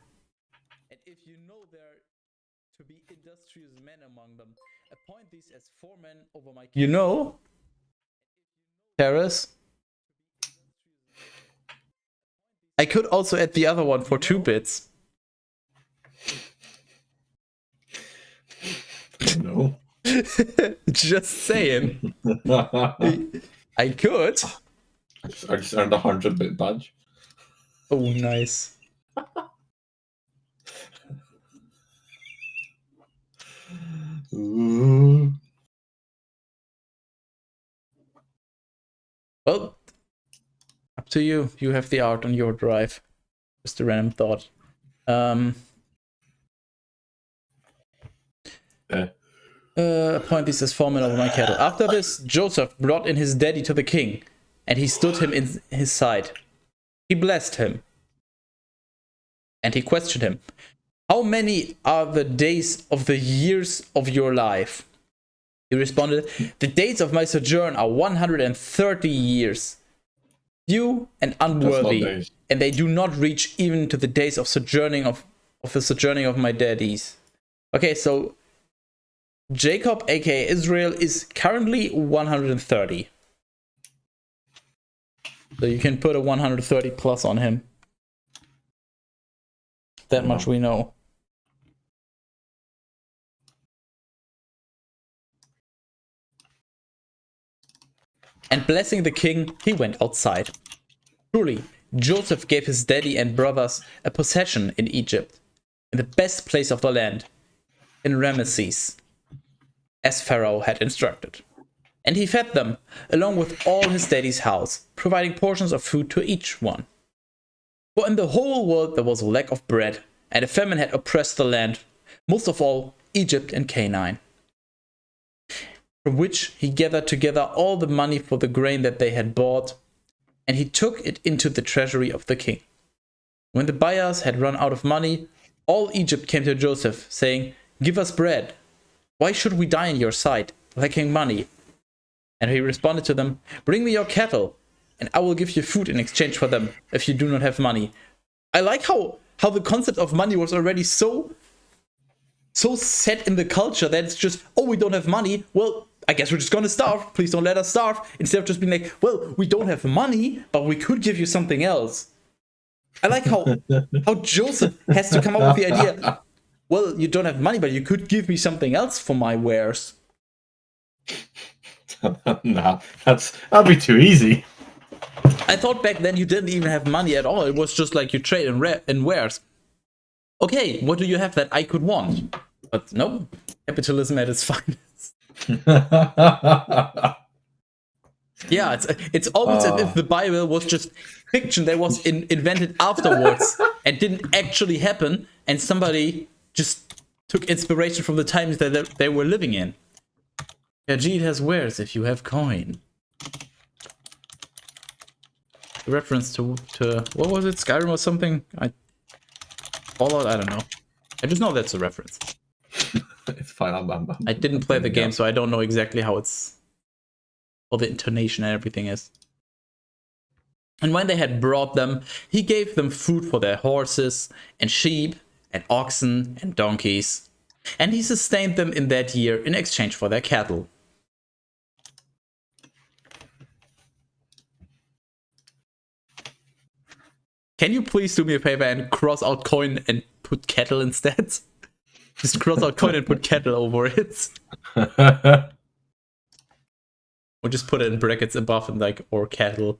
And if you know there to be industrious men among them, appoint these as foremen over my cattle. You know, Terrace. I could also add the other one for 2 bits. No. Just saying. I could. I just earned a 100-bit badge. Oh, nice. Ooh. Well, up to you. You have the art on your drive. Just a random thought. Appoint these as foremen over my cattle. After this, Joseph brought in his daddy to the king, and he stood him in his side. He blessed him, and he questioned him, "How many are the days of the years of your life?" He responded, "The days of my sojourn are 130 years. Few and unworthy, and they do not reach even to the days of sojourning of the sojourning of my daddies." Okay, so Jacob, aka Israel, is currently 130. So you can put a 130 plus on him. That much we know. And blessing the king, he went outside. Truly, Joseph gave his daddy and brothers a possession in Egypt, in the best place of the land, in Ramesses, as Pharaoh had instructed. And he fed them, along with all his daddy's house, providing portions of food to each one. For in the whole world there was a lack of bread, and a famine had oppressed the land, most of all Egypt and Canaan, from which he gathered together all the money for the grain that they had bought, and he took it into the treasury of the king. When the buyers had run out of money, all Egypt came to Joseph, saying, "Give us bread. Why should we die in your sight, lacking money?" And he responded to them, "Bring me your cattle, and I will give you food in exchange for them, if you do not have money." I like how the concept of money was already so set in the culture that it's just, oh, we don't have money, well, I guess we're just gonna starve, please don't let us starve, instead of just being like, well, we don't have money, but we could give you something else. I like how Joseph has to come up with the idea, well, you don't have money, but you could give me something else for my wares. Nah, that'd be too easy. I thought back then you didn't even have money at all. It was just like you trade in wares. Okay, what do you have that I could want? But no, capitalism at its finest. Yeah, it's almost as if the Bible was just fiction that was invented afterwards and didn't actually happen, and somebody just took inspiration from the times that they were living in. Yeah, gee, it has wares if you have coin. Reference to what was it? Skyrim or something? Fallout? I don't know. I just know that's a reference. It's fine. I didn't play the game, so I don't know exactly how the intonation and everything is. And when they had brought them, he gave them food for their horses and sheep and oxen and donkeys, and he sustained them in that year in exchange for their cattle. Can you please do me a favor and cross out coin and put cattle instead? Just cross out coin and put cattle over it. Or just put it in brackets above and like, or cattle.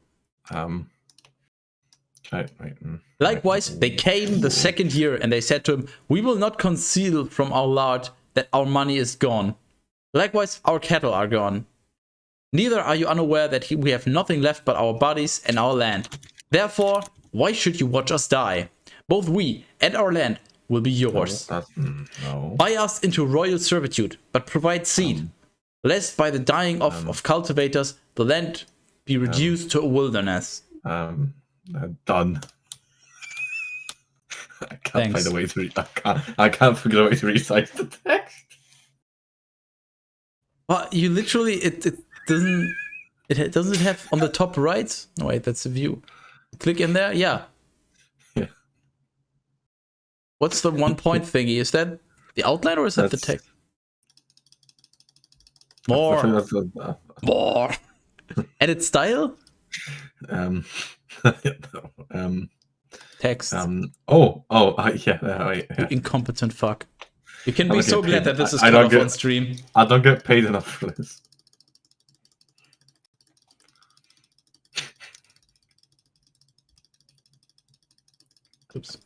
Likewise, they came the second year and they said to him, "We will not conceal from our Lord that our money is gone. Likewise, our cattle are gone. Neither are you unaware that we have nothing left but our bodies and our land. Therefore, why should you watch us die? Both we and our land will be yours. No. Buy us into royal servitude, but provide seed, lest by the dying of cultivators the land be reduced to a wilderness." Done. I can't Thanks. find a way to I can't figure out a way to recite the text. Well, you literally it doesn't have on the top right. No, wait, that's the view. Click in there. Yeah. What's the 1 point thingy? Is that the outline or is that the text? More. More. Edit style? Text. Yeah. You incompetent fuck. You can be so glad that this is cut off on stream. I don't get paid enough for this. Oops.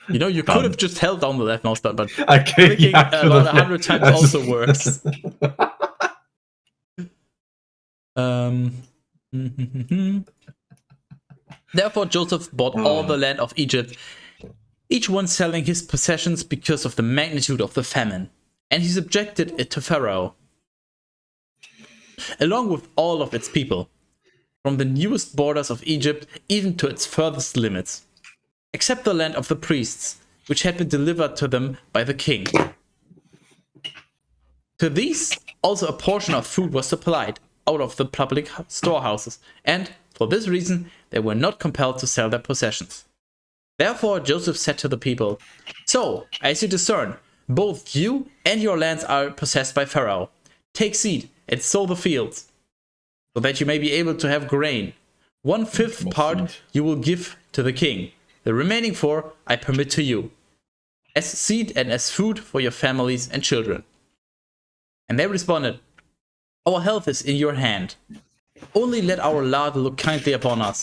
You know, you could have just held down the left mouse button, but clicking about 100 times also works. Therefore, Joseph bought all the land of Egypt, each one selling his possessions because of the magnitude of the famine. and he subjected it to Pharaoh, along with all of its people, from the newest borders of Egypt even to its furthest limits, except the land of the priests, which had been delivered to them by the king. To these, also a portion of food was supplied out of the public storehouses, and for this reason they were not compelled to sell their possessions. Therefore Joseph said to the people, "So, as you discern, both you and your lands are possessed by Pharaoh. Take seed and sow the fields, so that you may be able to have grain. 1/5 part you will give to the king. The remaining 4 I permit to you, as seed and as food for your families and children." And they responded, "Our health is in your hand. Only let our Lord look kindly upon us,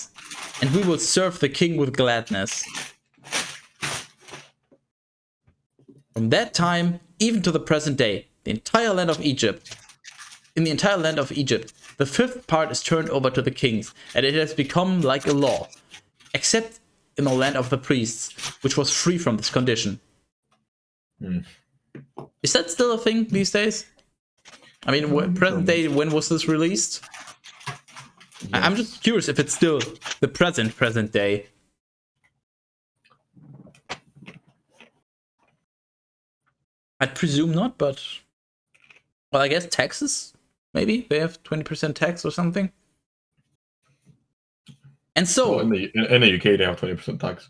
and we will serve the king with gladness." From that time, even to the present day, in the entire land of Egypt, the 5th part is turned over to the kings, and it has become like a law, except in the land of the priests, which was free from this condition. Is that still a thing these days? I mean, present day, when was this released? Yes. I'm just curious if it's still the present day. I'd presume not, but... Well, I guess taxes? Maybe? They have 20% tax or something? And so... Well, in the UK, they have 20% tax.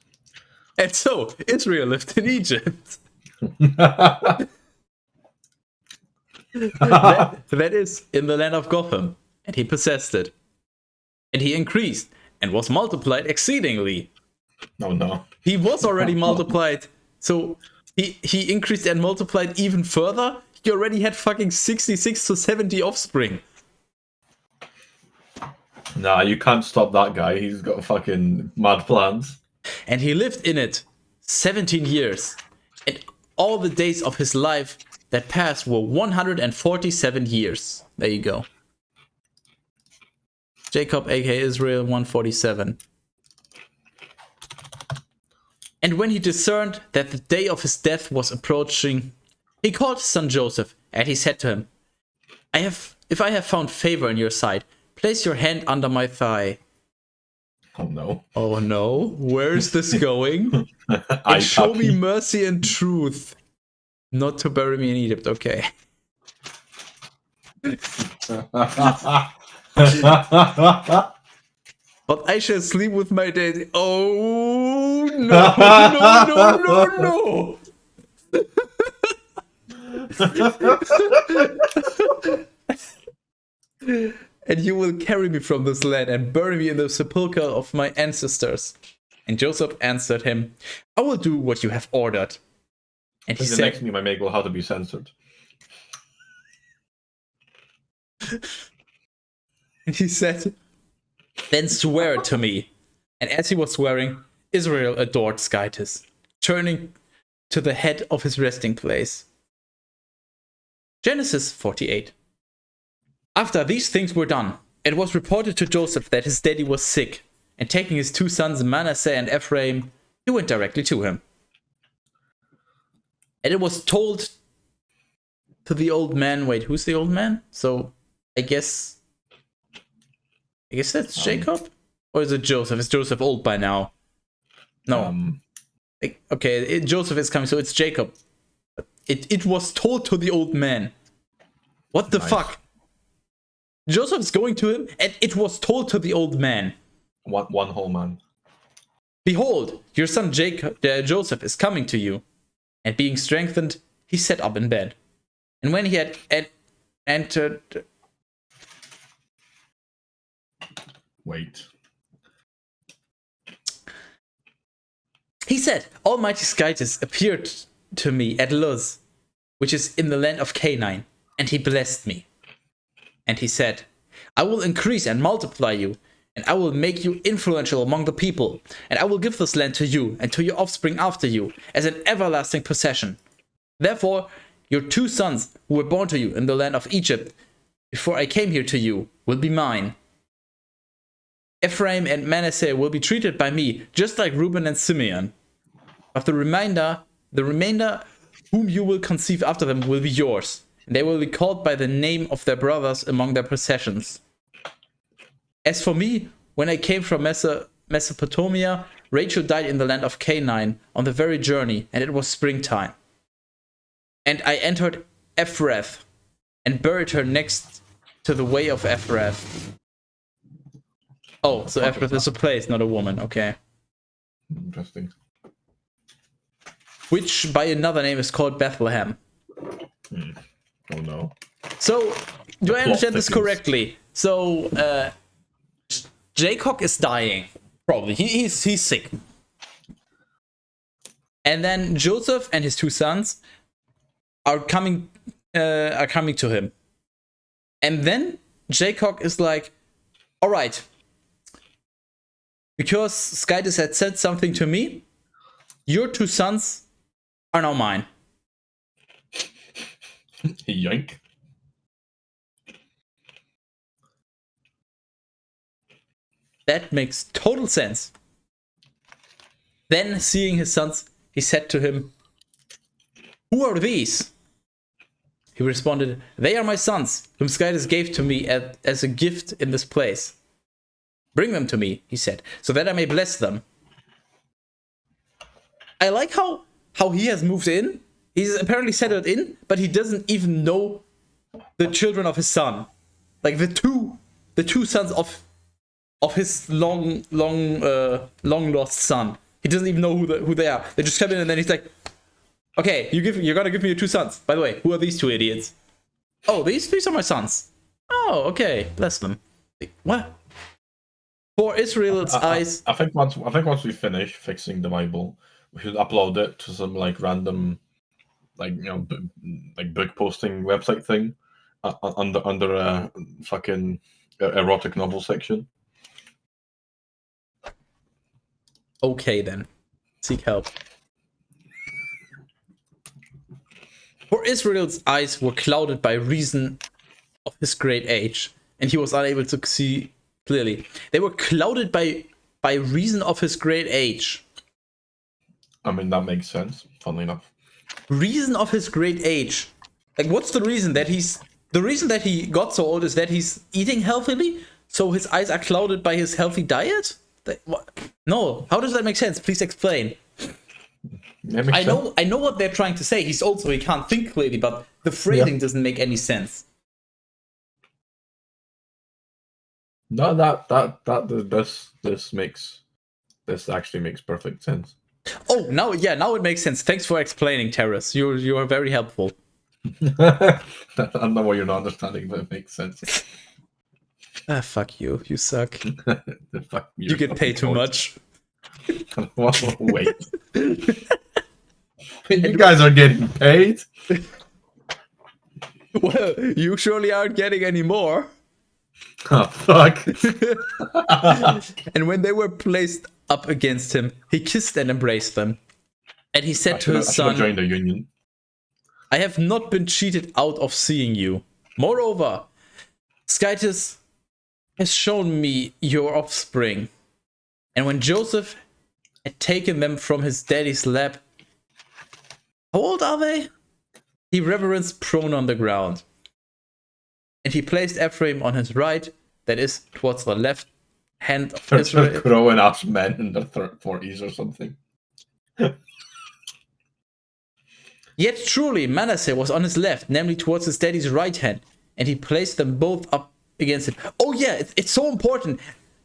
And so, Israel lived in Egypt. that is in the land of Gotham, and he possessed it, and he increased and was multiplied exceedingly. No, he was already multiplied, so he increased and multiplied even further. He already had fucking 66 to 70 offspring. Nah, you can't stop that guy. He's got fucking mad plans. And he lived in it 17 years, and all the days of his life that passed were 147 years. There you go. Jacob, aka Israel, 147. And when he discerned that the day of his death was approaching, he called his son Joseph, and he said to him, If I have found favor in your sight, place your hand under my thigh." Oh no. Oh no, where is this going? "And show me mercy and truth, not to bury me in Egypt." Okay. "But I shall sleep with my daddy." Oh no. "And you will carry me from this land and bury me in the sepulchre of my ancestors." And Joseph answered him, "I will do what you have ordered." And he The said, next meme I make will have to be censored. And he said, "Then swear it to me." And as he was swearing, Israel adored Skytis, turning to the head of his resting place. Genesis 48. After these things were done, it was reported to Joseph that his daddy was sick, and taking his 2 sons Manasseh and Ephraim, he went directly to him. And it was told to the old man. Wait, who's the old man? So I guess that's Jacob? Or is it Joseph? Is Joseph old by now? No. Okay, Joseph is coming, so it's Jacob. It was told to the old man. What the fuck? Joseph's going to him, and it was told to the old man. One whole man. "Behold, your son Joseph is coming to you." And being strengthened, he sat up in bed. And when he had entered... Wait. He said, "Almighty Skytis appeared to me at Luz, which is in the land of Canaan, and he blessed me. And he said, I will increase and multiply you, and I will make you influential among the people, and I will give this land to you and to your offspring after you as an everlasting possession. Therefore, your 2 sons who were born to you in the land of Egypt before I came here to you will be mine. Ephraim and Manasseh will be treated by me just like Reuben and Simeon. But the remainder whom you will conceive after them will be yours, and they will be called by the name of their brothers among their possessions. As for me, when I came from Mesopotamia, Rachel died in the land of Canaan on the very journey, and it was springtime. And I entered Ephrath and buried her next to the way of Ephrath. Oh, so Ephrath is a place, not a woman. Okay. Interesting. Which by another name is called Bethlehem. Oh no. So, do I understand this correctly? So, Jacob is dying. Probably. He's sick. And then Joseph and his two sons are coming to him. And then Jacob is like, all right, because Skytis had said something to me, your two sons are now mine. Yoink. That makes total sense. Then, seeing his sons, he said to him, who are these? He responded, they are my sons, whom Skytis gave to me as a gift in this place. Bring them to me, he said, so that I may bless them. I like how he has moved in. He's apparently settled in, but he doesn't even know the children of his son. Like the two sons of his long lost son. He doesn't even know who they are. They just come in and then he's like, okay, you're gonna give me your two sons. By the way, who are these two idiots? Oh, these are my sons. Oh, okay, bless them. What? For Israel's eyes. I think once we finish fixing the Bible, we should upload it to some like random, like like book posting website thing, under a fucking erotic novel section. Okay then, seek help. For Israel's eyes were clouded by reason of his great age, and he was unable to see clearly. They were clouded by reason of his great age. I mean, that makes sense, funnily enough. Reason of his great age. Like, what's the reason that the reason that he got so old is that he's eating healthily, so his eyes are clouded by his healthy diet? What? No, how does that make sense? Please explain. I know what they're trying to say. He's old, so he can't think clearly, but the phrasing doesn't make any sense. No, this actually makes perfect sense. Oh, now it makes sense. Thanks for explaining, Terrace. You are very helpful. I don't know why you're not understanding, but it makes sense. Ah, fuck you. You suck. Fuck you get paid too much. Wait. You guys are getting paid? Well, you surely aren't getting any more. Oh, fuck. And when they were placed up against him, he kissed and embraced them. And he said to his son, joined the union. I have not been cheated out of seeing you. Moreover, Skytis has shown me your offspring. And when Joseph had taken them from his daddy's lap, how old are they? He reverenced prone on the ground. And he placed Ephraim on his right, that is, towards the left hand of Israel. Growing up men in their 40s or something. Yet truly Manasseh was on his left, namely towards his daddy's right hand, and he placed them both up against him. Oh yeah, it's so important.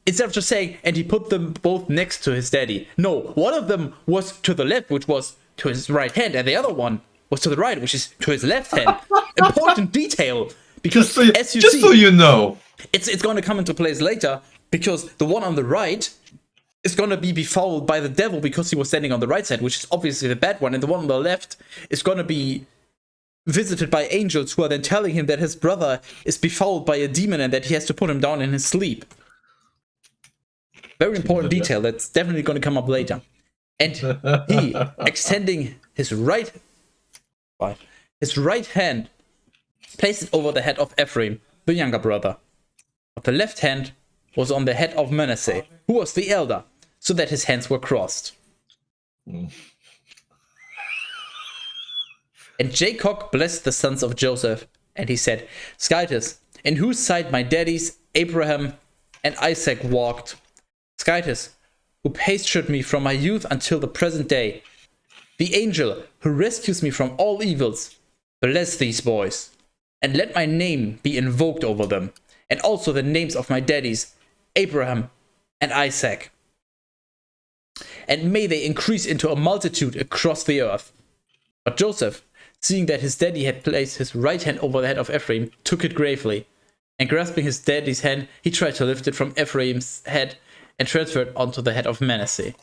Instead of just saying, and he put them both next to his daddy. No, one of them was to the left, which was to his right hand, and the other one was to the right, which is to his left hand. Important detail. Because so you know, it's going to come into place later, because the one on the right is going to be befouled by the devil because he was standing on the right side, which is obviously the bad one, and the one on the left is going to be visited by angels who are then telling him that his brother is befouled by a demon and that he has to put him down in his sleep. Very important detail that's definitely going to come up later. And he, extending his right hand, placed it over the head of Ephraim, the younger brother. But the left hand was on the head of Manasseh, who was the elder, so that his hands were crossed. And Jacob blessed the sons of Joseph, and he said, Skytis, in whose side my daddies Abraham and Isaac walked. Skytis, who pastured me from my youth until the present day. The angel who rescues me from all evils. Bless these boys, and let my name be invoked over them, and also the names of my daddies, Abraham and Isaac. And may they increase into a multitude across the earth. But Joseph, seeing that his daddy had placed his right hand over the head of Ephraim, took it gravely. And grasping his daddy's hand, he tried to lift it from Ephraim's head and transfer it onto the head of Manasseh.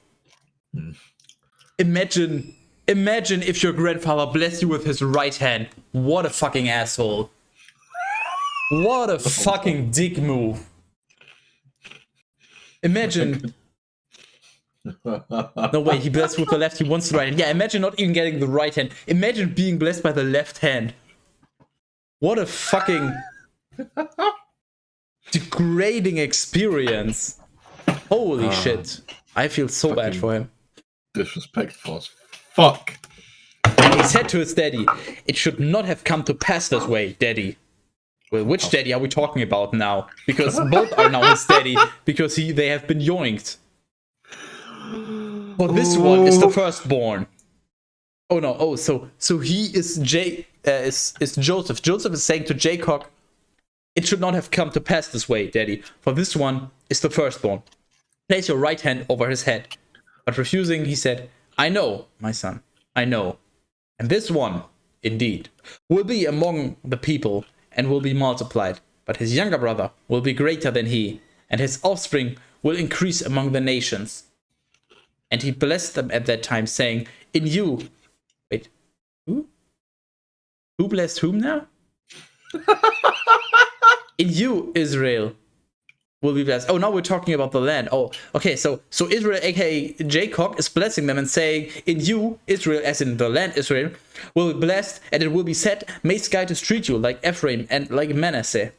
Imagine if your grandfather blessed you with his right hand. What a fucking asshole. What a fucking dick move. Imagine. No way, he blessed with the left, he wants the right hand. Yeah, imagine not even getting the right hand. Imagine being blessed by the left hand. What a fucking degrading experience. Holy shit. I feel so bad for him. Disrespectful as fuck. And he said to his daddy, it should not have come to pass this way, daddy. Well, which daddy are we talking about now? Because both are now his daddy, because they have been yoinked. For this one is the firstborn. Oh no, so he is is Joseph. Joseph is saying to Jacob, it should not have come to pass this way, daddy. For this one is the firstborn. Place your right hand over his head. But refusing, he said, I know, my son, I know. And this one, indeed, will be among the people and will be multiplied. But his younger brother will be greater than he, and his offspring will increase among the nations. And he blessed them at that time, saying, in you... Wait, who? Who blessed whom now? In you, Israel, will be blessed. Oh, now we're talking about the land. Oh, okay, so Israel, aka Jacob, is blessing them and saying, in you, Israel, as in the land Israel, will be blessed, and it will be said, may Skytis treat you like Ephraim and like Manasseh.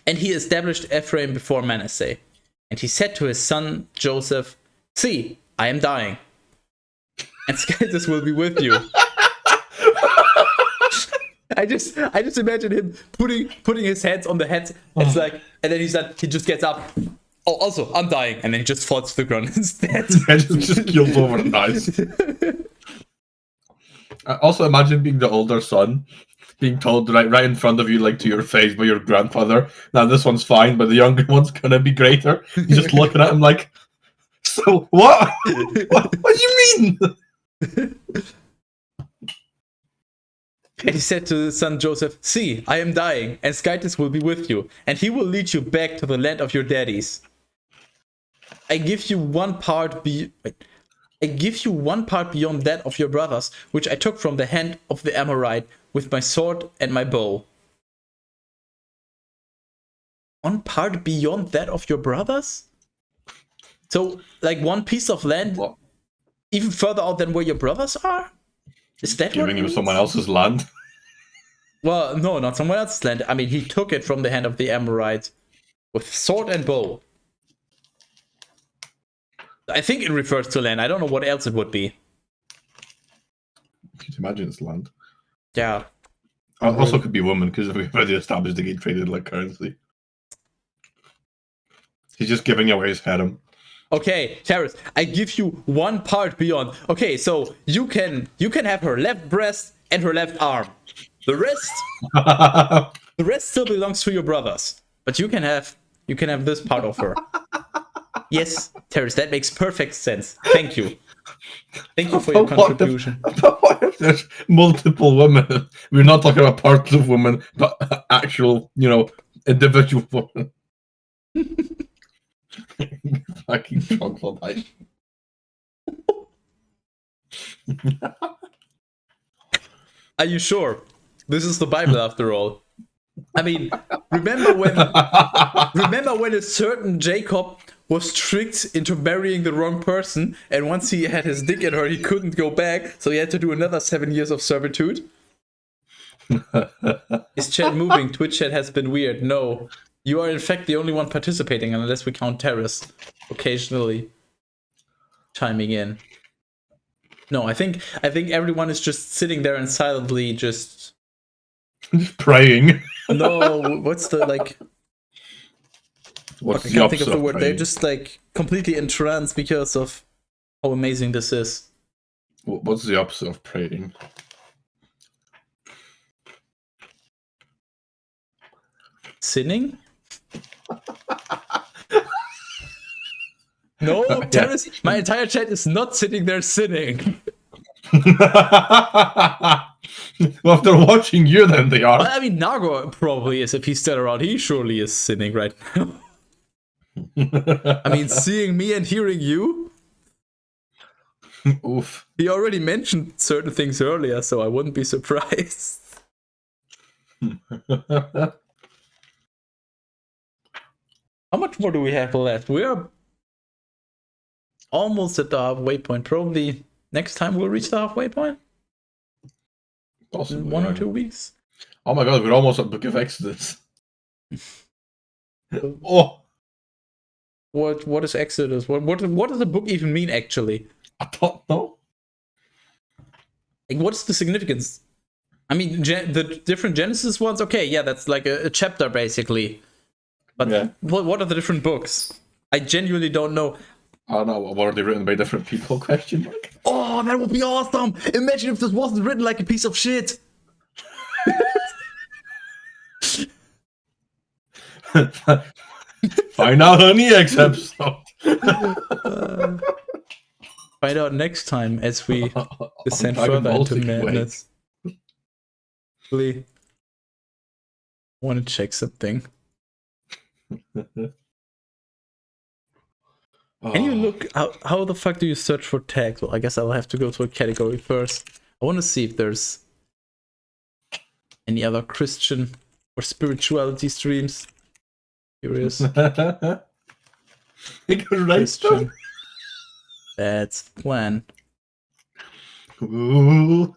And he established Ephraim before Manasseh. And he said to his son Joseph, see, I am dying, and Skytis will be with you. I just imagine him putting his hands on the head, and it's like, and then he just gets up. Oh, also, I'm dying, and then he just falls to the ground instead. just kills over and dies. I also imagine being the older son, being told right in front of you, like to your face by your grandfather, now this one's fine, but the younger one's gonna be greater. You're just looking at him like, so what? What do you mean? And he said to his son Joseph, see, I am dying, and Skytis will be with you, and he will lead you back to the land of your daddies. I give you one part beyond that of your brothers, which I took from the hand of the Amorite with my sword and my bow. One part beyond that of your brothers? So, like one piece of land, what? Even further out than where your brothers are? Is that giving him someone else's land? Well, no, not someone else's land. I mean, he took it from the hand of the Amorite with sword and bow. I think it refers to land. I don't know what else it would be. Could you imagine it's land? Yeah. Also could be woman, because we've already established they get traded like currency. He's just giving away his harem. Okay, Terrace, I give you one part beyond. Okay, so you can have her left breast and her left arm. The rest still belongs to your brothers. But you can have this part of her. Yes, Terrace, that makes perfect sense. Thank you. Thank you for your contribution. What if there's multiple women? We're not talking about parts of women, but actual, individual women. Fucking troglodyte. Are you sure? This is the Bible after all. I mean, remember when a certain Jacob was tricked into marrying the wrong person, and once he had his dick in her, he couldn't go back, so he had to do another 7 years of servitude? Is chat moving? Twitch chat has been weird. No. You are in fact the only one participating, unless we count Terrace occasionally chiming in. No, I think everyone is just sitting there and silently just praying. no. What's the like? What's I the can't think opposite of the word. They're praying? just like completely entranced because of how amazing this is. What's the opposite of praying? Sinning? No, Yeah. Terrace, my entire chat is not sitting there sinning. Well, if they're watching you, then they are. Well, I mean, Nago probably is if he's still around. He surely is sinning right now. I mean, seeing me and hearing you, Oof. he already mentioned certain things earlier, so I wouldn't be surprised. How much more do we have left? We are almost at the halfway point. Probably next time we'll reach the halfway point. Possibly, In 1 or yeah. 2 weeks. Oh my god, we're almost at Book of Exodus. Oh, What is Exodus? What does the book even mean actually? I don't know. Like, what's the significance? I mean, the different Genesis ones. Okay, yeah, that's like a chapter basically. But Yeah. what are the different books? I genuinely don't know. I don't know. What are they written by different people? Question mark. Oh, that would be awesome! Imagine if this wasn't written like a piece of shit. Find out on the next episode. Find out next time as we descend Dragon further Ball into Z, madness. Really want to check something. Can you look how the fuck do you search for tags? Well, I guess I'll have to go to a category first. I want to see if there's any other Christian or spirituality streams. Curious. Christian. That's the plan. Ooh.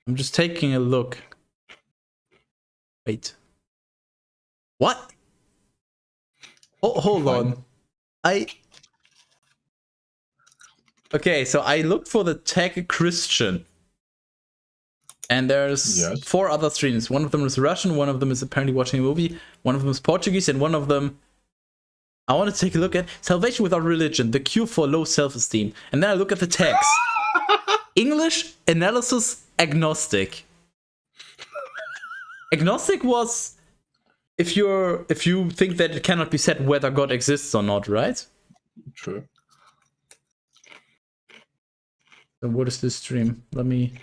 I'm just taking a look. Wait. What? Oh, hold on. Okay, so I looked for the tag Christian. And there's 4 other streams. One of them is Russian, one of them is apparently watching a movie, one of them is Portuguese, and one of them I want to take a look at Salvation Without Religion, the cure for low self-esteem. And then I look at the tags. English, analysis, agnostic. Agnostic was if you think that it cannot be said whether God exists or not, right? True. So what is this stream? Let me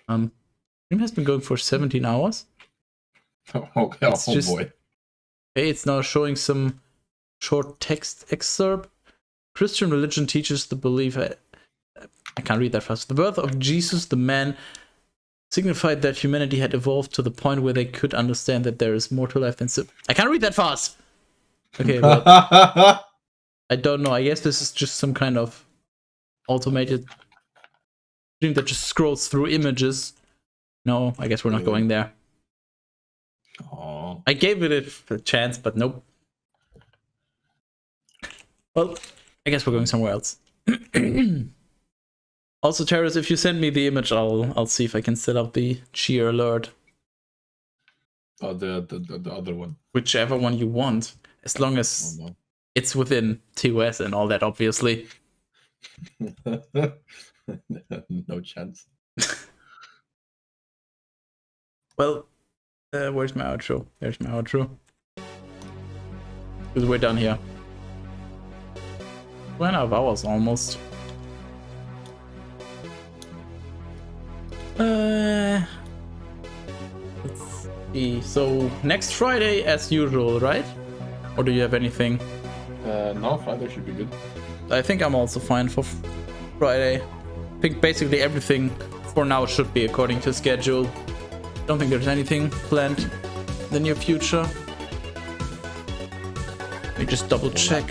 stream has been going for 17 hours. Okay, boy. Okay, it's now showing some short text excerpt. Christian religion teaches the belief I can't read that fast. The birth of Jesus, the man, signified that humanity had evolved to the point where they could understand that there is more to life than I can't read that fast. Okay, well, I don't know. I guess this is just some kind of automated stream that just scrolls through images. No, I guess we're not going there. Aww. I gave it a chance, but nope. Well, I guess we're going somewhere else. Also, Terrace, if you send me the image, I'll see if I can set up the cheer alert. Oh, the other one. Whichever one you want, as long as it's within TOS and all that, obviously. No chance. Well, where's my outro? There's my outro. It's way down here. 2.5 hours almost. Let's see. So next Friday, as usual, right? Or do you have anything? No, Friday should be good. I think I'm also fine for Friday. I think basically everything for now should be according to schedule. Don't think there's anything planned in the near future. Let me just double check.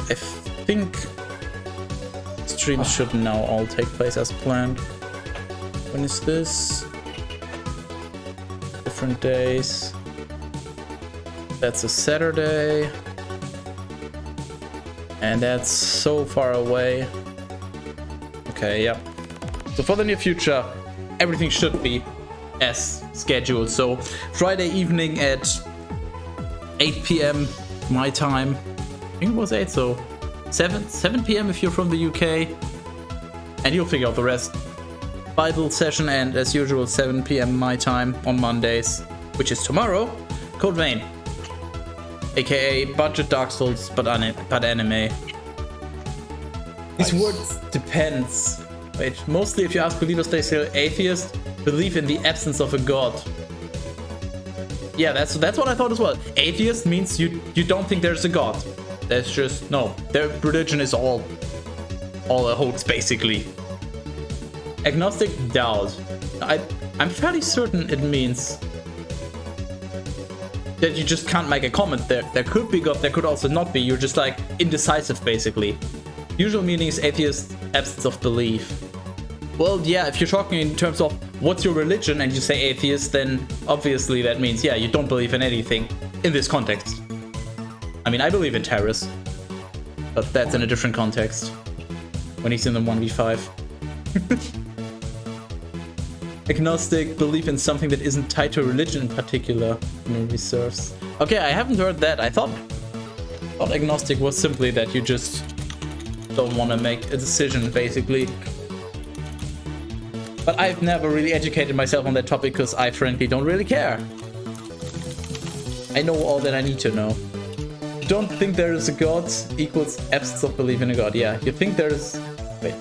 I think streams should now all take place as planned. When is this? Different days. That's a Saturday. And that's so far away. Okay, yeah. So for the near future, everything should be as scheduled. So Friday evening at 8 p.m. my time. I think it was 8, so 7 p.m. if you're from the UK. And you'll figure out the rest. Bible session, and as usual 7 p.m. my time on Mondays, which is tomorrow. Code Vein, aka budget Dark Souls, but anime. These words depends. Wait, mostly if you ask believers, they say atheists believe in the absence of a god. Yeah, that's what I thought as well. Atheist means you don't think there's a god. That's just no. Their religion is all a hoax basically. Agnostic, doubt. I'm fairly certain it means that you just can't make a comment there. There could be God, there could also not be. You're just like indecisive basically. Usual meaning is atheist, absence of belief. Well, yeah, if you're talking in terms of what's your religion and you say atheist, then obviously that means, yeah, you don't believe in anything in this context. I mean, I believe in terrorists, but that's in a different context when he's in the 1v5. Agnostic, belief in something that isn't tied to a religion in particular, reserves. Okay, I haven't heard that. I thought agnostic was simply that you just don't want to make a decision, basically. But I've never really educated myself on that topic because I frankly don't really care. I know all that I need to know. Don't think there is a god equals absence of belief in a god. Yeah, you think there's... Wait.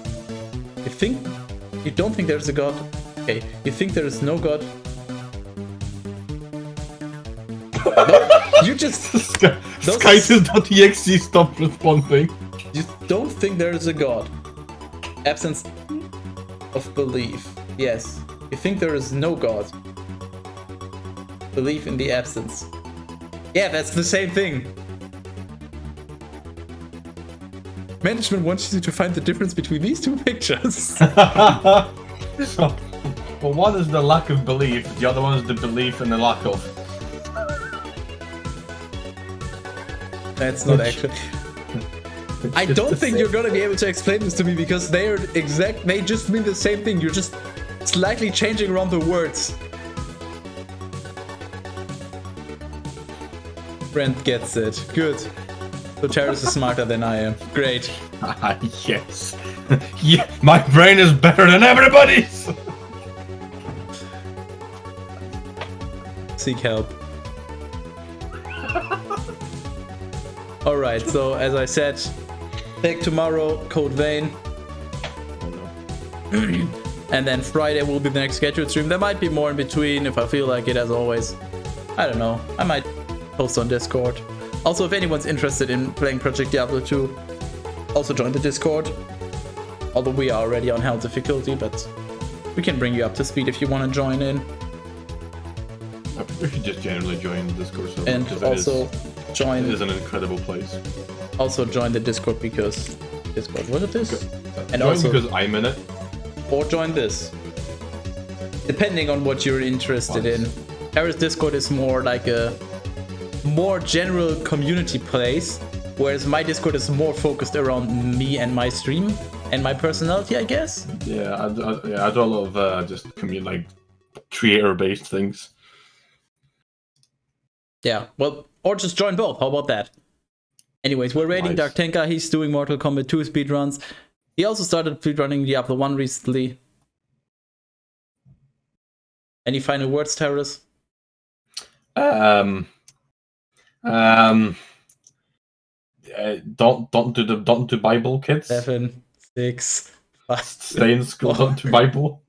You don't think there's a god? Okay, you think there is no god? No, you just... Skysis.exe, stop responding. You don't think there is a god. Absence of belief. Yes. You think there is no god. Belief in the absence. Yeah, that's the same thing. Management wants you to find the difference between these two pictures. Well, one is the lack of belief, the other one is the belief and the lack of. That's not actually... I don't think you're gonna be able to explain this to me because they just mean the same thing. You're just slightly changing around the words. Brent gets it. Good. So Terrace is smarter than I am. Great. Yes. Yeah, my brain is better than everybody's. Seek help. Alright, so as I said, take tomorrow, Code Vein. And then Friday will be the next scheduled stream. There might be more in between if I feel like it, as always. I don't know. I might post on Discord. Also, if anyone's interested in playing Project Diablo 2, also join the Discord. Although we are already on hell difficulty, but we can bring you up to speed if you want to join in. We should just generally join the Discord server. And also join... It is an incredible place. Also join the Discord because... Discord, what is this? And join also because I'm in it. Or join this. Depending on what you're interested in. Harris Discord is more like a more general community place, whereas my Discord is more focused around me and my stream and my personality, I guess. Yeah, I do a lot of just like creator-based things. Yeah, well, or just join both. How about that? Anyways, we're rating Nice. Dark Tenka. He's doing Mortal Kombat 2 speedruns. He also started speedrunning Diablo 1 recently. Any final words, Terrace? Don't do Bible, kids. 7, 6, 5. Stay in school. Don't do Bible.